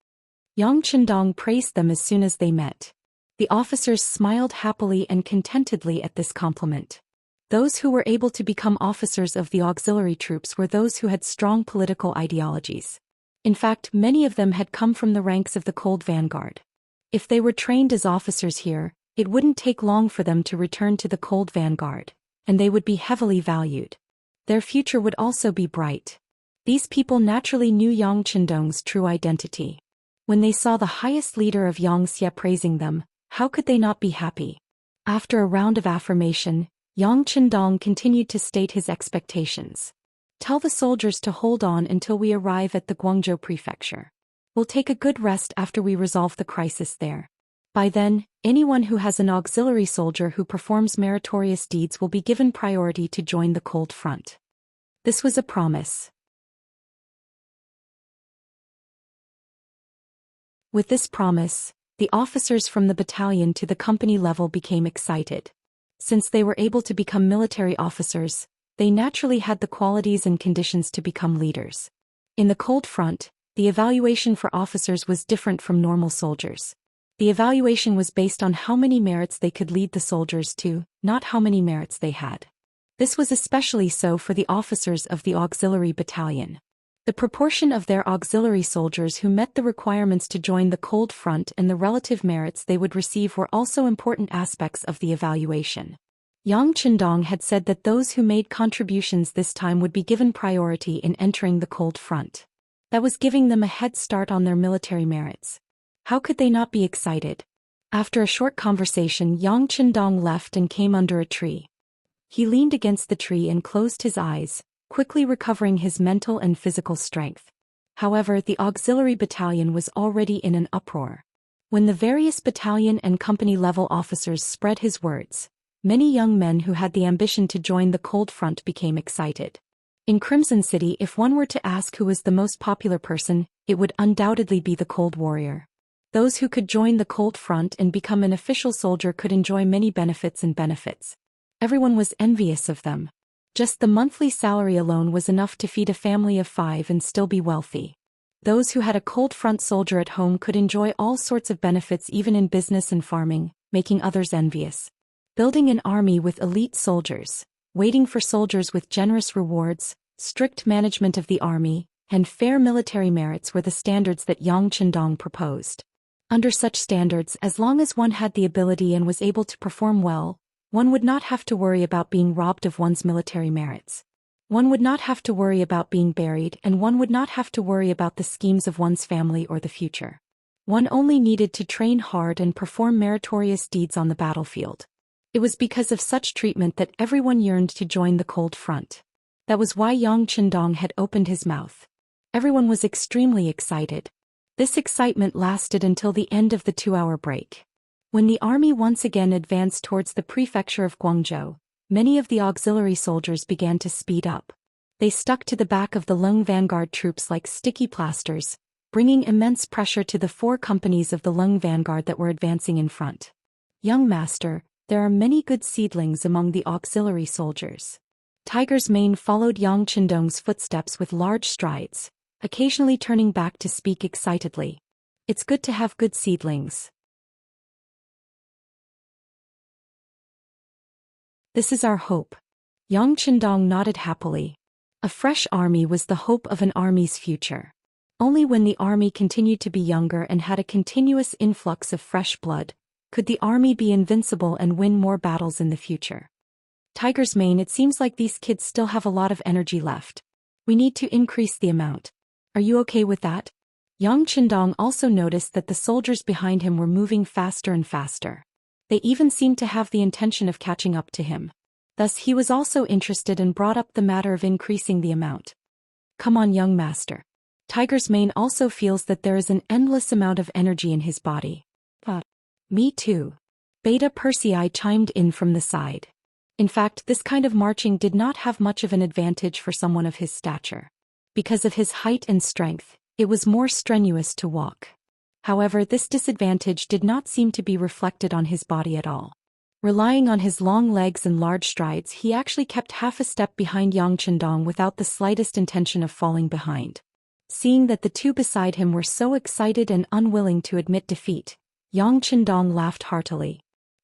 Yang Qindong praised them as soon as they met. The officers smiled happily and contentedly at this compliment. Those who were able to become officers of the auxiliary troops were those who had strong political ideologies. In fact, many of them had come from the ranks of the Cold Vanguard. If they were trained as officers here, it wouldn't take long for them to return to the Cold Vanguard, and they would be heavily valued. Their future would also be bright. These people naturally knew Yang Qindong's true identity. When they saw the highest leader of Xianxia praising them, how could they not be happy? After a round of affirmation, Yang Qindong continued to state his expectations. "Tell the soldiers to hold on until we arrive at the Guangzhou prefecture. We'll take a good rest after we resolve the crisis there. By then, anyone who has an auxiliary soldier who performs meritorious deeds will be given priority to join the Cold Front." This was a promise. With this promise, the officers from the battalion to the company level became excited. Since they were able to become military officers, they naturally had the qualities and conditions to become leaders. In the Cold Front, the evaluation for officers was different from normal soldiers. The evaluation was based on how many merits they could lead the soldiers to, not how many merits they had. This was especially so for the officers of the auxiliary battalion. The proportion of their auxiliary soldiers who met the requirements to join the Cold Front and the relative merits they would receive were also important aspects of the evaluation. Yang Qindong had said that those who made contributions this time would be given priority in entering the Cold Front. That was giving them a head start on their military merits. How could they not be excited? After a short conversation, Yang Qindong left and came under a tree. He leaned against the tree and closed his eyes, quickly recovering his mental and physical strength. However, the auxiliary battalion was already in an uproar. When the various battalion and company-level officers spread his words, many young men who had the ambition to join the Cold Front became excited. In Crimson City, if one were to ask who was the most popular person, it would undoubtedly be the Cold Warrior. Those who could join the Cold Front and become an official soldier could enjoy many benefits. Everyone was envious of them. Just the monthly salary alone was enough to feed a family of 5 and still be wealthy. Those who had a Cold Front soldier at home could enjoy all sorts of benefits even in business and farming, making others envious. Building an army with elite soldiers, waiting for soldiers with generous rewards, strict management of the army, and fair military merits were the standards that Yang Qindong proposed. Under such standards, as long as one had the ability and was able to perform well, one would not have to worry about being robbed of one's military merits. One would not have to worry about being buried, and one would not have to worry about the schemes of one's family or the future. One only needed to train hard and perform meritorious deeds on the battlefield. It was because of such treatment that everyone yearned to join the Cold Front. That was why Yang Qindong had opened his mouth. Everyone was extremely excited. This excitement lasted until the end of the 2-hour break. When the army once again advanced towards the prefecture of Guangzhou, many of the auxiliary soldiers began to speed up. They stuck to the back of the Lung Vanguard troops like sticky plasters, bringing immense pressure to the 4 companies of the Lung Vanguard that were advancing in front. "Young master, there are many good seedlings among the auxiliary soldiers." Tiger's Mane followed Yang Qindong's footsteps with large strides, occasionally turning back to speak excitedly. "It's good to have good seedlings. This is our hope." Yang Qindong nodded happily. A fresh army was the hope of an army's future. Only when the army continued to be younger and had a continuous influx of fresh blood, could the army be invincible and win more battles in the future. "Tiger's Mane, it seems like these kids still have a lot of energy left. We need to increase the amount. Are you okay with that? Yang Qindong also noticed that the soldiers behind him were moving faster and faster. They even seemed to have the intention of catching up to him. Thus he was also interested and brought up the matter of increasing the amount. Come on, young master. Tiger's mane also feels that there is an endless amount of energy in his body. Me too. Beta Persei chimed in from the side. In fact, this kind of marching did not have much of an advantage for someone of his stature. Because of his height and strength, it was more strenuous to walk. However, this disadvantage did not seem to be reflected on his body at all. Relying on his long legs and large strides, he actually kept half a step behind Yang Qindong without the slightest intention of falling behind. Seeing that the two beside him were so excited and unwilling to admit defeat, Yang Qindong laughed heartily.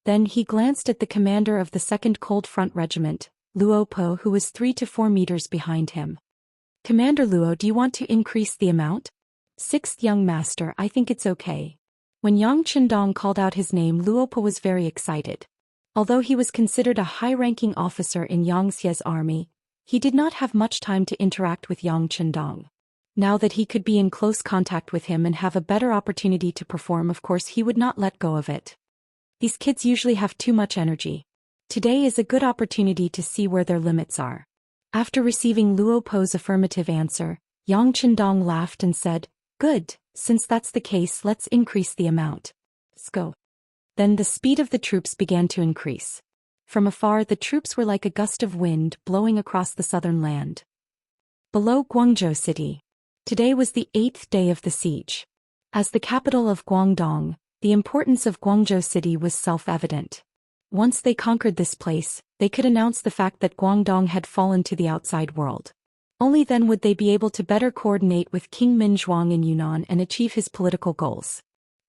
Then he glanced at the commander of the 2nd Cold Front Regiment, Luo Po, who was 3 to 4 meters behind him. Commander Luo, do you want to increase the amount? 6th young master, I think it's okay. When Yang Qindong called out his name, Luo Po was very excited. Although he was considered a high-ranking officer in Xianxia's army, he did not have much time to interact with Yang Qindong. Now that he could be in close contact with him and have a better opportunity to perform, of course he would not let go of it. These kids usually have too much energy. Today is a good opportunity to see where their limits are. After receiving Luo Po's affirmative answer, Yang Qindong laughed and said, "Good, since that's the case, let's increase the amount. Let's go." Then the speed of the troops began to increase. From afar, the troops were like a gust of wind blowing across the southern land. Below Guangzhou City. Today was the 8th day of the siege. As the capital of Guangdong, the importance of Guangzhou City was self-evident. Once they conquered this place, they could announce the fact that Guangdong had fallen to the outside world. Only then would they be able to better coordinate with King Minzhuang in Yunnan and achieve his political goals.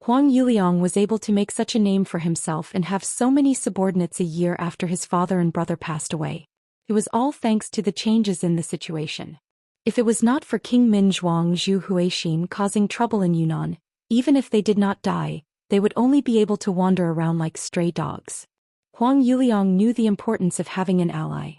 Huang Yuliang was able to make such a name for himself and have so many subordinates a year after his father and brother passed away. It was all thanks to the changes in the situation. If it was not for King Minzhuang Zhu Huixin causing trouble in Yunnan, even if they did not die, they would only be able to wander around like stray dogs. Huang Yuliang knew the importance of having an ally.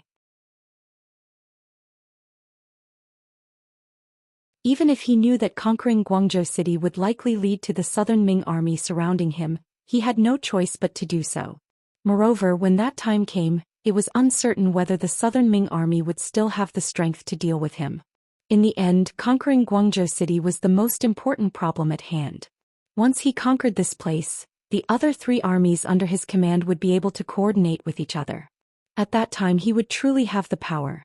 Even if he knew that conquering Guangzhou City would likely lead to the southern Ming army surrounding him, he had no choice but to do so. Moreover, when that time came, it was uncertain whether the southern Ming army would still have the strength to deal with him. In the end, conquering Guangzhou City was the most important problem at hand. Once he conquered this place, the other 3 armies under his command would be able to coordinate with each other. At that time he would truly have the power.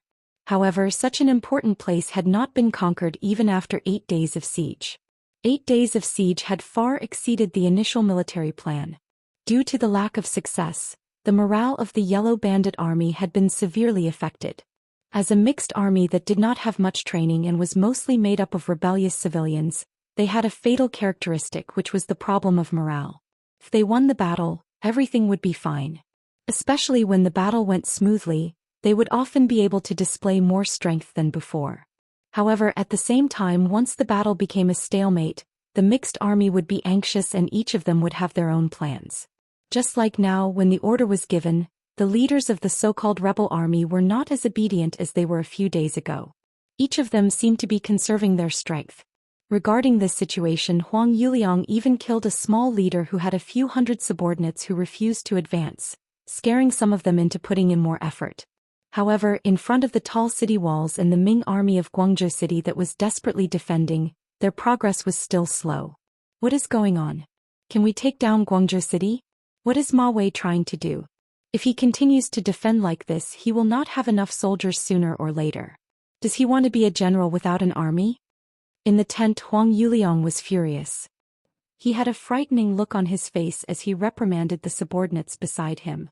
However, such an important place had not been conquered even after 8 days of siege. 8 days of siege had far exceeded the initial military plan. Due to the lack of success, the morale of the Yellow Bandit army had been severely affected. As a mixed army that did not have much training and was mostly made up of rebellious civilians, they had a fatal characteristic, which was the problem of morale. If they won the battle, everything would be fine. Especially when the battle went smoothly, they would often be able to display more strength than before. However, at the same time, once the battle became a stalemate, the mixed army would be anxious and each of them would have their own plans. Just like now, when the order was given, the leaders of the so-called rebel army were not as obedient as they were a few days ago. Each of them seemed to be conserving their strength. Regarding this situation, Huang Yuliang even killed a small leader who had a few hundred subordinates who refused to advance, scaring some of them into putting in more effort. However, in front of the tall city walls and the Ming army of Guangzhou City that was desperately defending, their progress was still slow. What is going on? Can we take down Guangzhou City? What is Ma Wei trying to do? If he continues to defend like this, he will not have enough soldiers sooner or later. Does he want to be a general without an army? In the tent, Huang Yuliang was furious. He had a frightening look on his face as he reprimanded the subordinates beside him.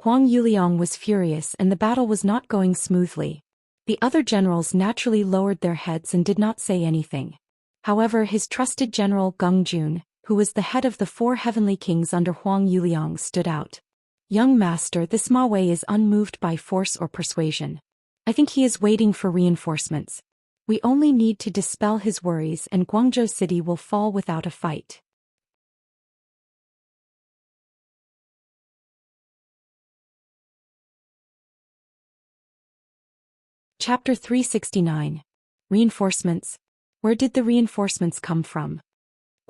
Huang Yuliang was furious and the battle was not going smoothly. The other generals naturally lowered their heads and did not say anything. However, his trusted general Geng Jun, who was the head of the 4 heavenly kings under Huang Yuliang, stood out. Young master, this Ma Wei is unmoved by force or persuasion. I think he is waiting for reinforcements. We only need to dispel his worries and Guangzhou City will fall without a fight. Chapter 369. Reinforcements. Where did the reinforcements come from?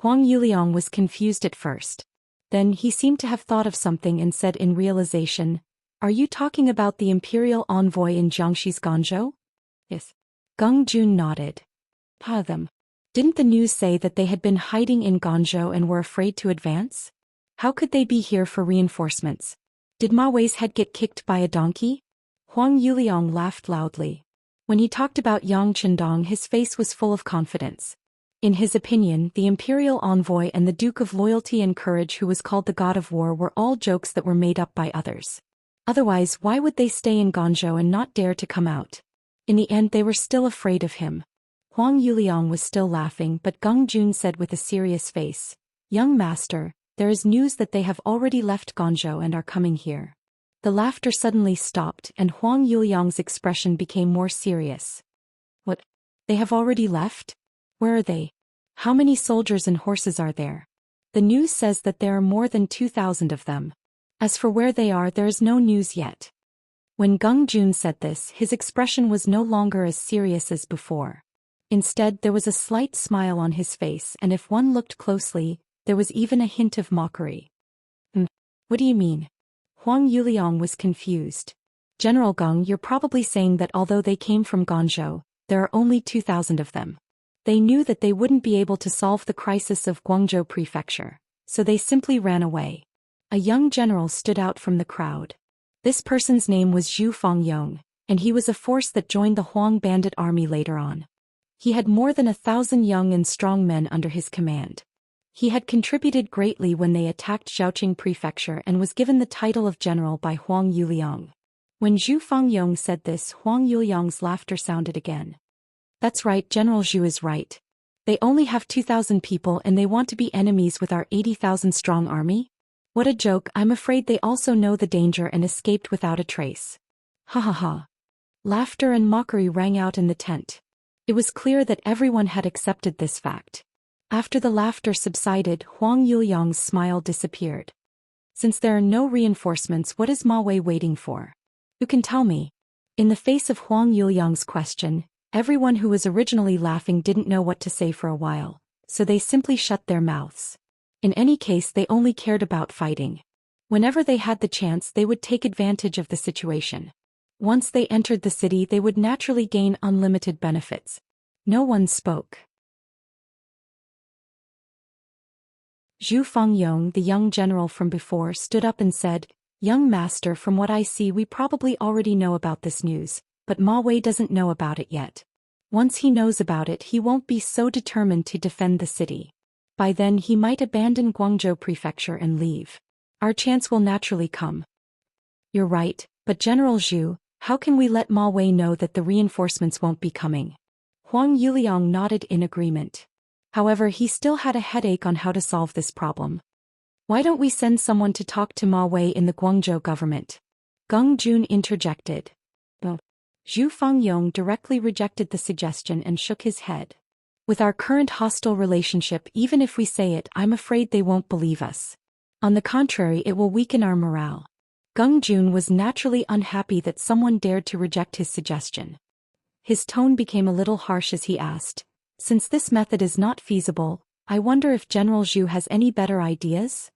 Huang Yuliang was confused at first. Then he seemed to have thought of something and said in realization, "Are you talking about the imperial envoy in Jiangxi's Guangzhou?" "Yes." Geng Jun nodded. Them. Didn't the news say that they had been hiding in Guangzhou and were afraid to advance? How could they be here for reinforcements? Did Ma Wei's head get kicked by a donkey? Huang Yuliang laughed loudly. When he talked about Yang Chendong, his face was full of confidence. In his opinion, the imperial envoy and the Duke of Loyalty and Courage, who was called the God of War, were all jokes that were made up by others. Otherwise, why would they stay in Guangzhou and not dare to come out? In the end, they were still afraid of him. Huang Yuliang was still laughing, but Geng Jun said with a serious face, "Young master, there is news that they have already left Guangzhou and are coming here." The laughter suddenly stopped and Huang Yuliang's expression became more serious. "What? They have already left? Where are they? How many soldiers and horses are there?" "The news says that there are more than 2,000 of them. As for where they are, there is no news yet." When Geng Jun said this, his expression was no longer as serious as before. Instead, there was a slight smile on his face, and if one looked closely, there was even a hint of mockery. What do you mean?" Huang Yuliang was confused. "General Geng, you're probably saying that although they came from Guangzhou, there are only 2,000 of them. They knew that they wouldn't be able to solve the crisis of Guangzhou Prefecture, so they simply ran away." A young general stood out from the crowd. This person's name was Zhu Fangyong, and he was a force that joined the Huang bandit army later on. He had more than 1,000 young and strong men under his command. He had contributed greatly when they attacked Zhaoqing Prefecture and was given the title of general by Huang Yuliang. When Zhu Fangyong said this, Huang Yuliang's laughter sounded again. "That's right, General Zhu is right. They only have 2,000 people and they want to be enemies with our 80,000 strong army? What a joke. I'm afraid they also know the danger and escaped without a trace." Ha ha ha. Laughter and mockery rang out in the tent. It was clear that everyone had accepted this fact. After the laughter subsided, Huang Yuliang's smile disappeared. "Since there are no reinforcements, what is Ma Wei waiting for? Who can tell me?" In the face of Huang Yuliang's question, everyone who was originally laughing didn't know what to say for a while, so they simply shut their mouths. In any case, they only cared about fighting. Whenever they had the chance, they would take advantage of the situation. Once they entered the city, they would naturally gain unlimited benefits. No one spoke. Zhu Fangyong, the young general from before, stood up and said, "Young master, from what I see, we probably already know about this news, but Ma Wei doesn't know about it yet. Once he knows about it, he won't be so determined to defend the city. By then he might abandon Guangzhou Prefecture and leave. Our chance will naturally come." "You're right, but General Zhu, how can we let Ma Wei know that the reinforcements won't be coming?" Huang Yuliang nodded in agreement. However, he still had a headache on how to solve this problem. "Why don't we send someone to talk to Ma Wei in the Guangzhou government?" Geng Jun interjected. Zhu Fangyong directly rejected the suggestion and shook his head. "With our current hostile relationship, even if we say it, I'm afraid they won't believe us. On the contrary, it will weaken our morale." Geng Jun was naturally unhappy that someone dared to reject his suggestion. His tone became a little harsh as he asked, "Since this method is not feasible, I wonder if General Zhu has any better ideas?"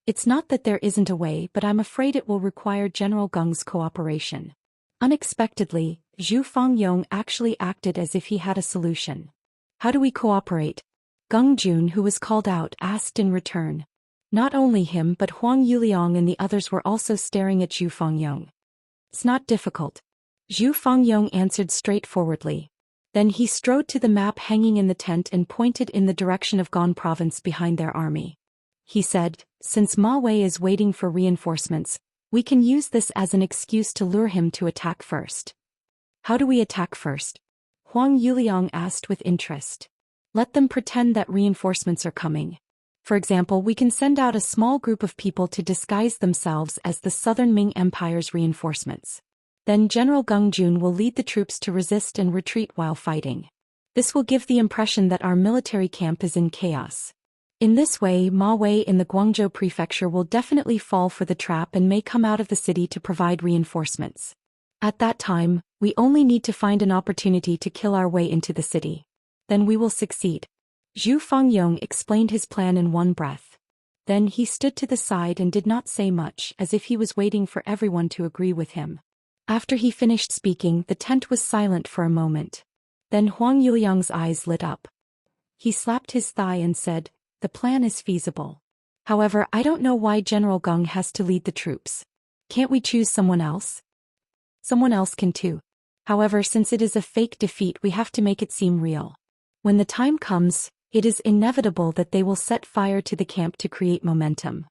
"It's not that there isn't a way, but I'm afraid it will require General Geng's cooperation." Unexpectedly, Zhu Fangyong actually acted as if he had a solution. "How do we cooperate?" Geng Jun, who was called out, asked in return. Not only him but Huang Yuliang and the others were also staring at Zhu Fangyong. "It's not difficult." Zhu Fangyong answered straightforwardly. Then he strode to the map hanging in the tent and pointed in the direction of Gan province behind their army. He said, "Since Ma Wei is waiting for reinforcements, we can use this as an excuse to lure him to attack first." "How do we attack first?" Huang Yuliang asked with interest. "Let them pretend that reinforcements are coming. For example, we can send out a small group of people to disguise themselves as the Southern Ming Empire's reinforcements. Then General Geng Jun will lead the troops to resist and retreat while fighting. This will give the impression that our military camp is in chaos. In this way, Ma Wei in the Guangzhou Prefecture will definitely fall for the trap and may come out of the city to provide reinforcements. At that time, we only need to find an opportunity to kill our way into the city." Then we will succeed. Zhu Fangyong explained his plan in one breath. Then he stood to the side and did not say much, as if he was waiting for everyone to agree with him. After he finished speaking, the tent was silent for a moment. Then Huang Yuliang's eyes lit up. He slapped his thigh and said, "The plan is feasible. However, I don't know why General Geng has to lead the troops. Can't we choose someone else?" "Someone else can too. However, since it is a fake defeat, we have to make it seem real. When the time comes, it is inevitable that they will set fire to the camp to create momentum.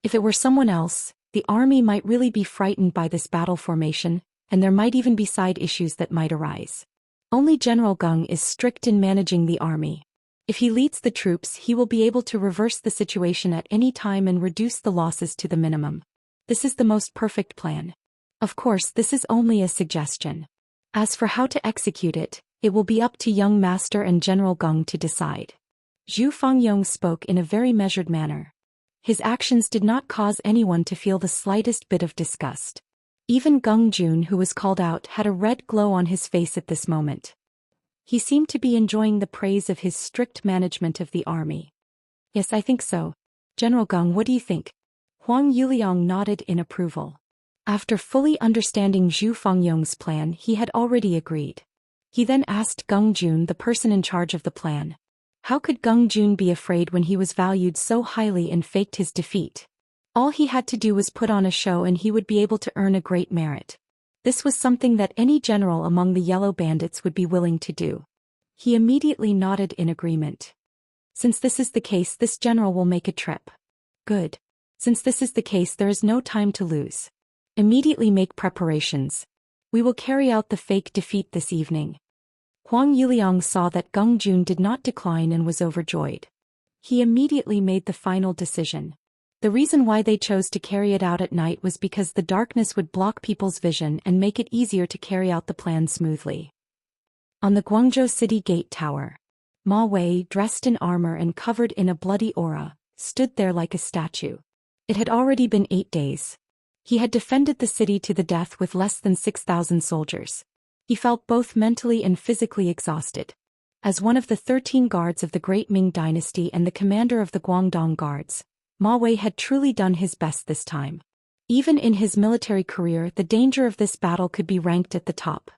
If it were someone else, the army might really be frightened by this battle formation, and there might even be side issues that might arise. Only General Geng is strict in managing the army. If he leads the troops, he will be able to reverse the situation at any time and reduce the losses to the minimum. This is the most perfect plan. Of course, this is only a suggestion. As for how to execute it, it will be up to young master and General Geng to decide." Zhu Fangyong spoke in a very measured manner. His actions did not cause anyone to feel the slightest bit of disgust. Even Geng Jun, who was called out, had a red glow on his face at this moment. He seemed to be enjoying the praise of his strict management of the army. "Yes, I think so. General Geng, what do you think?" Huang Yuliang nodded in approval. After fully understanding Zhu Fangyong's plan, he had already agreed. He then asked Geng Jun, the person in charge of the plan. How could Geng Jun be afraid when he was valued so highly and faked his defeat? All he had to do was put on a show and he would be able to earn a great merit. This was something that any general among the yellow bandits would be willing to do. He immediately nodded in agreement. "Since this is the case, this general will make a trip." "Good. Since this is the case, there is no time to lose. Immediately make preparations. We will carry out the fake defeat this evening." Huang Yuliang saw that Geng Jun did not decline and was overjoyed. He immediately made the final decision. The reason why they chose to carry it out at night was because the darkness would block people's vision and make it easier to carry out the plan smoothly. On the Guangzhou City Gate Tower, Ma Wei, dressed in armor and covered in a bloody aura, stood there like a statue. It had already been 8 days. He had defended the city to the death with less than 6,000 soldiers. He felt both mentally and physically exhausted. As one of the 13 guards of the Great Ming Dynasty and the commander of the Guangdong Guards, Ma Wei had truly done his best this time. Even in his military career, the danger of this battle could be ranked at the top.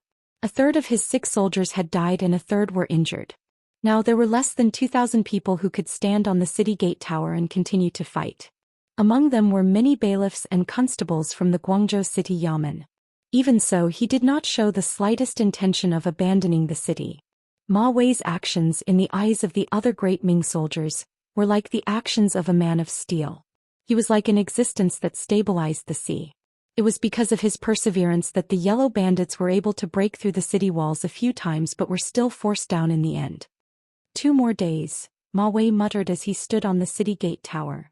A third of his 6 soldiers had died and a third were injured. Now there were less than 2,000 people who could stand on the city gate tower and continue to fight. Among them were many bailiffs and constables from the Guangzhou City Yamen. Even so, he did not show the slightest intention of abandoning the city. Ma Wei's actions in the eyes of the other great Ming soldiers were like the actions of a man of steel. He was like an existence that stabilized the sea. It was because of his perseverance that the yellow bandits were able to break through the city walls a few times but were still forced down in the end. 2 more days, Ma Wei muttered as he stood on the city gate tower.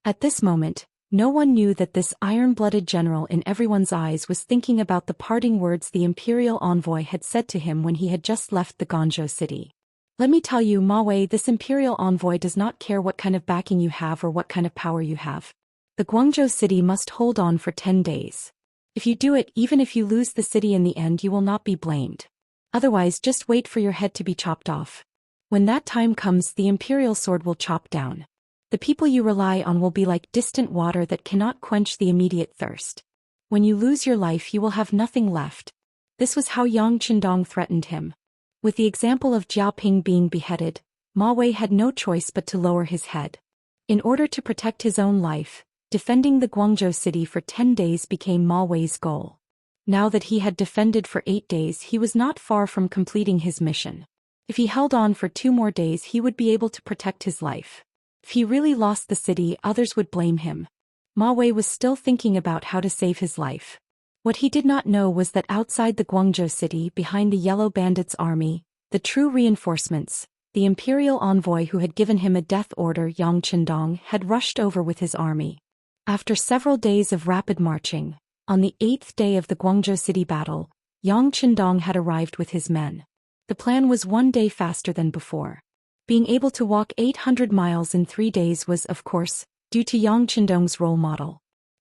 At this moment, no one knew that this iron-blooded general in everyone's eyes was thinking about the parting words the imperial envoy had said to him when he had just left the Guangzhou city. "Let me tell you, Ma Wei, this imperial envoy does not care what kind of backing you have or what kind of power you have. The Guangzhou city must hold on for 10 days. If you do it, even if you lose the city in the end, you will not be blamed. Otherwise, just wait for your head to be chopped off. When that time comes, the imperial sword will chop down. The people you rely on will be like distant water that cannot quench the immediate thirst. When you lose your life, you will have nothing left." This was how Yang Qindong threatened him. With the example of Jiaoping being beheaded, Ma Wei had no choice but to lower his head. In order to protect his own life, defending the Guangzhou city for 10 days became Ma Wei's goal. Now that he had defended for 8 days, he was not far from completing his mission. If he held on for 2 more days, he would be able to protect his life. If he really lost the city, others would blame him. Ma Wei was still thinking about how to save his life. What he did not know was that outside the Guangzhou city, behind the Yellow Bandits' army, the true reinforcements, the imperial envoy who had given him a death order, Yang Qindong, had rushed over with his army. After several days of rapid marching, on the 8th day of the Guangzhou city battle, Yang Qindong had arrived with his men. The plan was 1 day faster than before. Being able to walk 800 miles in 3 days was, of course, due to Yang Qindong's role model.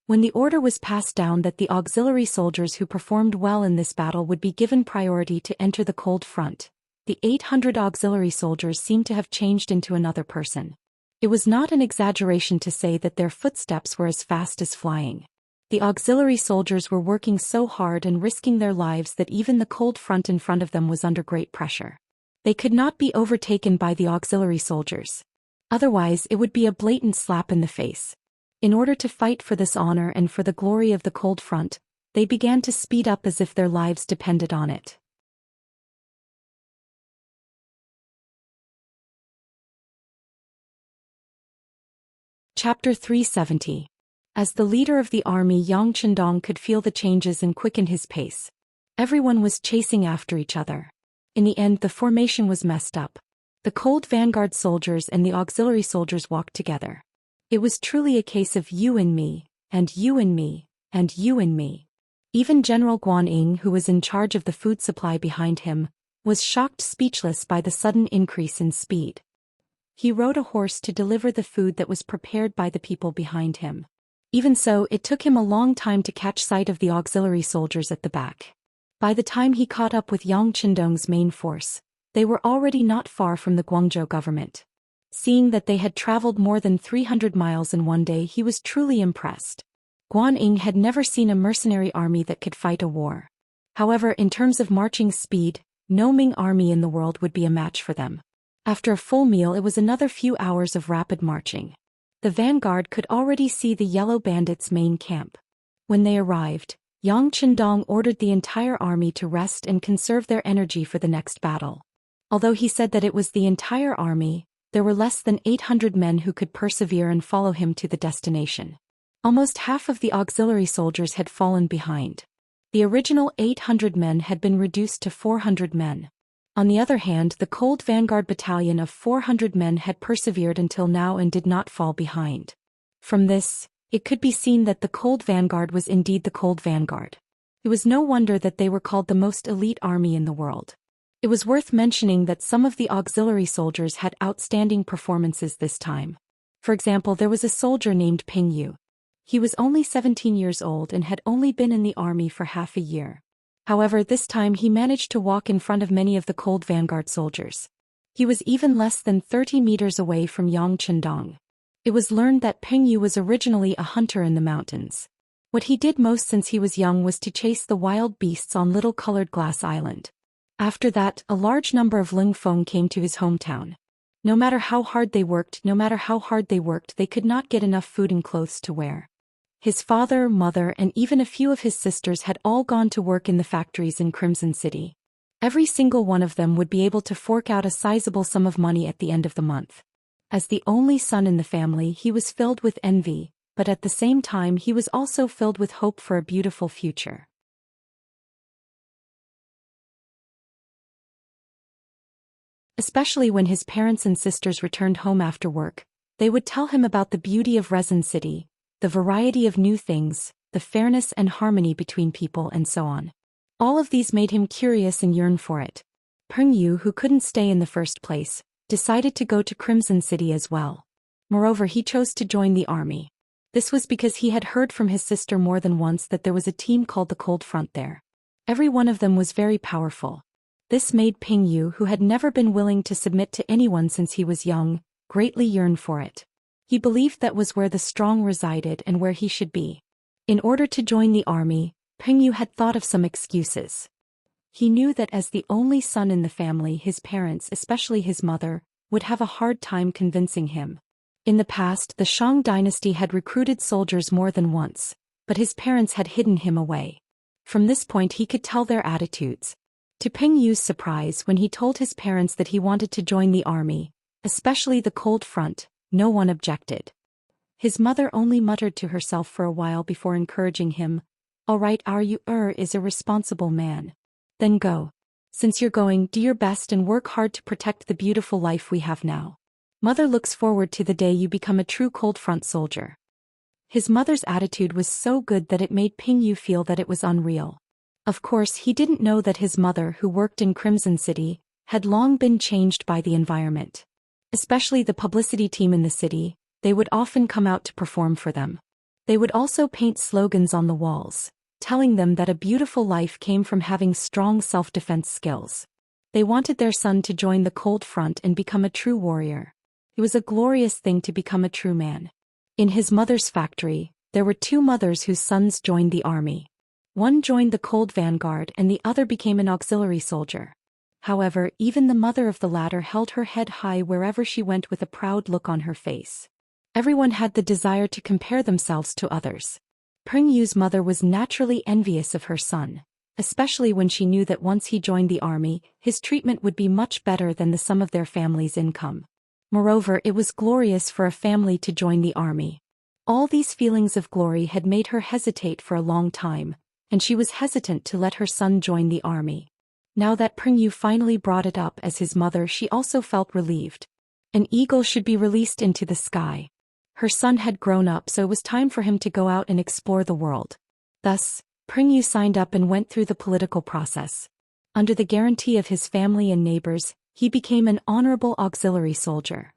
When the order was passed down that the auxiliary soldiers who performed well in this battle would be given priority to enter the cold front, the 800 auxiliary soldiers seemed to have changed into another person. It was not an exaggeration to say that their footsteps were as fast as flying. The auxiliary soldiers were working so hard and risking their lives that even the cold front in front of them was under great pressure. They could not be overtaken by the auxiliary soldiers. Otherwise, it would be a blatant slap in the face. In order to fight for this honor and for the glory of the cold front, they began to speed up as if their lives depended on it. Chapter 370. As the leader of the army, Yang Chendong could feel the changes and quickened his pace. Everyone was chasing after each other. In the end, the formation was messed up. The cold vanguard soldiers and the auxiliary soldiers walked together. It was truly a case of you and me, and you and me, and you and me. Even General Guanyin, who was in charge of the food supply behind him, was shocked speechless by the sudden increase in speed. He rode a horse to deliver the food that was prepared by the people behind him. Even so, it took him a long time to catch sight of the auxiliary soldiers at the back. By the time he caught up with Yang Chendong's main force, they were already not far from the Guangzhou government. Seeing that they had traveled more than 300 miles in one day, he was truly impressed. Guanyin had never seen a mercenary army that could fight a war. However, in terms of marching speed, no Ming army in the world would be a match for them. After a full meal, it was another few hours of rapid marching. The vanguard could already see the yellow bandits' main camp. When they arrived, Yang Chendong ordered the entire army to rest and conserve their energy for the next battle. Although he said that it was the entire army, there were less than 800 men who could persevere and follow him to the destination. Almost half of the auxiliary soldiers had fallen behind. The original 800 men had been reduced to 400 men. On the other hand, the cold vanguard battalion of 400 men had persevered until now and did not fall behind. From this, it could be seen that the cold vanguard was indeed the cold vanguard. It was no wonder that they were called the most elite army in the world. It was worth mentioning that some of the auxiliary soldiers had outstanding performances this time. For example, there was a soldier named Ping Yu. He was only 17 years old and had only been in the army for half a year. However, this time he managed to walk in front of many of the cold vanguard soldiers. He was even less than 30 meters away from Yang Chendong. It was learned that Ping Yu was originally a hunter in the mountains. What he did most since he was young was to chase the wild beasts on Little Colored Glass Island. After that, a large number of Ling Feng came to his hometown. No matter how hard they worked, they could not get enough food and clothes to wear. His father, mother, and even a few of his sisters had all gone to work in the factories in Crimson City. Every single one of them would be able to fork out a sizable sum of money at the end of the month. As the only son in the family, he was filled with envy, but at the same time he was also filled with hope for a beautiful future. Especially when his parents and sisters returned home after work, they would tell him about the beauty of Resin City, the variety of new things, the fairness and harmony between people, and so on. All of these made him curious and yearn for it. Peng Yu, who couldn't stay in the first place, decided to go to Crimson City as well. Moreover, he chose to join the army. This was because he had heard from his sister more than once that there was a team called the Cold Front there. Every one of them was very powerful. This made Ping Yu, who had never been willing to submit to anyone since he was young, greatly yearn for it. He believed that was where the strong resided and where he should be. In order to join the army, Ping Yu had thought of some excuses. He knew that as the only son in the family, his parents, especially his mother, would have a hard time convincing him. In the past, the Shang dynasty had recruited soldiers more than once, but his parents had hidden him away. From this point he could tell their attitudes. To Ping Yu's surprise, when he told his parents that he wanted to join the army, especially the Cold Front, no one objected. His mother only muttered to herself for a while before encouraging him, "All right, you is a responsible man. Then go. Since you're going, do your best and work hard to protect the beautiful life we have now. Mother looks forward to the day you become a true Cold Front soldier." His mother's attitude was so good that it made Ping Yu feel that it was unreal. Of course, he didn't know that his mother, who worked in Crimson City, had long been changed by the environment. Especially the publicity team in the city, they would often come out to perform for them. They would also paint slogans on the walls, telling them that a beautiful life came from having strong self-defense skills. They wanted their son to join the cold front and become a true warrior. It was a glorious thing to become a true man. In his mother's factory, there were two mothers whose sons joined the army. One joined the cold vanguard and the other became an auxiliary soldier. However, even the mother of the latter held her head high wherever she went with a proud look on her face. Everyone had the desire to compare themselves to others. Peng Yu's mother was naturally envious of her son, especially when she knew that once he joined the army, his treatment would be much better than the sum of their family's income. Moreover, it was glorious for a family to join the army. All these feelings of glory had made her hesitate for a long time, and she was hesitant to let her son join the army. Now that Peng Yu finally brought it up as his mother, she also felt relieved. An eagle should be released into the sky. Her son had grown up, so it was time for him to go out and explore the world. Thus, Peng Yu signed up and went through the political process. Under the guarantee of his family and neighbors, he became an honorable auxiliary soldier.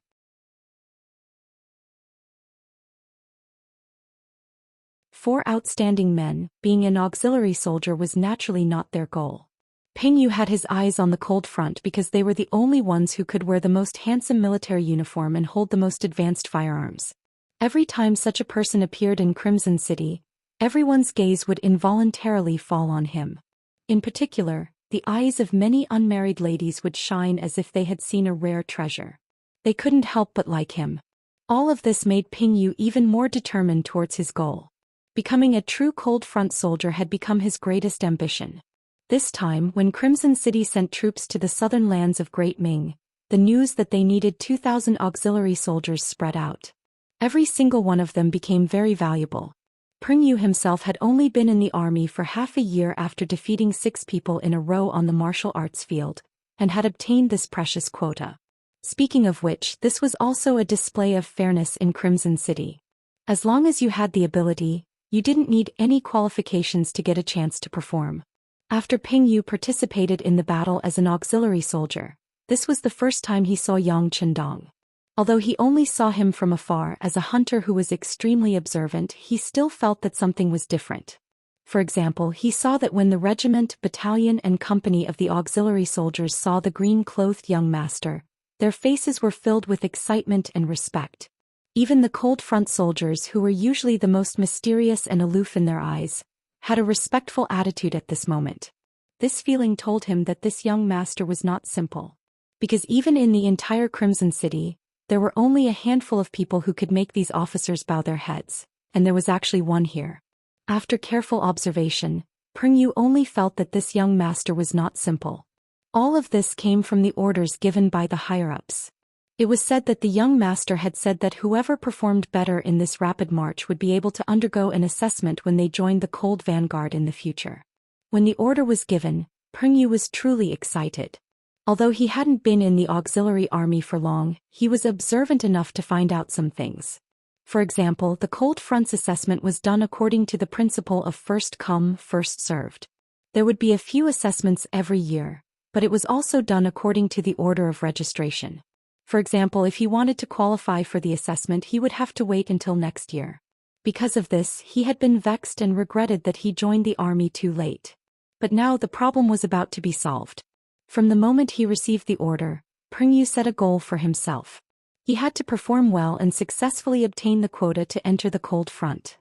For outstanding men, being an auxiliary soldier was naturally not their goal. Peng Yu had his eyes on the cold front because they were the only ones who could wear the most handsome military uniform and hold the most advanced firearms. Every time such a person appeared in Crimson City, everyone's gaze would involuntarily fall on him. In particular, the eyes of many unmarried ladies would shine as if they had seen a rare treasure. They couldn't help but like him. All of this made Peng Yu even more determined towards his goal. Becoming a true cold front soldier had become his greatest ambition. This time, when Crimson City sent troops to the southern lands of Great Ming, the news that they needed 2,000 auxiliary soldiers spread out. Every single one of them became very valuable. Peng Yu himself had only been in the army for half a year after defeating 6 people in a row on the martial arts field, and had obtained this precious quota. Speaking of which, this was also a display of fairness in Crimson City. As long as you had the ability, you didn't need any qualifications to get a chance to perform. After Peng Yu participated in the battle as an auxiliary soldier, this was the first time he saw Yang Chendong. Although he only saw him from afar as a hunter who was extremely observant, he still felt that something was different. For example, he saw that when the regiment, battalion and company of the auxiliary soldiers saw the green-clothed young master, their faces were filled with excitement and respect. Even the cold front soldiers, who were usually the most mysterious and aloof in their eyes, had a respectful attitude at this moment. This feeling told him that this young master was not simple. Because even in the entire Crimson City, there were only a handful of people who could make these officers bow their heads, and there was actually one here. After careful observation, Peng Yu only felt that this young master was not simple. All of this came from the orders given by the higher-ups. It was said that the young master had said that whoever performed better in this rapid march would be able to undergo an assessment when they joined the Cold Vanguard in the future. When the order was given, Peng Yu was truly excited. Although he hadn't been in the auxiliary army for long, he was observant enough to find out some things. For example, the Cold Front's assessment was done according to the principle of first come, first served. There would be a few assessments every year, but it was also done according to the order of registration. For example, if he wanted to qualify for the assessment, he would have to wait until next year. Because of this, he had been vexed and regretted that he joined the army too late. But now the problem was about to be solved. From the moment he received the order, Peng Yu set a goal for himself. He had to perform well and successfully obtain the quota to enter the Cold Front.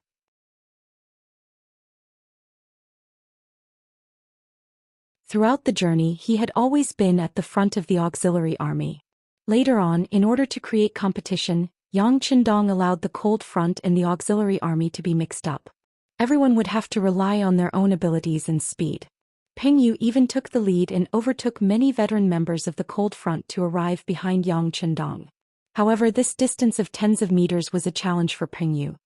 Throughout the journey, he had always been at the front of the auxiliary army. Later on, in order to create competition, Yang Chendong allowed the Cold Front and the auxiliary army to be mixed up. Everyone would have to rely on their own abilities and speed. Peng Yu even took the lead and overtook many veteran members of the Cold Front to arrive behind Yang Chendong. However, this distance of tens of meters was a challenge for Peng Yu.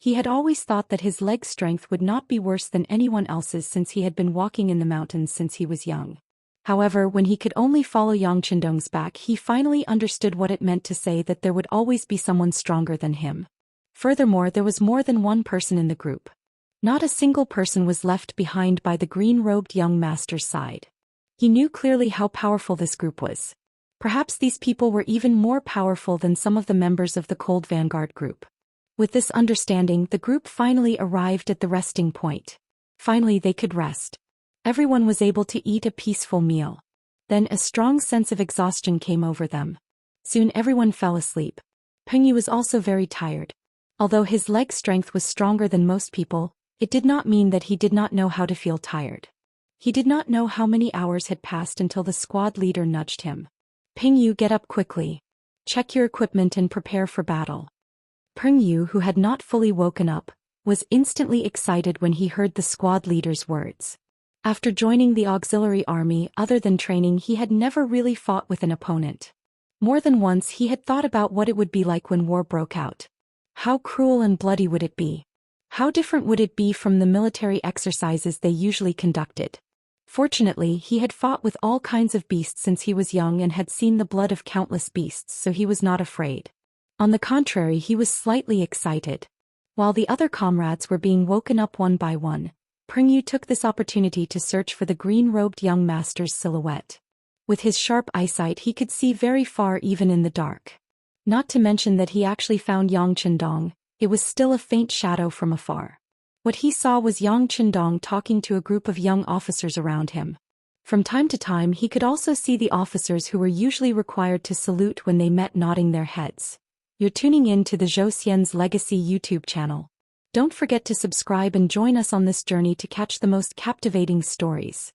He had always thought that his leg strength would not be worse than anyone else's since he had been walking in the mountains since he was young. However, when he could only follow Yang Chendong's back, he finally understood what it meant to say that there would always be someone stronger than him. Furthermore, there was more than one person in the group. Not a single person was left behind by the green-robed young master's side. He knew clearly how powerful this group was. Perhaps these people were even more powerful than some of the members of the Cold Vanguard group. With this understanding, the group finally arrived at the resting point. Finally they could rest. Everyone was able to eat a peaceful meal. Then a strong sense of exhaustion came over them. Soon everyone fell asleep. Pengyu was also very tired. Although his leg strength was stronger than most people, it did not mean that he did not know how to feel tired. He did not know how many hours had passed until the squad leader nudged him. Pengyu, get up quickly. Check your equipment and prepare for battle. Pengyu, who had not fully woken up, was instantly excited when he heard the squad leader's words. After joining the auxiliary army, other than training, he had never really fought with an opponent. More than once he had thought about what it would be like when war broke out. How cruel and bloody would it be? How different would it be from the military exercises they usually conducted? Fortunately, he had fought with all kinds of beasts since he was young and had seen the blood of countless beasts, so he was not afraid. On the contrary, he was slightly excited. While the other comrades were being woken up one by one, Pengyu took this opportunity to search for the green-robed young master's silhouette. With his sharp eyesight he could see very far even in the dark. Not to mention that he actually found Yang Qindong. It was still a faint shadow from afar. What he saw was Yang Qindong talking to a group of young officers around him. From time to time he could also see the officers who were usually required to salute when they met nodding their heads. You're tuning in to the Zhou Xian's Legacy YouTube channel. Don't forget to subscribe and join us on this journey to catch the most captivating stories.